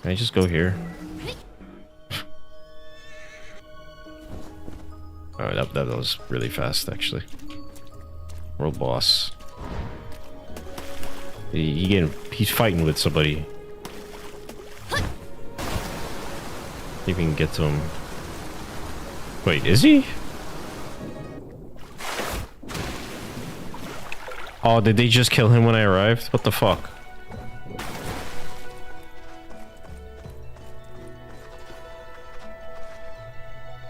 Can I just go here? Oh, that was really fast, actually. World boss. He's fighting with somebody. See if we can get to him. Wait, is he? Oh, did they just kill him when I arrived? What the fuck?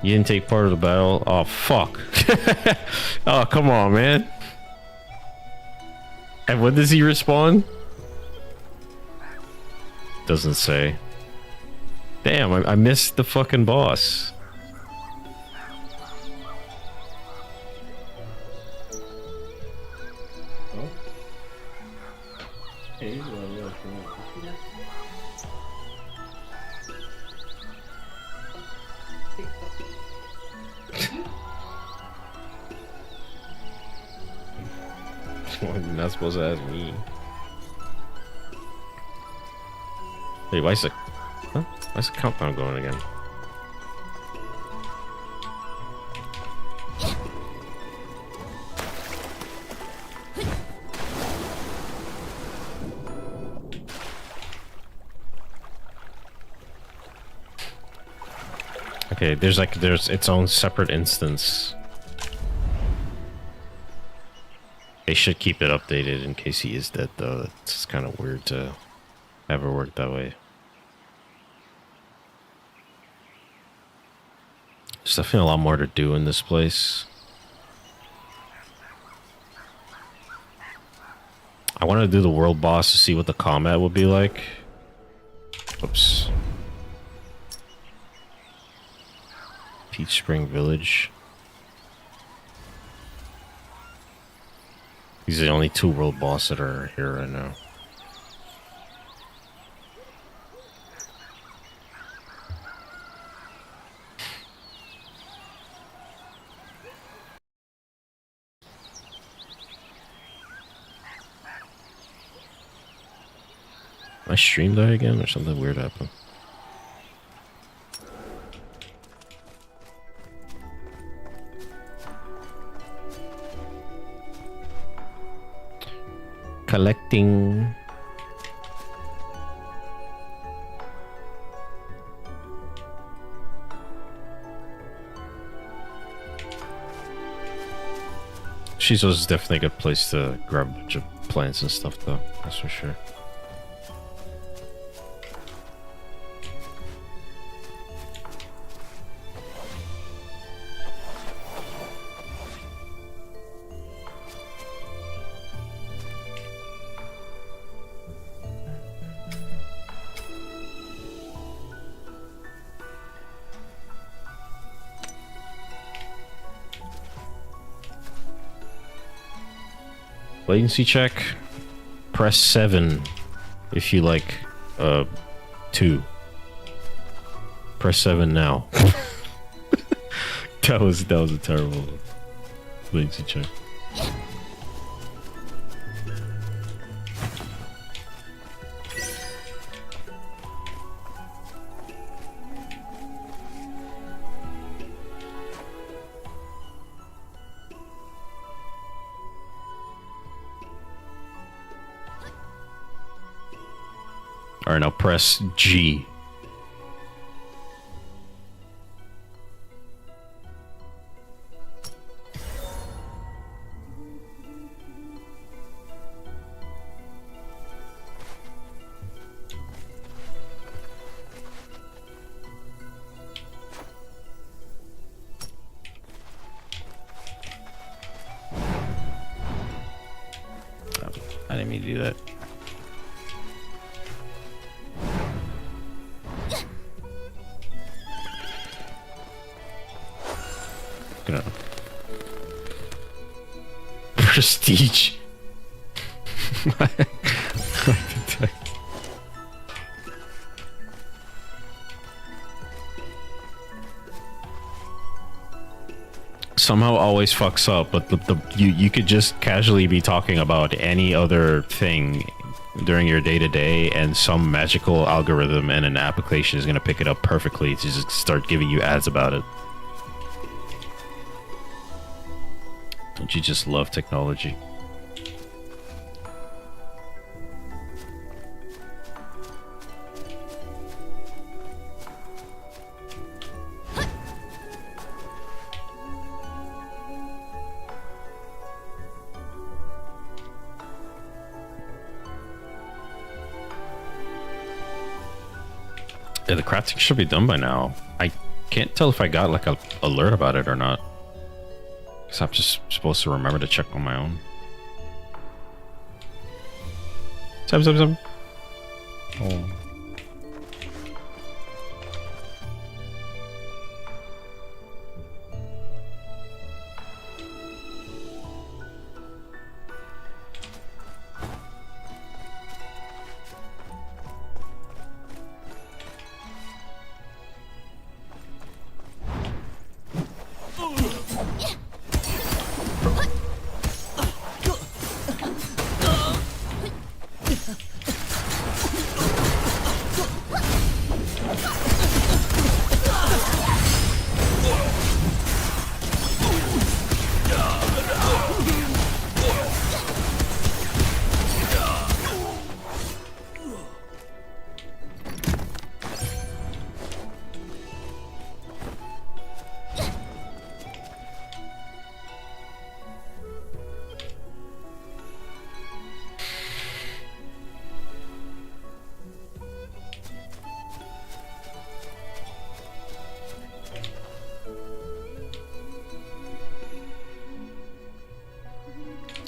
You didn't take part of the battle? Oh, fuck. Oh, come on, man. And when does he respawn? Doesn't say. Damn, I missed the fucking boss. You're not supposed to ask me. Wait, why is the countdown going again? Okay, there's its own separate instance. They should keep it updated in case he is dead, though. It's kind of weird to have it work that way. There's definitely a lot more to do in this place. I want to do the world boss to see what the combat would be like. Oops. Peach Spring Village. These are the only 2 world bosses that are here right now. My stream die again or something weird happened? Collecting. Shizo's definitely a good place to grab a bunch of plants and stuff, though. That's for sure. Latency check. Press 7 if you like 2. Press 7 now. that was a terrible latency check. Alright, now press G. I didn't mean to do that. Prestige. Somehow always fucks up, but you could just casually be talking about any other thing during your day-to-day, and some magical algorithm and an application is going to pick it up perfectly to just start giving you ads about it. Don't you just love technology? Yeah, the crafting should be done by now. I can't tell if I got like a alert about it or not. Because I'm just supposed to remember to check on my own. Zap. Oh.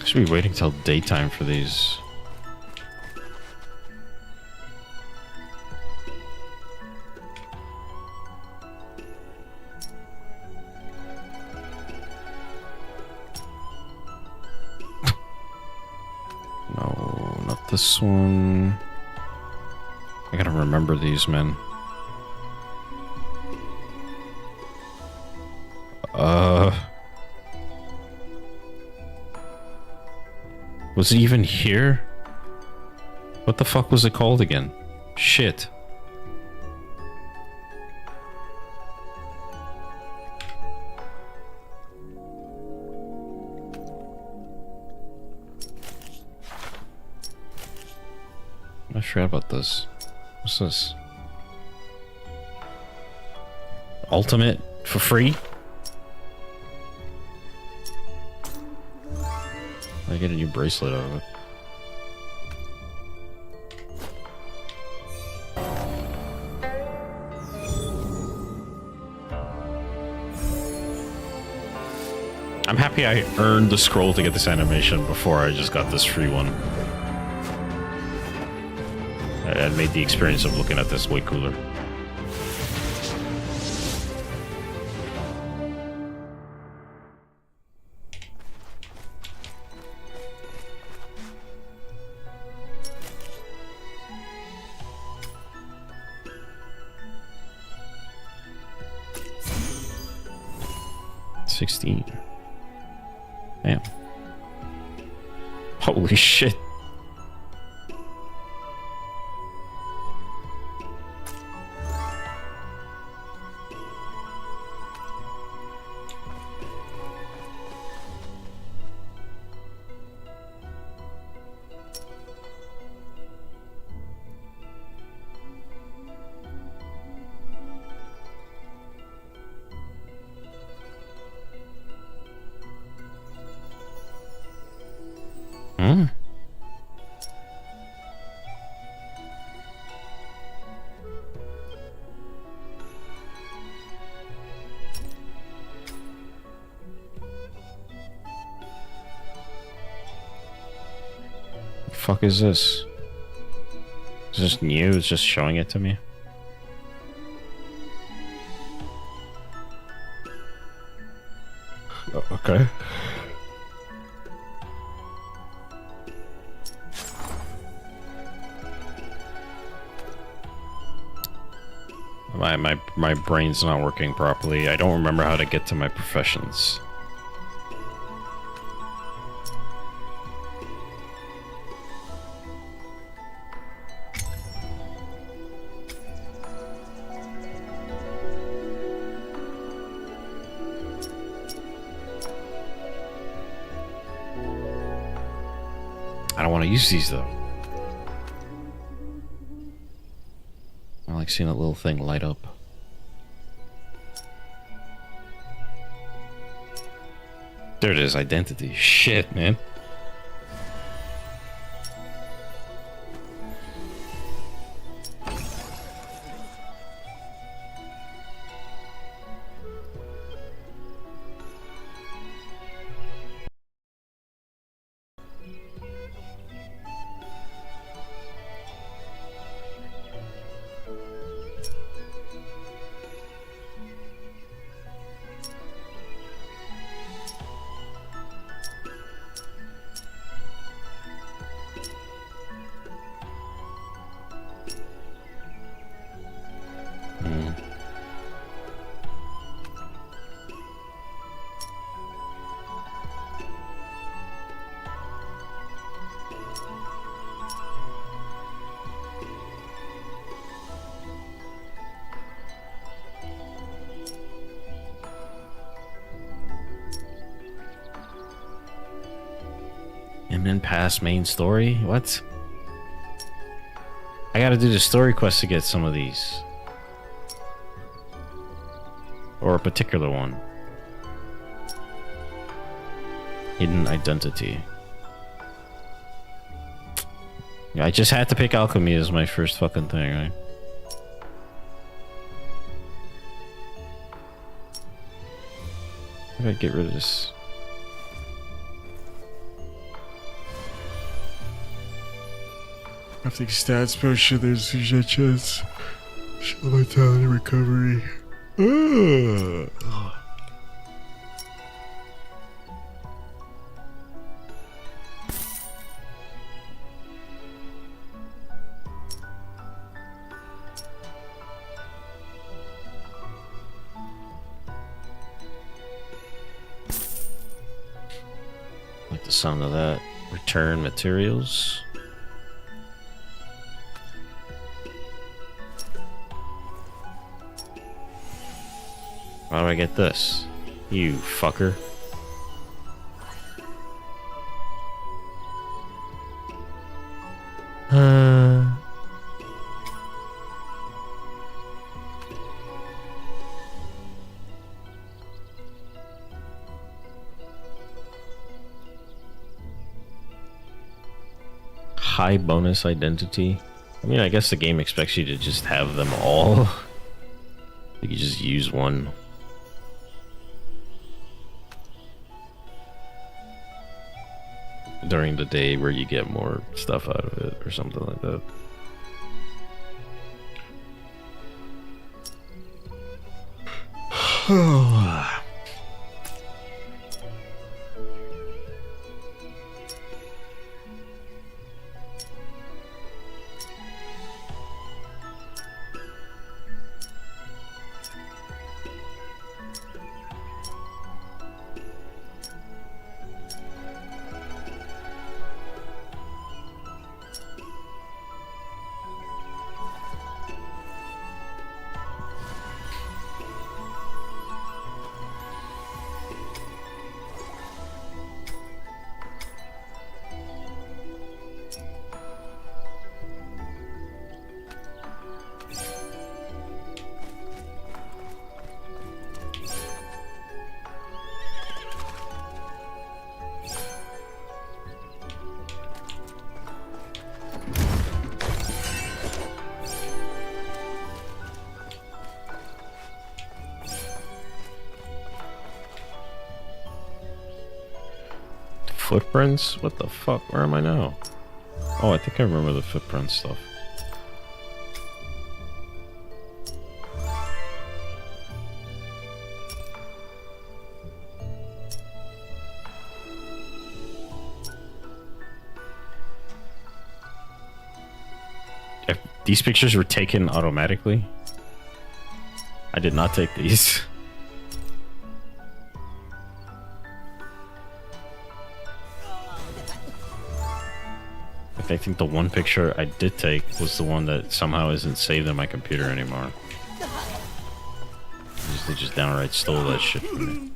Should be waiting till daytime for these. No, not this one. I gotta remember these, man. Was it even here? What the fuck was it called again? Shit. I forgot about this. What's this? Ultimate for free? I get a new bracelet out of it. I'm happy I earned the scroll to get this animation before I just got this free one. It made the experience of looking at this way cooler. Damn. Holy shit. Fuck is this? Is this new? It's just showing it to me. Okay. My brain's not working properly. I don't remember how to get to my professions. I don't want to use these though. I like seeing that little thing light up. There it is, identity. Shit, man. then pass main story? What? I gotta do the story quest to get some of these. Or a particular one. Hidden identity. Yeah, I just had to pick alchemy as my first fucking thing, right? I gotta get rid of this. After stats potion, there's a chance. Show vitality recovery. Ugh. Like the sound of that. Return materials. How do I get this? You fucker. High bonus identity. I mean, I guess the game expects you to just have them all. You can just use one. During the day where you get more stuff out of it or something like that. Footprints? What the fuck? Where am I now? Oh, I think I remember the footprint stuff. If these pictures were taken automatically, I did not take these. I think the one picture I did take was the one that somehow isn't saved in my computer anymore. They just downright stole that shit from me.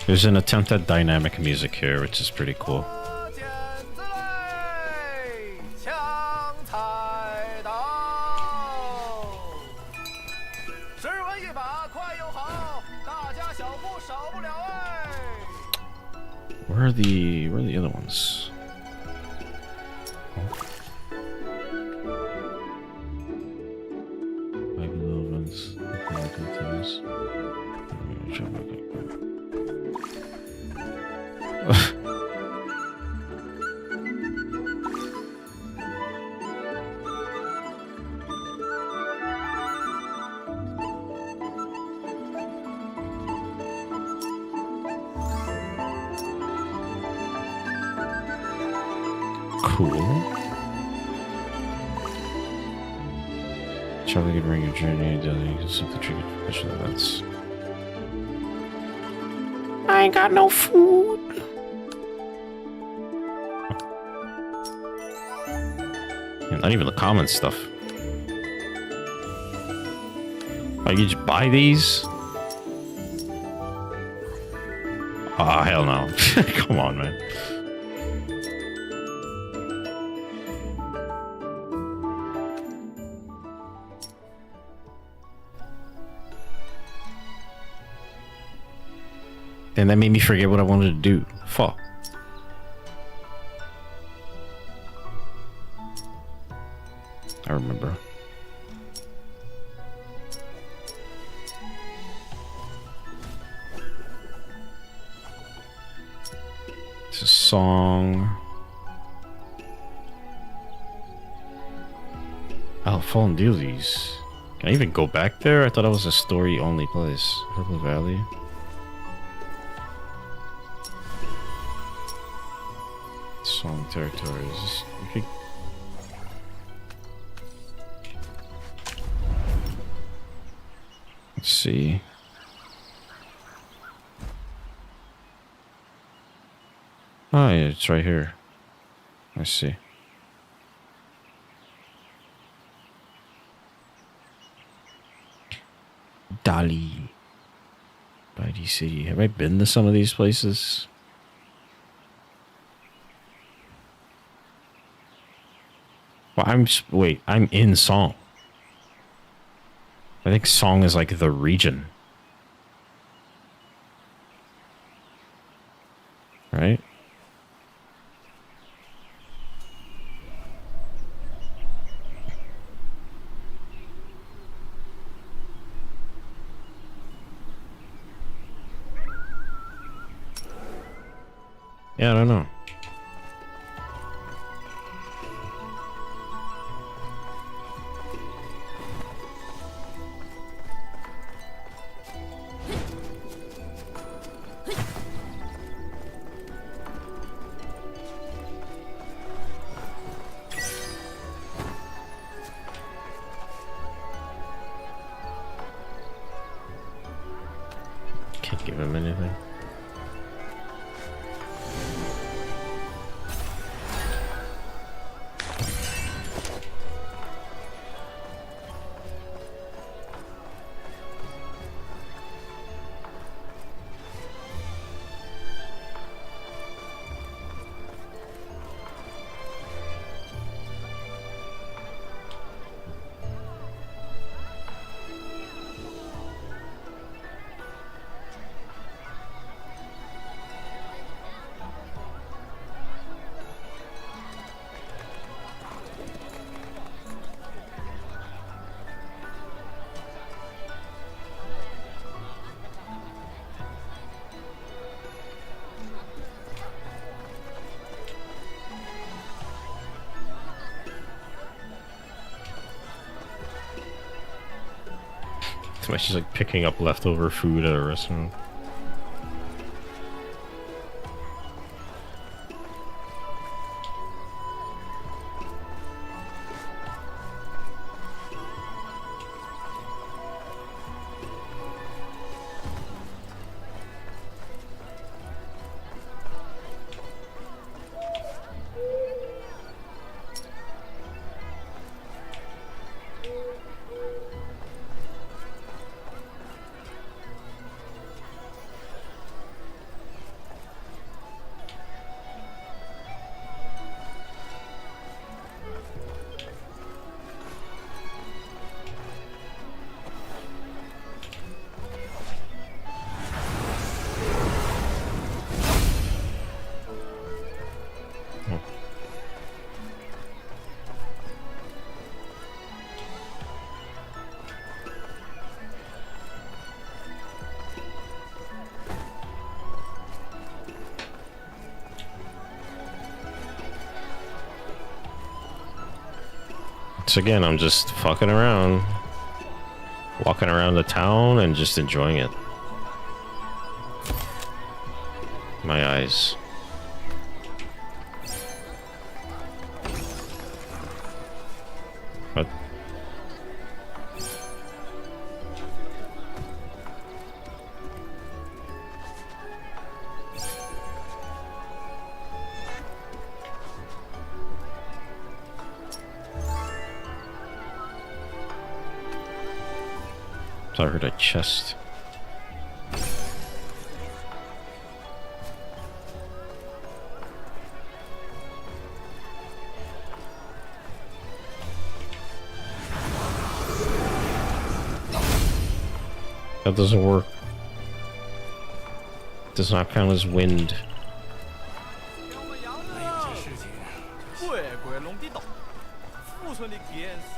There's an attempt at dynamic music here, which is pretty cool. Where are the other ones? Cool. traveling can bring your journey. You can simply trigger special events. I ain't got no food. Yeah, not even the common stuff. Oh, you just buy these? Ah, hell no. Come on, man. And that made me forget what I wanted to do. Fuck. I remember. It's a song. I'll fall and deal these. Can I even go back there? I thought it was a story only place. Purple Valley. Song territories. You could... Let's see. Oh, yeah, it's right here. Let's see. Dali. Baidu City. Have I been to some of these places? Well, wait, I'm in Song. I think Song is like the region. Right? Yeah, I don't know. Can't give him anything. She's like picking up leftover food at a restaurant. So again, I'm just fucking around, walking around the town and just enjoying it. My eyes. What? So I heard a chest. That doesn't work. Does not count as wind. 乖乖弄地道，富顺的天使。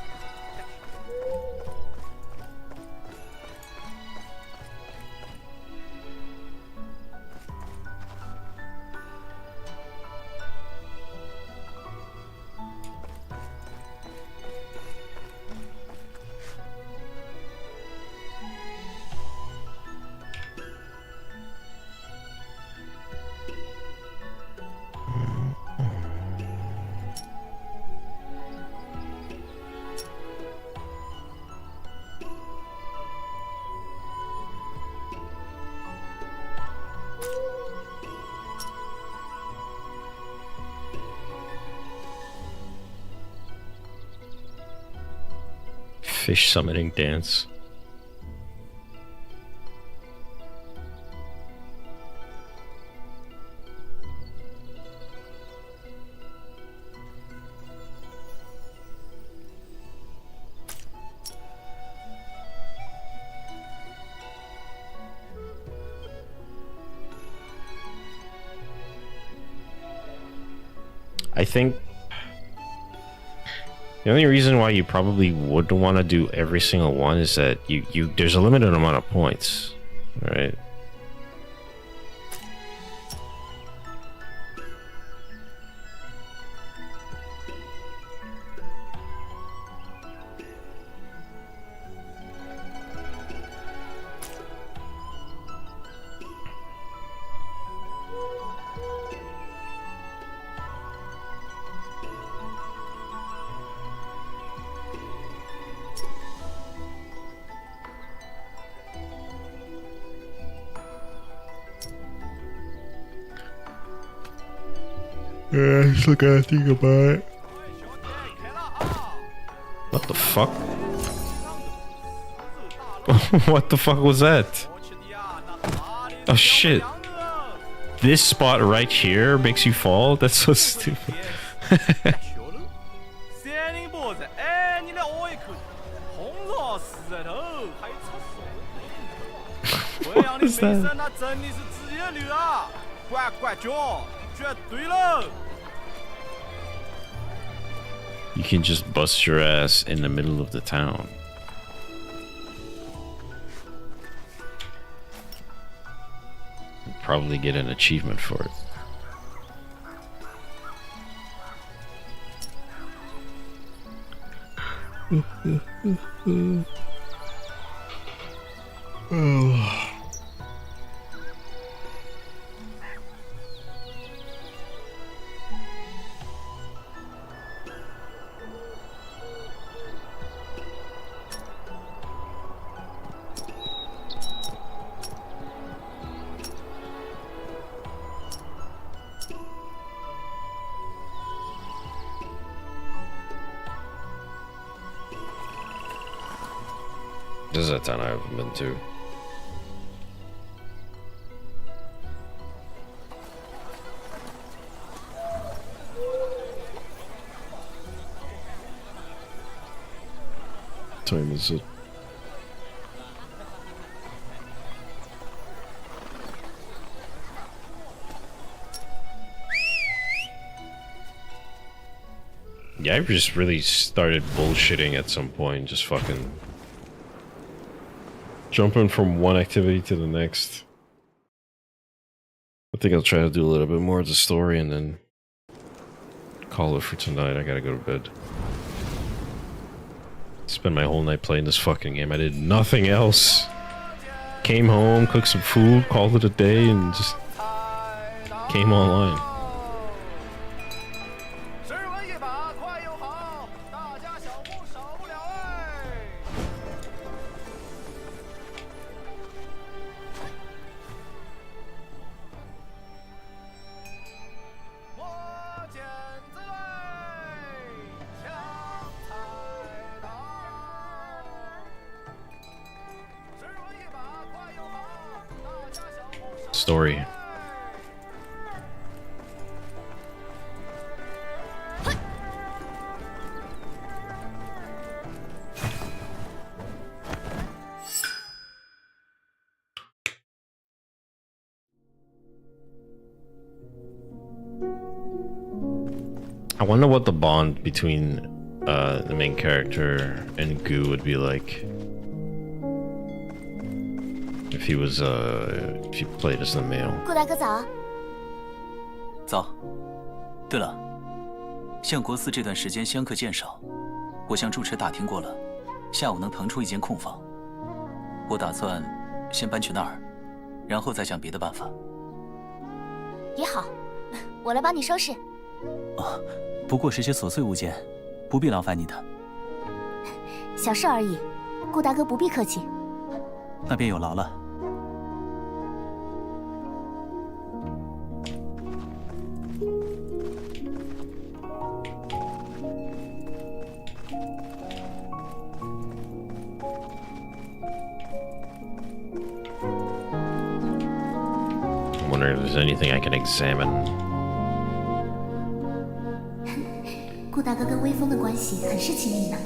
Fish summoning dance. I think the only reason why you probably wouldn't want to do every single one is that there's a limited amount of points, right? Yeah, I still gotta think about it. What the fuck? What the fuck was that? Oh shit. This spot right here makes you fall? That's so stupid. What is that? You can just bust your ass in the middle of the town. You'll probably get an achievement for it. Oh. This is a town I haven't been to. What time is it? Yeah, I just really started bullshitting at some point, just fucking jumping from one activity to the next. I think I'll try to do a little bit more of the story and then call it for tonight. I gotta go to bed. Spent my whole night playing this fucking game. I did nothing else. Came home, cooked some food, called it a day, and just came online. story. I wonder what the bond between the main character and Gu would be like if he was if he played as the male. 顾大哥早。早。对了，相国寺这段时间香客渐少，我向住持打听过了，下午能腾出一间空房。我打算先搬去那儿，然后再想别的办法。也好，我来帮你收拾。哦，不过是些琐碎物件，不必劳烦你的。小事而已，顾大哥不必客气。那便有劳了。I wonder if there's anything I can examine. 顾大哥跟微风的关系很是亲密呢。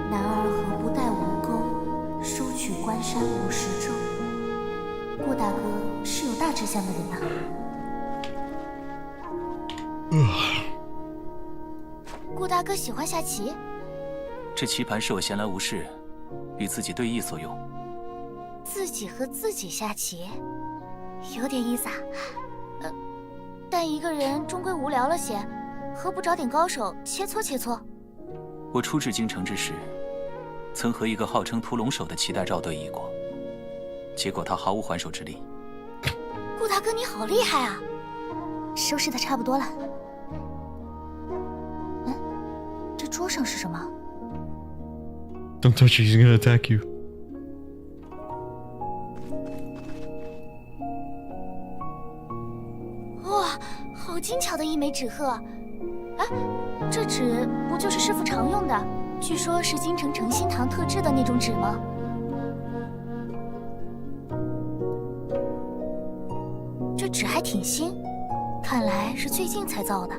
男儿何不带武功，收取关山50州？顾大哥是有大志向的人呐。顾大哥喜欢下棋？这棋盘是我闲来无事，与自己对弈所用。自己和自己下棋，有点意思啊。但一个人终归无聊了些，何不找点高手切磋切磋？我初至京城之时，曾和一个号称屠龙手的齐代赵对弈过，结果他毫无还手之力。顾大哥，你好厉害啊！收拾的差不多了。这桌上是什么？ Don't touch it, he's gonna attack you. 哇，好精巧的一枚纸鹤！哎，这纸不就是师傅常用的？据说是京城诚心堂特制的那种纸吗？这纸还挺新，看来是最近才造的。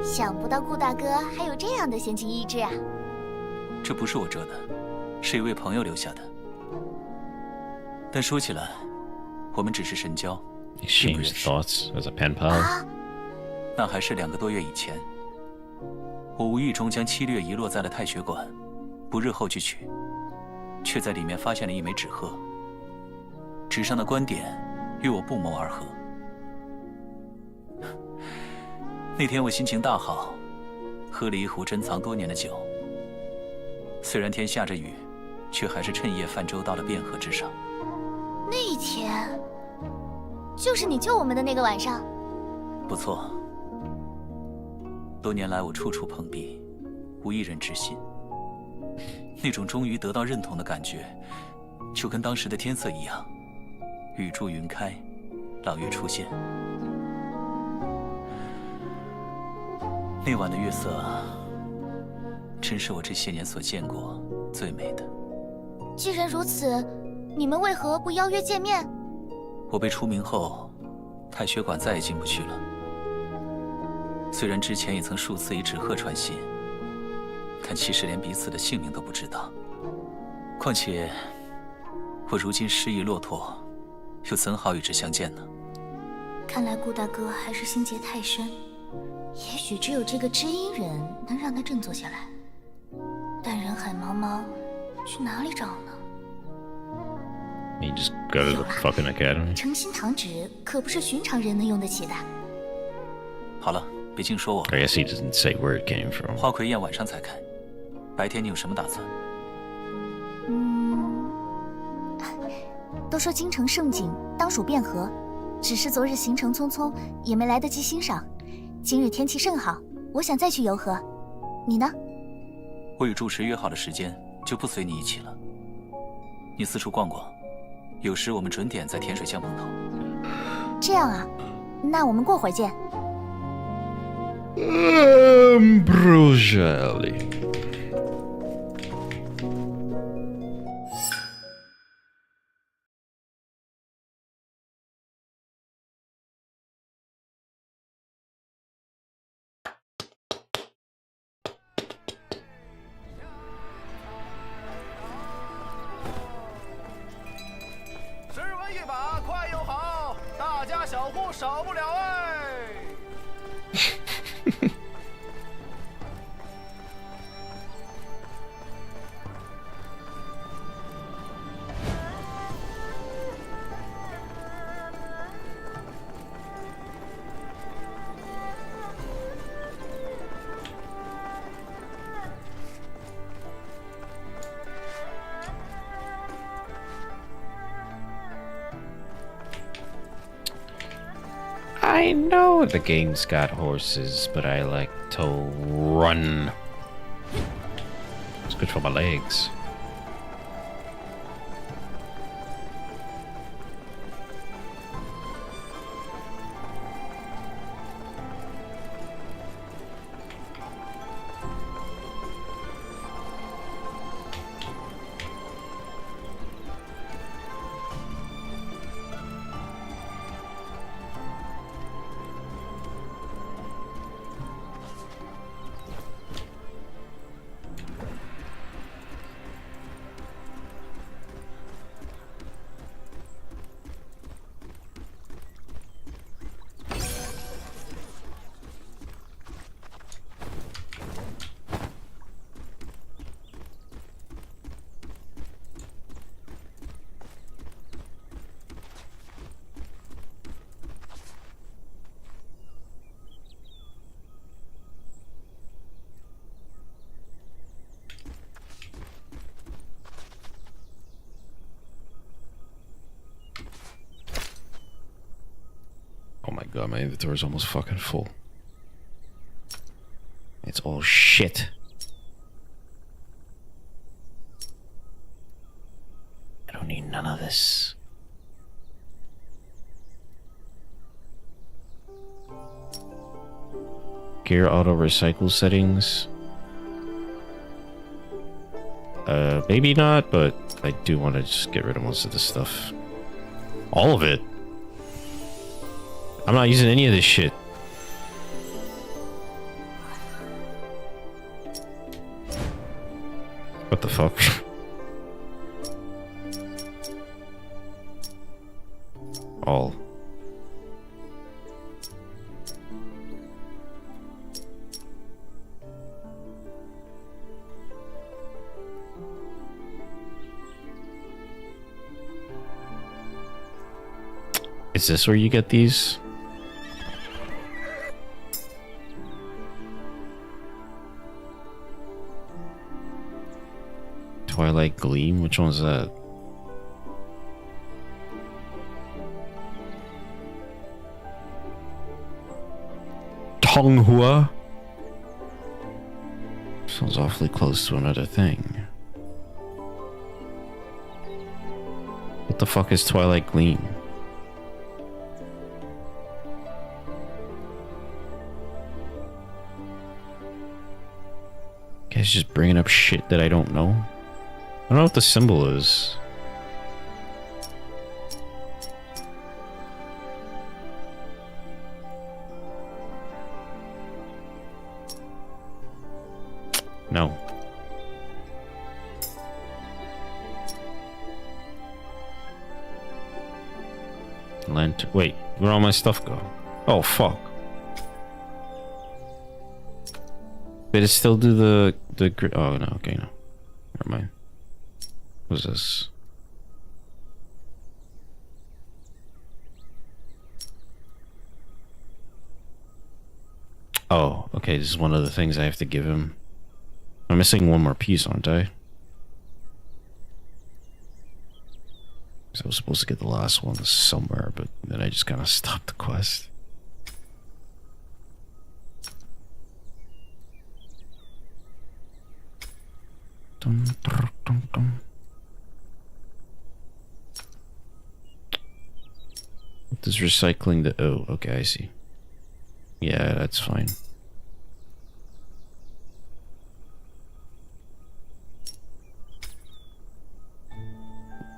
想不到顾大哥还有这样的闲情逸致啊！这不是我折的，是一位朋友留下的。但说起来，我们只是神交， Exchange thoughts as a pen pal. 那还是2个多月以前，我无意中将七略遗落在了太学馆，不日后去取，却在里面发现了一枚纸鹤。纸上的观点与我不谋而合。那天我心情大好，喝了一壶珍藏多年的酒。虽然天下着雨，却还是趁夜泛舟到了汴河之上。那一天，就是你救我们的那个晚上。不错。多年来我处处碰壁，无一人知心。那种终于得到认同的感觉，就跟当时的天色一样，雨住云开，朗月出现。那晚的月色，真是我这些年所见过最美的。既然如此，你们为何不邀约见面？我被除名后，太学馆再也进不去了。虽然之前也曾数次以纸鹤传信，但其实连彼此的姓名都不知道。况且，我如今失意落拓，又怎好与之相见呢？看来顾大哥还是心结太深。也许只有这个知音人能让他振作下来，但人海茫茫，去哪里找呢？ You just go to the fucking academy. 诚心堂纸可不是寻常人能用得起的。好了，别净说我。 I guess he doesn't say where it came from. 花魁宴晚上才开，白天你有什么打算？都说京城盛景当属汴河，只是昨日行程匆匆，也没来得及欣赏。 今日天气甚好，我想再去游河。你呢？我与住持约好了时间，就不随你一起了。你四处逛逛，有时我们准点在甜水巷碰头。这样啊，那我们过会儿见。Ambrosia. jelly. I know the game's got horses, but I like to run. It's good for my legs. Oh my god, my inventory is almost fucking full. It's all shit. I don't need none of this. Gear auto recycle settings. Maybe not, but I do want to just get rid of most of this stuff. All of it. I'm not using any of this shit. What the fuck? All. Is this where you get these? Twilight Gleam? Which one's that? Tonghua? Sounds awfully close to another thing. What the fuck is Twilight Gleam? Guys just bringing up shit that I don't know. I don't know what the symbol is. No. Lantern. Wait, where'd all my stuff go? Oh, fuck. Did it still do the oh no, okay, no. Never mind. What's this? Oh, okay, this is one of the things I have to give him. I'm missing one more piece, aren't I? So I was supposed to get the last one somewhere, but then I just kind of stopped the quest. Dum, dum, dum, dum. What does recycling the... Oh, okay, I see. Yeah, that's fine.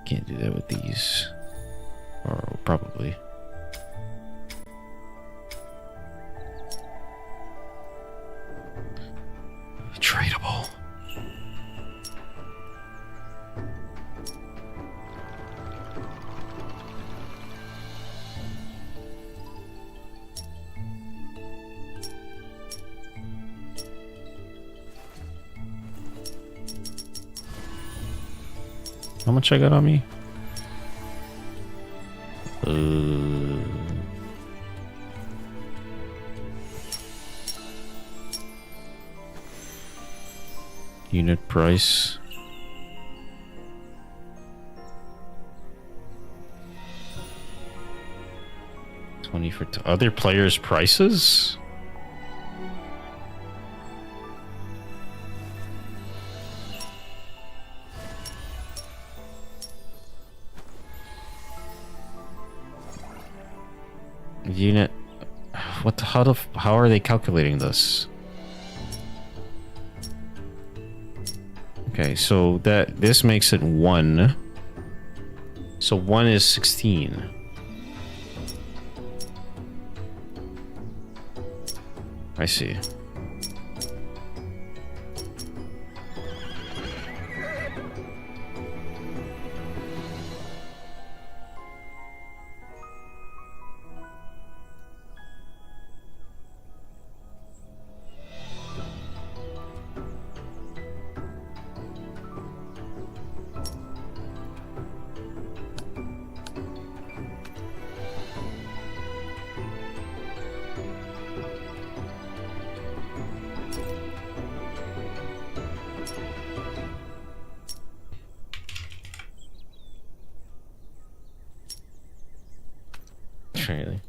Can't do that with these. Or probably. Tradable. How much I got on me? Unit price. $20 for other players' prices? Unit. What the, how are they calculating this? Okay, so this makes it 1. So 1 is 16. I see. Really?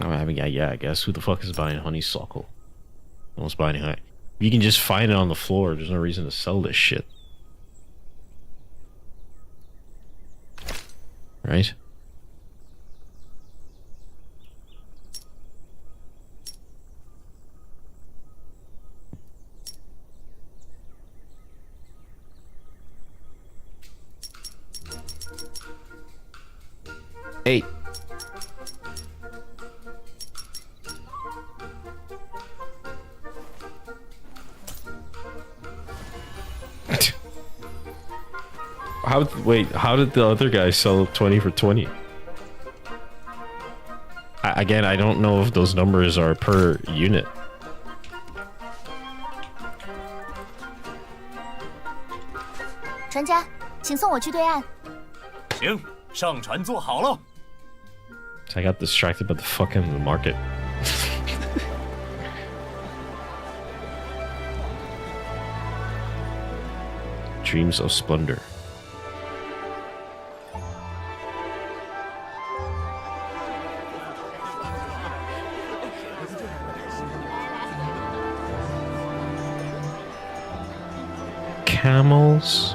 I mean, yeah, I guess. Who the fuck is buying honeysuckle? No one's buying honey. You can just find it on the floor. There's no reason to sell this shit. Right? Hey. How did the other guy sell 20 for 20? Again, I don't know if those numbers are per unit.船家，请送我去对岸。行，上船坐好了。 I got distracted by the fucking market. Dreams of splendor. Camels.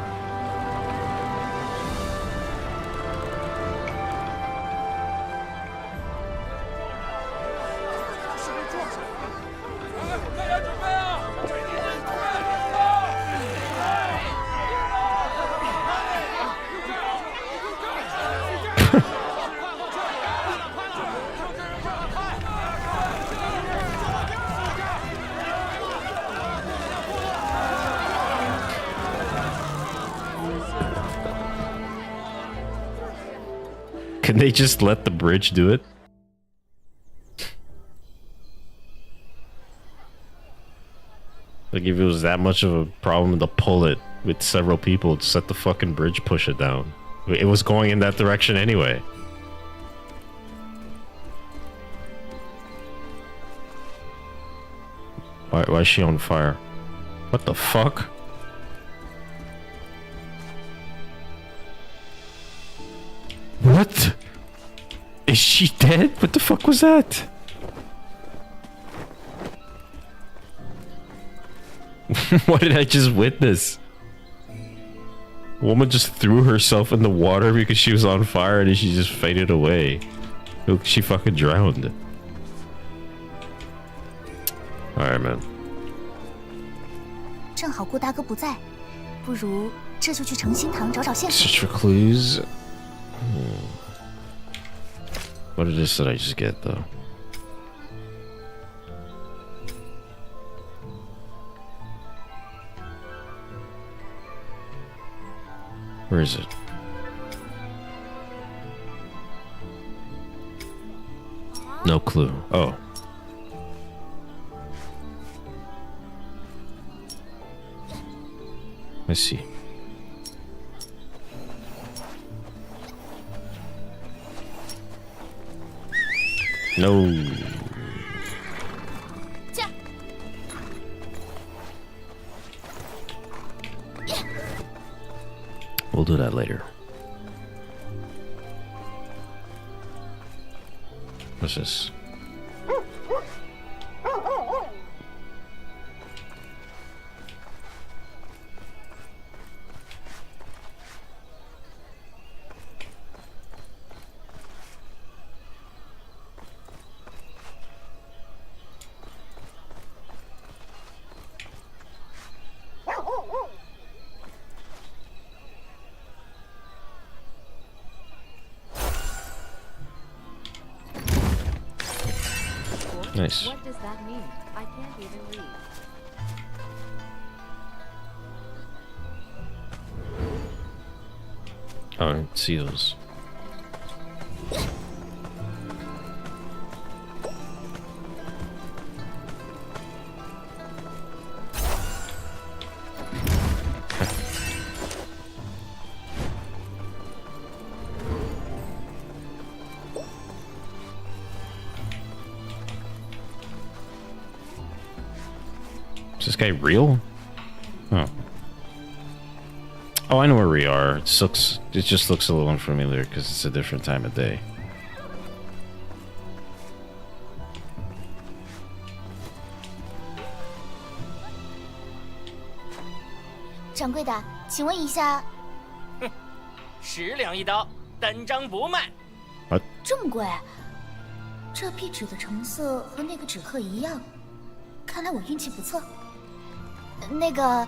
Can they just let the bridge do it? Like, if it was that much of a problem to pull it with several people, just let the fucking bridge push it down. It was going in that direction anyway. Why is she on fire? What the fuck? What? Is she dead? What the fuck was that? What did I just witness? A woman just threw herself in the water because she was on fire and she just faded away. Look, she fucking drowned. Alright, man. 正好顾大哥不在，不如这就去诚心堂找找线索。 Search for clues. What is this that I just get though? Where is it? No clue. Oh. I see. No. We'll do that later. What's this? Nice. What does that mean? I can't even read. Oh, I didn't see those. Is this guy real? Oh. Oh, I know where we are. It just looks a little unfamiliar because it's a different time of day. 掌柜的，请问一下， 10两一刀，单张不卖。这么贵？这壁纸的成色和那个纸鹤一样，看来我运气不错。那个，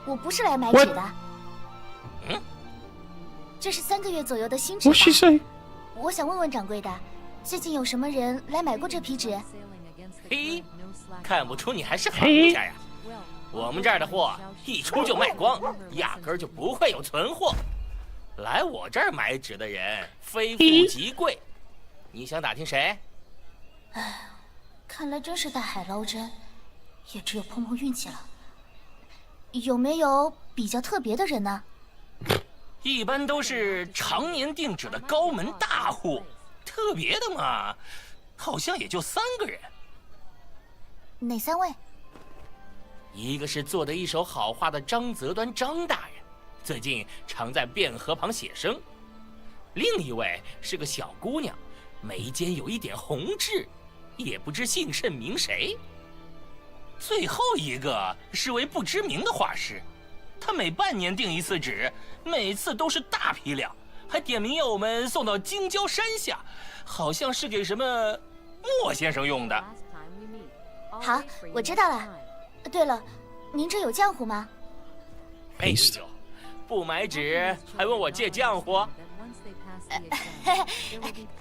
我不是来买纸的。这是3个月左右的新纸吧？我想问问掌柜的，最近有什么人来买过这批纸？嘿，看不出你还是行家呀！我们这儿的货一出就卖光，压根儿就不会有存货。来我这儿买纸的人非富即贵，你想打听谁？唉，看来真是大海捞针，也只有碰碰运气了。有没有比较特别的人呢？一般都是常年订纸的高门大户，特别的嘛，好像也就3个人。哪3位？一个是做得一手好画的张择端张大人，最近常在汴河旁写生；另一位是个小姑娘，眉间有一点红痣，也不知姓甚名谁。最后一个是位不知名的画师，他每半年订一次纸，每次都是大批量，还点名要我们送到京郊山下，好像是给什么莫先生用的。好，我知道了。对了，您这有浆糊吗？哎呦，不买纸还问我借浆糊？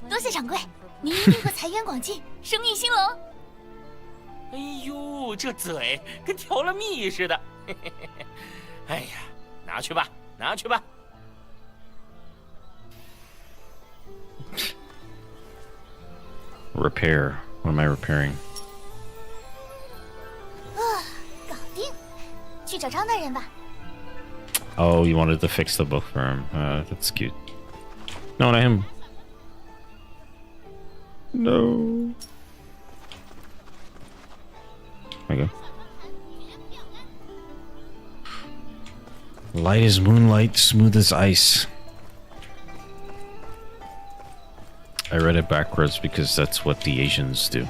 多谢掌柜，您一定会财源广进，生意兴隆。哎呦，这嘴跟调了蜜似的。哎呀，拿去吧，拿去吧。Repair. What am I repairing? 搞定，去找张大人吧。 Oh, you wanted to fix the book for him. That's cute. No, not him. No. There you go. Light as moonlight, smooth as ice. I read it backwards because that's what the Asians do.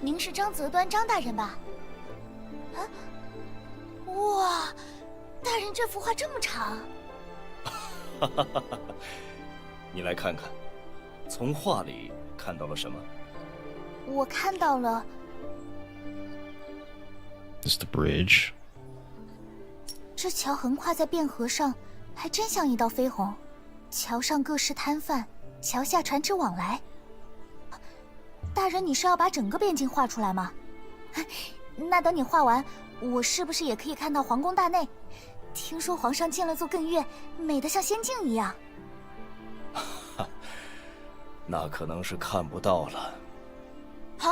您是张择端张大人吧？啊，哇，大人这幅画这么长。哈哈哈哈！你来看看，从画里看到了什么？我看到了。This is the bridge. 这桥横跨在汴河上，还真像一道飞虹。桥上各式摊贩，桥下船只往来。大人，你是要把整个汴京画出来吗？那等你画完，我是不是也可以看到皇宫大内？听说皇上建了座艮岳，美得像仙境一样。那可能是看不到了。啊？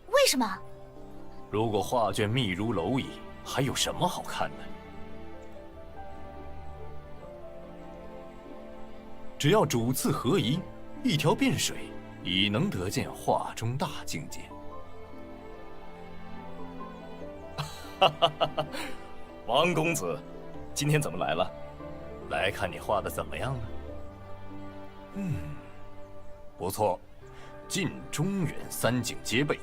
为什么？如果画卷密如蝼蚁，还有什么好看的？只要主次合一，一条汴水，已能得见画中大境界。王公子，今天怎么来了？来看你画的怎么样了？不错，晋中原三景皆备，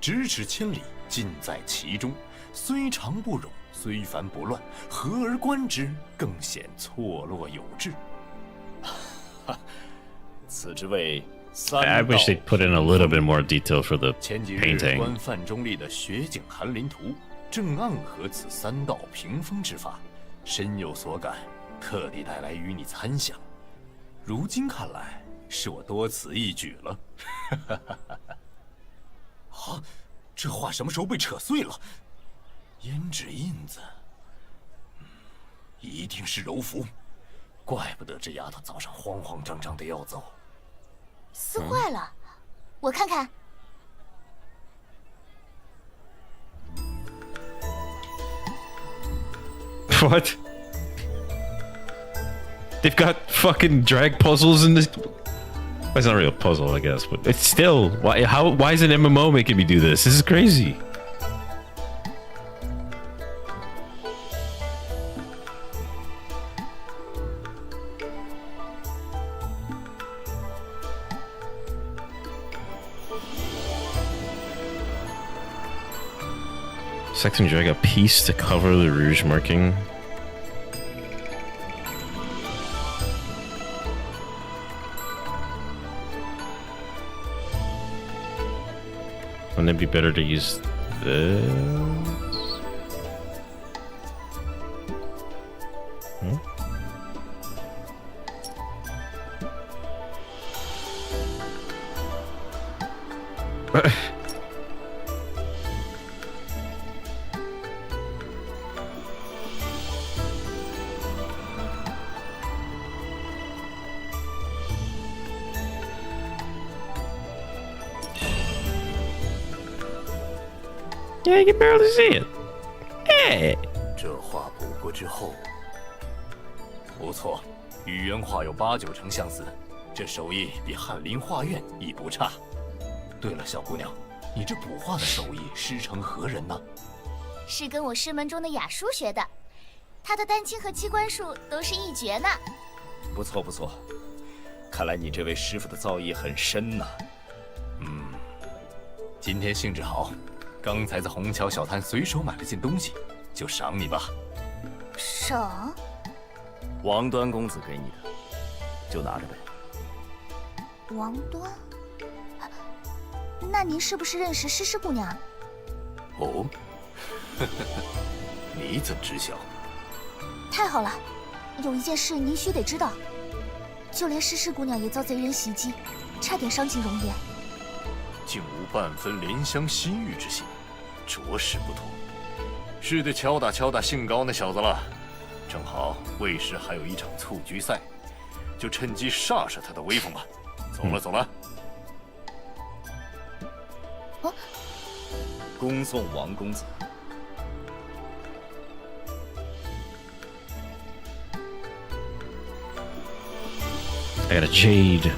咫尺千里，尽在其中。虽长不冗，虽繁不乱，合而观之，更显错落有致。此之谓 I wish they'd put in a little bit more detail for the 前几日 painting. 观范仲立的《雪景寒林图》，正暗合此三道屏风之法，深有所感，特地带来与你参详。如今看来，是我多此一举了。啊，这画什么时候被扯碎了？胭脂印子，一定是柔符，怪不得这丫头早上慌慌张张的要走。撕坏了，我看看。What? They've got fucking drag puzzles in this. Well, it's not really a puzzle, I guess, but it's still. Why is an MMO making me do this? This is crazy. Selecting drag a piece to cover the rouge marking. Wouldn't it be better to use this? Yeah, you can barely see it. Hey. 这画补过之后，不错，与原画有8、9成相似，这手艺比翰林画院亦不差。对了，小姑娘，你这补画的手艺师承何人呢？是跟我师门中的雅舒学的，他的丹青和机关术都是一绝呢。不错不错，看来你这位师傅的造诣很深呐。今天兴致好，刚才在虹桥小摊随手买了件东西，就赏你吧。赏？王端公子给你的，就拿着呗。王端？那您是不是认识诗诗姑娘？哦，你怎知晓？太好了，有一件事您须得知道，就连诗诗姑娘也遭贼人袭击，差点伤尽容颜。竟无半分怜香惜玉之心，着实不妥。是得敲打敲打兴高那小子了。正好魏氏还有一场蹴鞠赛，就趁机煞煞他的威风吧。走了走了。恭送王公子。I got a jade.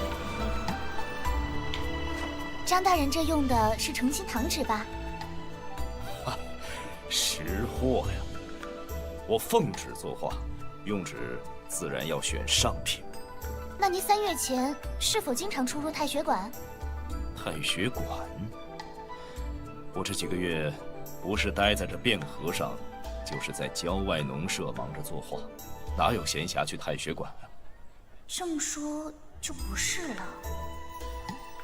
张大人这用的是诚心堂纸吧？识货呀！我奉旨作画，用纸自然要选上品。那您3月前是否经常出入太学馆？太学馆？我这几个月不是待在这汴河上，就是在郊外农舍忙着作画，哪有闲暇去太学馆啊？这么说就不是了。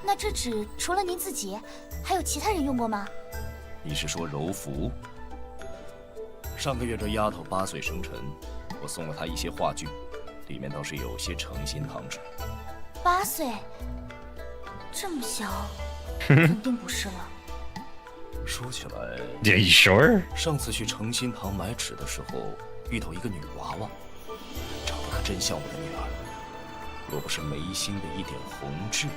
那这纸除了您自己，还有其他人用过吗？你是说柔服？上个月这丫头8岁生辰，我送了她一些画具，里面倒是有些诚心堂纸。8岁，这么小，肯定不是了。说起来 ，Are you sure？ 上次去诚心堂买纸的时候，遇到一个女娃娃，长得可真像我的女儿，若不是眉心的一点红痣。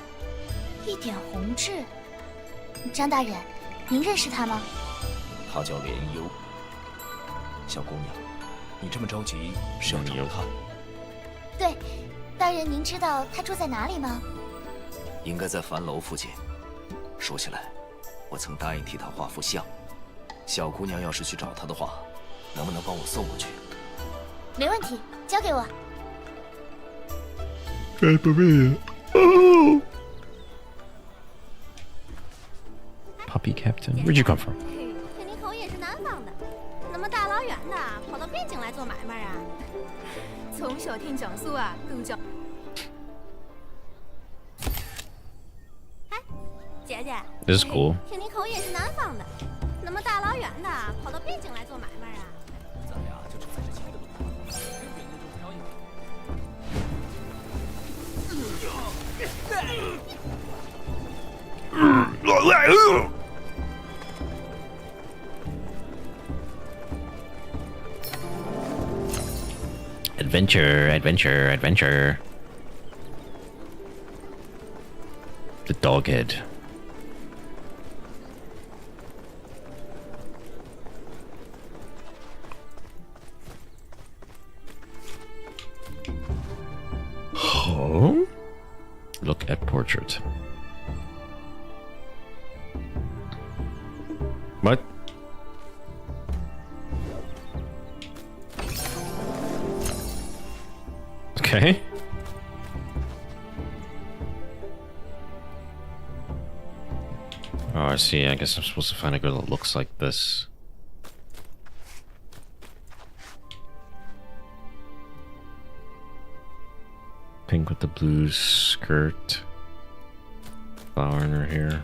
一点红痣？张大人，您认识她吗？她叫莲幽。小姑娘，你这么着急是要找她？对，大人，您知道她住在哪里吗？应该在樊楼附近。说起来，我曾答应替她画幅像。小姑娘要是去找她的话，能不能帮我送过去？没问题，交给我。该不必哦。Puppy Captain, where'd you come from? 听你口音是南方的，那么大老远的跑到北京来做买卖啊？从小听江苏啊，都叫。哎，姐姐。This is cool. 听你口音是南方的，那么大老远的跑到北京来做买卖啊？咱俩就处在这前头路，人远的就飘一点。Adventure, adventure, adventure. The dog head. Oh? Look at portrait. What? Okay. Oh, I see. I guess I'm supposed to find a girl that looks like this. Pink with the blue skirt. Flower in her hair.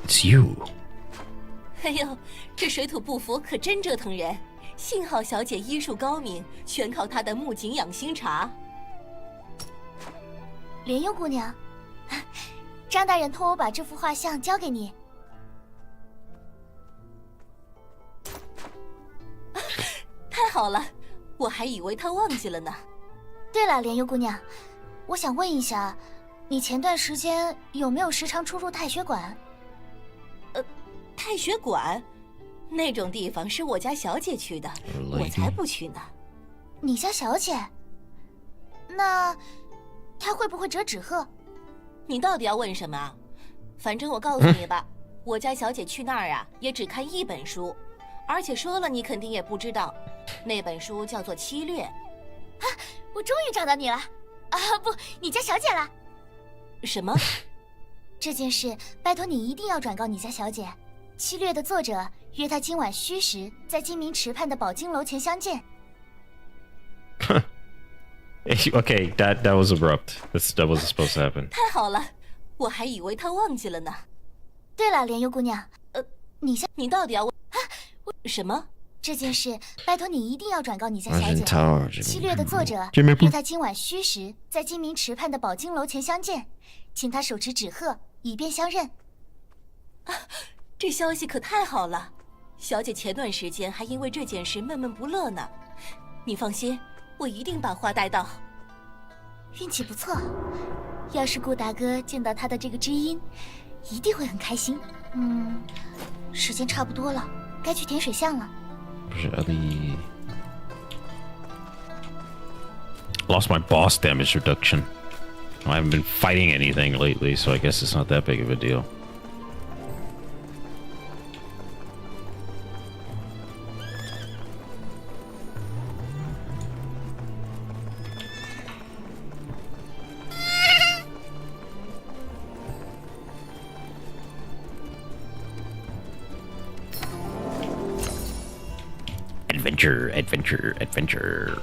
It's you. 哎呦，这水土不服可真折腾人。幸好小姐医术高明，全靠她的木槿养心茶。莲幽姑娘，张大人托我把这幅画像交给你。太好了，我还以为她忘记了呢。对了，莲幽姑娘，我想问一下，你前段时间有没有时常出入太学馆？太学馆，那种地方是我家小姐去的，我才不去呢。你家小姐？那她会不会折纸鹤？你到底要问什么啊？反正我告诉你吧，我家小姐去那儿啊，也只看一本书，而且说了你肯定也不知道，那本书叫做《七略》。啊，我终于找到你了！啊，不，你家小姐了。什么？这件事拜托你一定要转告你家小姐。《七略》的作者约她今晚戌时在金明池畔的宝金楼前相见。Okay, that was abrupt. That wasn't supposed to happen. 太好了，我还以为她忘记了呢。对了，莲幽姑娘，你到底要问啊？什么？这件事拜托你一定要转告你家小姐。《七略》的作者约她今晚戌时在金明池畔的宝金楼前相见，请她手持纸鹤，以便相认。啊，这消息可太好了！小姐前段时间还因为这件事闷闷不乐呢。你放心，我一定把花带到。运气不错，要是顾大哥见到他的这个知音，一定会很开心。时间差不多了，该去甜水巷了。不是Ali lost my boss damage reduction. I haven't been fighting anything lately, so I guess it's not that big of a deal. Adventure, adventure, adventure,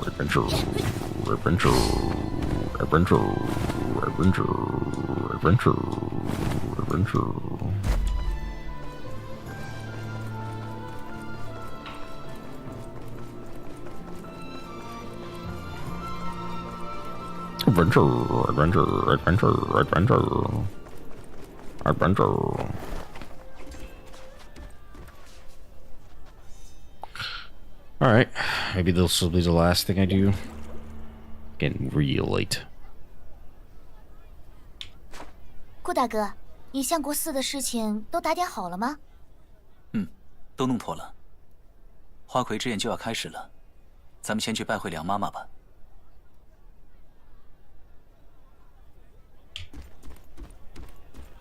adventure, adventure, adventure, adventure, adventure, adventure. Adventure, adventure, adventure, adventure, adventure. Alright, maybe this will be the last thing I do. Getting real late. 顾大哥，你相国寺的事情都打点好了吗？都弄妥了。花魁之宴就要开始了，咱们先去拜会梁妈妈吧。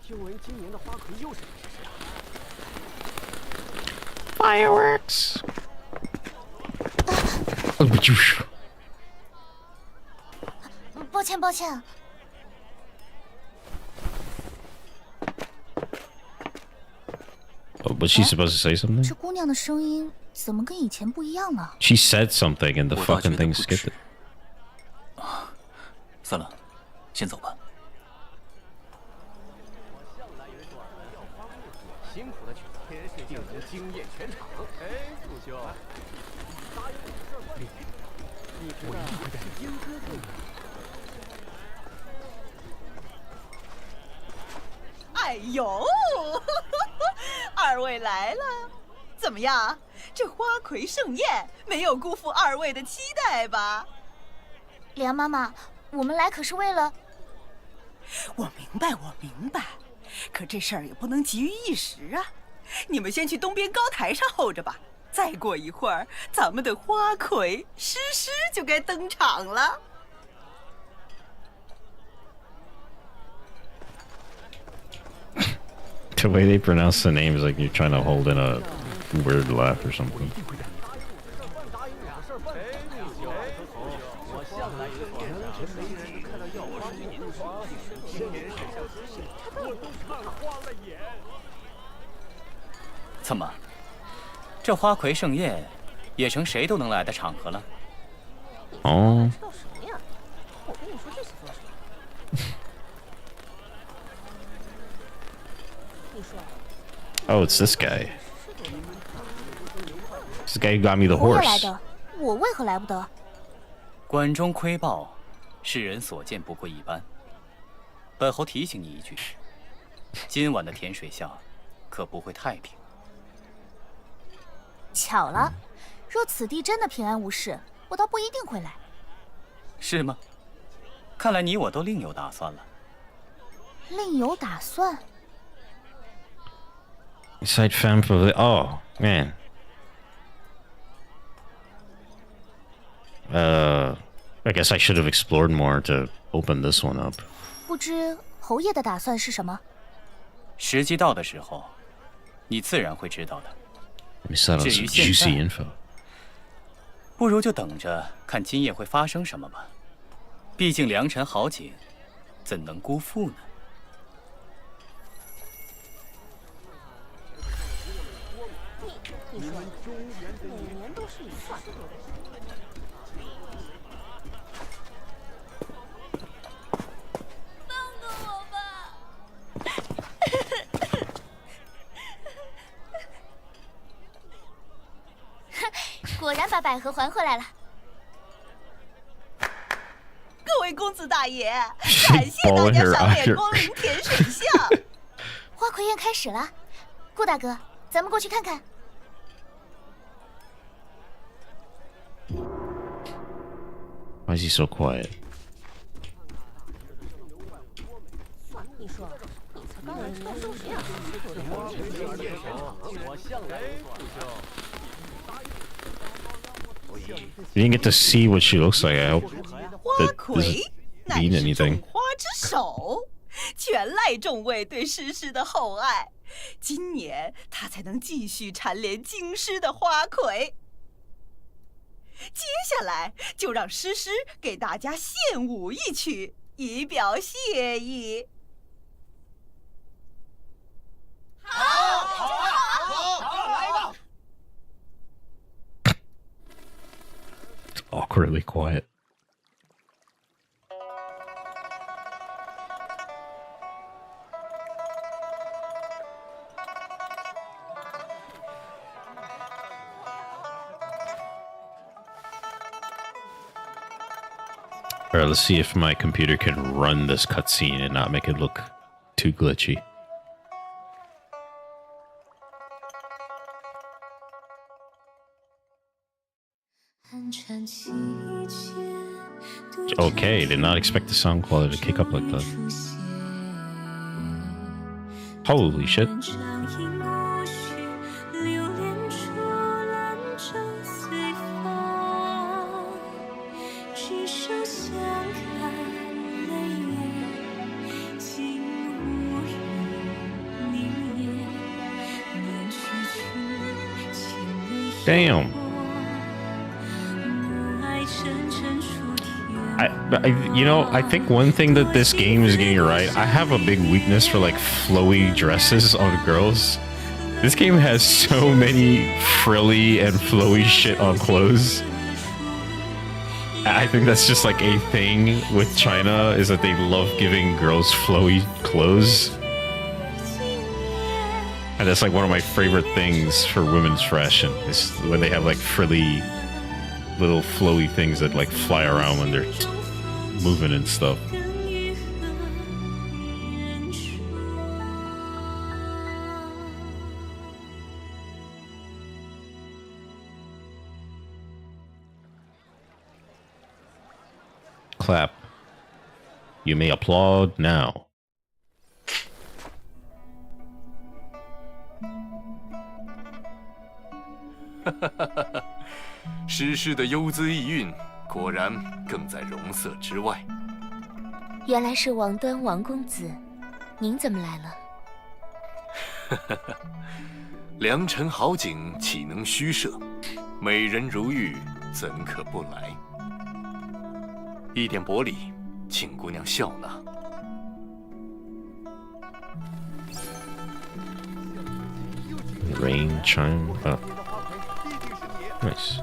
听闻今年的花魁又是谁啊 ？Fireworks。抱歉，抱歉。Oh, was she supposed to say something? 这姑娘的声音怎么跟以前不一样了 She said something and the fucking thing skipped it. 算了，先走吧。辛苦了，天使令人惊艳全场。哎，素兄，答应我的事儿快点。你知道是英哥哥吗？哎呦，二位来了，怎么样？这花魁盛宴没有辜负二位的期待吧？梁妈妈，我们来可是为了……我明白，我明白，可这事儿也不能急于一时啊。你们先去东边高台上候着吧，再过一会儿，咱们的花魁诗诗就该登场了。The way they pronounce the name is like you're trying to hold in a weird laugh or something. “怎么，这花魁盛宴也成谁都能来的场合了？”哦。知道什么呀？我跟你说这些做什么？你说。 Oh, it's this guy. This guy who got me the 我也 horse. 来的，我为何来不得？管中窥豹，世人所见不过一斑。本侯提醒你一句，今晚的甜水巷可不会太平。巧了，若此地真的平安无事，我倒不一定会来。是吗？看来你我都另有打算了。另有打算？ Side femme for the oh man. I guess I should have explored more to open this one up. 不知侯爷的打算是什么？时机到的时候，你自然会知道的。 Let me settle some juicy info. 不如就等着看今夜会发生什么吧。毕竟良辰好景，怎能辜负呢？ 你说，每年都是一算。放过我吧！果然把百合还回来了。各位公子大爷，感谢大家赏脸光临甜水巷。花魁宴开始了，顾大哥，咱们过去看看。 Why is he so quiet? 你说，你才刚来，到收谁啊？我向来不错。我一 You didn't get to see what she looks like. I hope 花 that 魁 doesn't 乃 mean 是 anything. 种花之首，全赖众位对诗诗的厚爱。今年他才能继续蝉联京师的花魁。接下来就让诗诗给大家献舞一曲，以表谢意。好，来吧。 Awkwardly quiet. Alright, let's see if my computer can run this cutscene and not make it look too glitchy. Okay, did not expect the sound quality to kick up like that. Holy shit. Damn. You know, I think one thing that this game is getting right, I have a big weakness for like flowy dresses on girls. This game has so many frilly and flowy shit on clothes. I think that's just like a thing with China, is that they love giving girls flowy clothes. And that's like one of my favorite things for women's fashion, is when they have like frilly little flowy things that like fly around when they're moving and stuff. Clap. You may applaud now. 诗诗的幽姿意蕴，果然更在容色之外。原来是王端王公子，您怎么来了？良辰好景，岂能虚设？美人如玉，怎可不来？一点薄礼，请姑娘笑纳。 Rain chime up. Nice.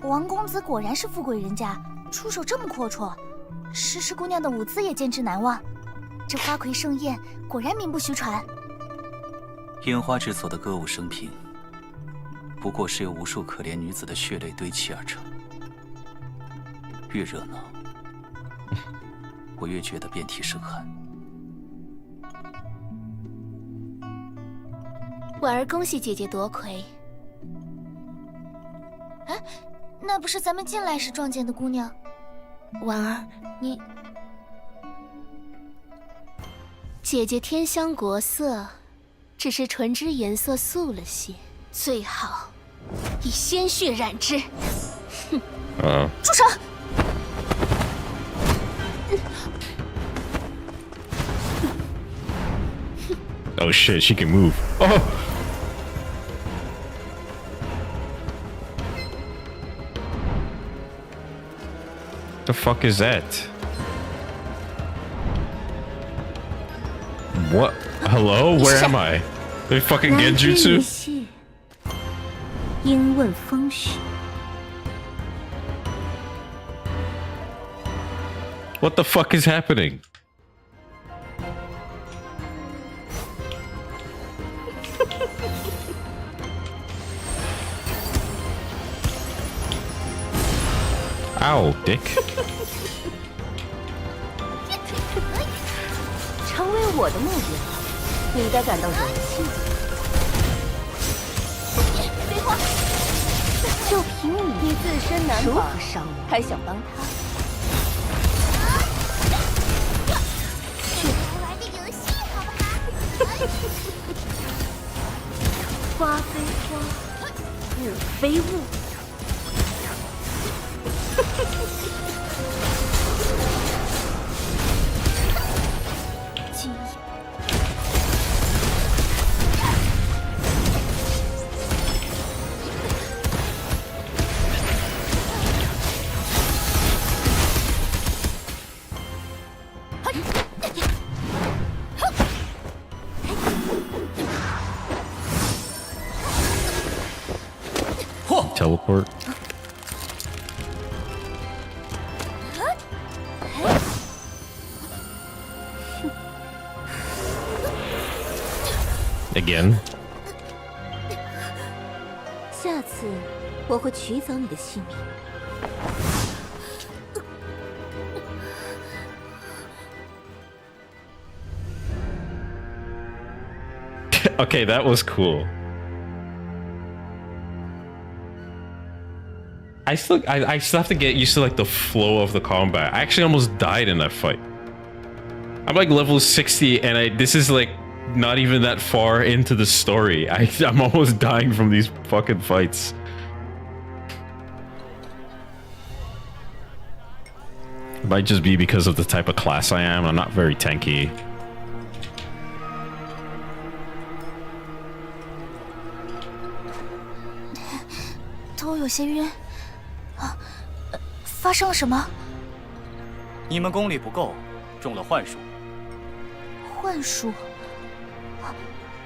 王公子果然是富贵人家，出手这么阔绰。诗诗姑娘的舞姿也简直难忘。这花魁盛宴果然名不虚传。烟花之所的歌舞升平，不过是由无数可怜女子的血泪堆砌而成。越热闹，我越觉得遍体生寒。 婉儿恭喜姐姐夺魁。哎，那不是咱们进来时撞见的姑娘？婉儿，你……姐姐天香国色，只是唇脂颜色素了些，最好以鲜血染之。哼！住手！ Oh shit, she can move. Oh! The fuck is that? What? Hello? Where am I? They fucking Genjutsu? 应问风许。 What the fuck is happening? Ow, dick. 成为我的目标，你该感到荣幸。飞花，就凭你自身难保，还想帮他？来玩个游戏好不好？花非花，非物。记忆。Teleport. Again. 下次我会取走你的性命。Okay, that was cool. I still have to get used to like the flow of the combat. I actually almost died in that fight. I'm like level 60 and this is like not even that far into the story. I'm almost dying from these fucking fights. It might just be because of the type of class I am. I'm not very tanky. 头有些晕。啊，发生了什么？你们功力不够，中了幻术。幻术？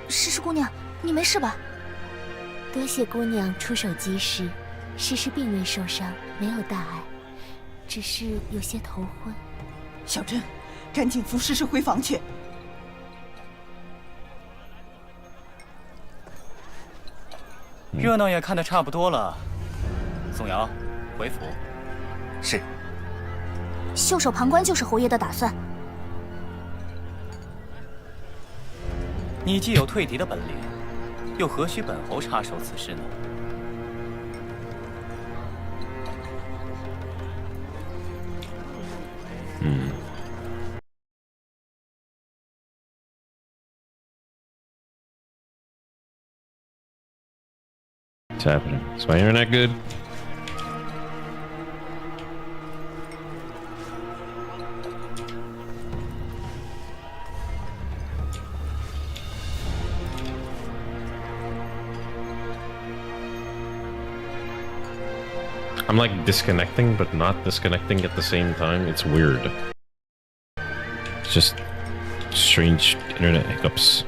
诗诗姑娘，你没事吧？多谢姑娘出手及时，诗诗并未受伤，没有大碍，只是有些头昏。小珍，赶紧扶诗诗回房去。热闹也看得差不多了，宋瑶，回府。是。袖手旁观就是侯爷的打算。你既有退敌的本领，又何须本侯插手此事呢？What's happening? Is my internet good? I'm like disconnecting, but not disconnecting at the same time. It's weird. It's just strange internet hiccups.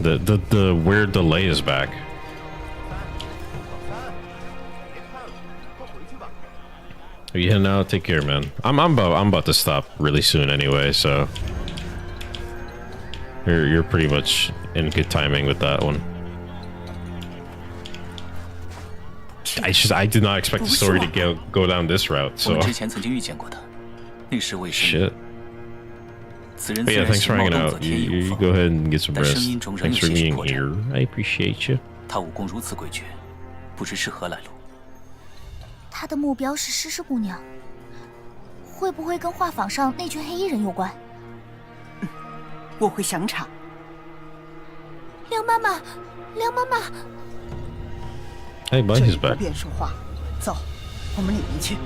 The weird delay is back. Yeah, no, take care, man. I'm about to stop really soon anyway, so you're pretty much in good timing with that one. I did not expect the story to go down this route, so. Shit. But yeah, thanks for hanging out. You go ahead and get some rest. Thanks for being here. I appreciate you. 他武功如此诡谲，不知是何来路。他的目标是诗诗姑娘，会不会跟画舫上那群黑衣人有关？我会详查。梁妈妈，梁妈妈。Hey, bye, he's back. 不便说话，走，我们里面去。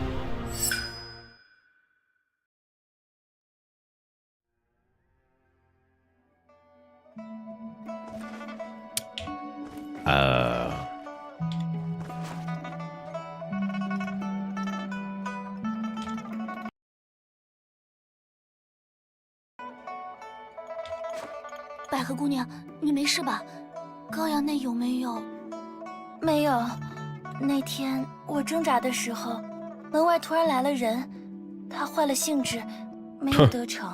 百合姑娘，你没事吧？高阳内有没有？没有。那天我挣扎的时候，门外突然来了人，他坏了兴致，没有得逞。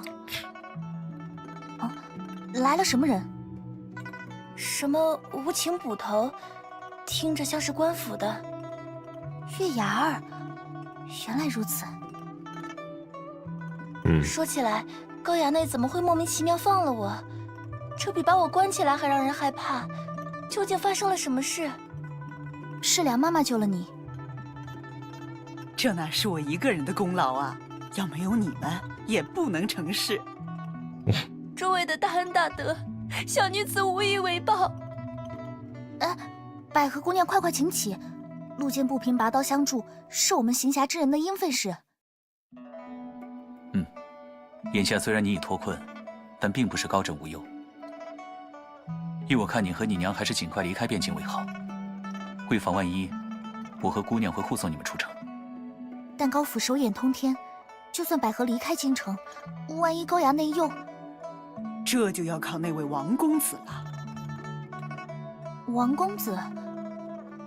啊，来了什么人？什么无情捕头，听着像是官府的。月牙儿，原来如此。说起来，高衙内怎么会莫名其妙放了我？这比把我关起来还让人害怕。究竟发生了什么事？是梁妈妈救了你？这哪是我一个人的功劳啊！要没有你们，也不能成事。诸位的大恩大德，小女子无以为报。百合姑娘，快快请起！路见不平，拔刀相助，是我们行侠之人的应分事。眼下虽然你已脱困，但并不是高枕无忧。依我看，你和你娘还是尽快离开汴京为好。为防万一，我和姑娘会护送你们出城。但高府手眼通天，就算百合离开京城，万一高衙内又……这就要靠那位王公子了。王公子，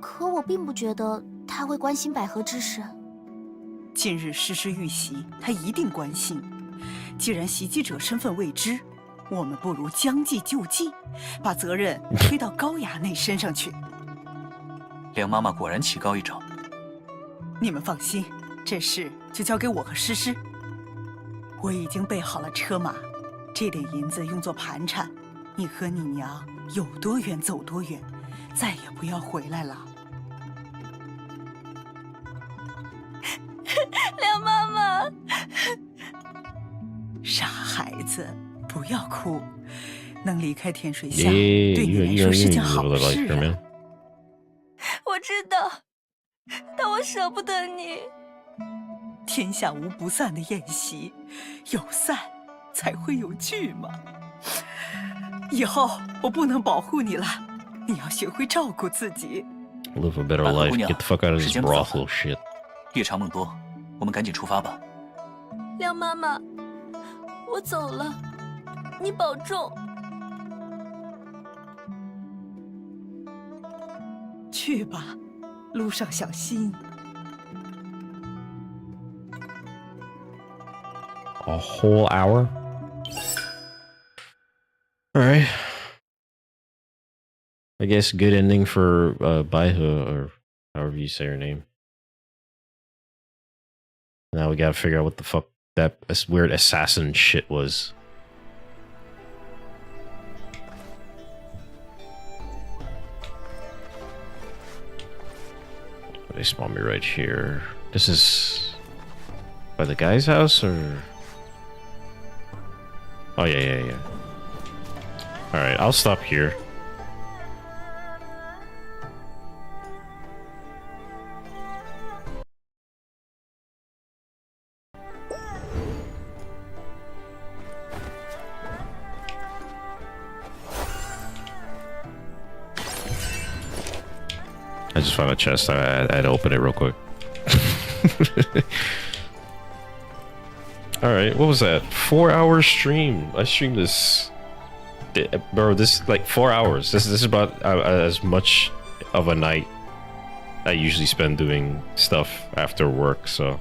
可我并不觉得他会关心百合之事。近日诗诗遇袭，他一定关心。既然袭击者身份未知，我们不如将计就计，把责任推到高衙内身上去。梁妈妈果然棋高一招。你们放心，这事就交给我和诗诗。我已经备好了车马，这点银子用作盘缠，你和你娘有多远走多远，再也不要回来了。梁妈妈，傻孩子，不要哭。能离开天水巷，对你来说是件好事啊。我知道，但我舍不得你。天下无不散的宴席，有散才会有聚嘛。以后我不能保护你了，你要学会照顾自己。 Live a better life. Get the fuck out of this brothel shit. 夜长梦多，我们赶紧出发吧。梁妈妈，我走了，你保重。去吧，路上小心。 A whole hour? Alright. I guess good ending for Baihe, or however you say her name. Now we gotta figure out what the fuck that weird assassin shit was. They spawn me right here. This is by the guy's house, or? Oh yeah. All right, I'll stop here. I just found a chest. I'd open it real quick. Alright, what was that? 4-hour stream. I streamed this... Bro, this like 4 hours. This is about as much of a night I usually spend doing stuff after work, so...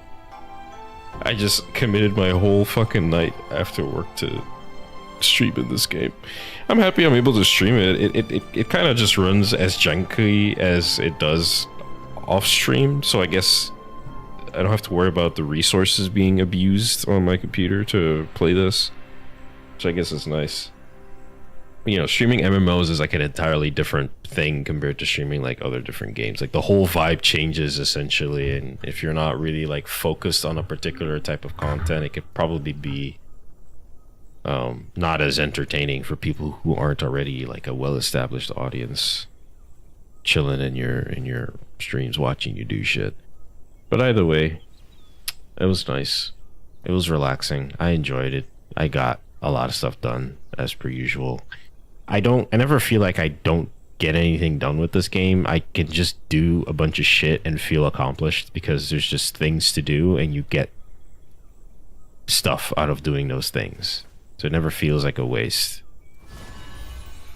I just committed my whole fucking night after work to streaming this game. I'm happy I'm able to stream it. It kind of just runs as janky as it does off stream, so I guess I don't have to worry about the resources being abused on my computer to play this, which I guess is nice. You know, streaming MMOs is like an entirely different thing compared to streaming like other different games. Like the whole vibe changes essentially, and if you're not really like focused on a particular type of content, it could probably be not as entertaining for people who aren't already like a well-established audience chilling in your streams watching you do shit. But either way, it was nice. It was relaxing. I enjoyed it. I got a lot of stuff done as per usual. I never feel like I don't get anything done with this game. I can just do a bunch of shit and feel accomplished because there's just things to do and you get stuff out of doing those things. So it never feels like a waste.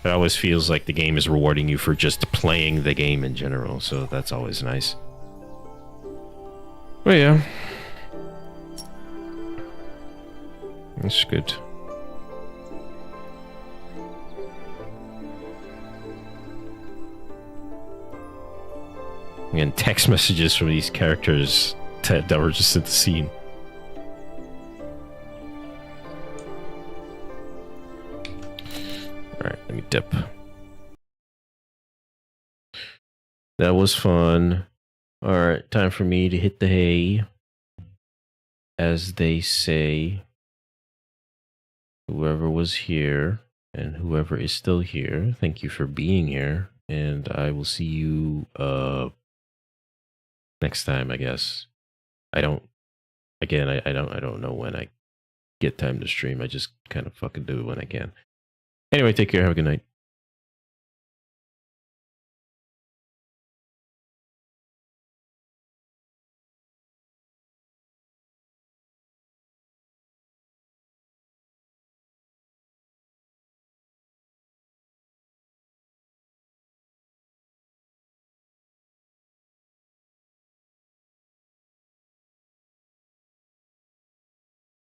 It always feels like the game is rewarding you for just playing the game in general, so that's always nice. But yeah. That's good. And text messages from these characters that were just at the scene. Alright, let me dip. That was fun. Alright, time for me to hit the hay. As they say. Whoever was here and whoever is still here, thank you for being here. and I will see you next time, I guess. I don't know when I get time to stream. I just kind of fucking do it when I can. Anyway, take care. Have a good night.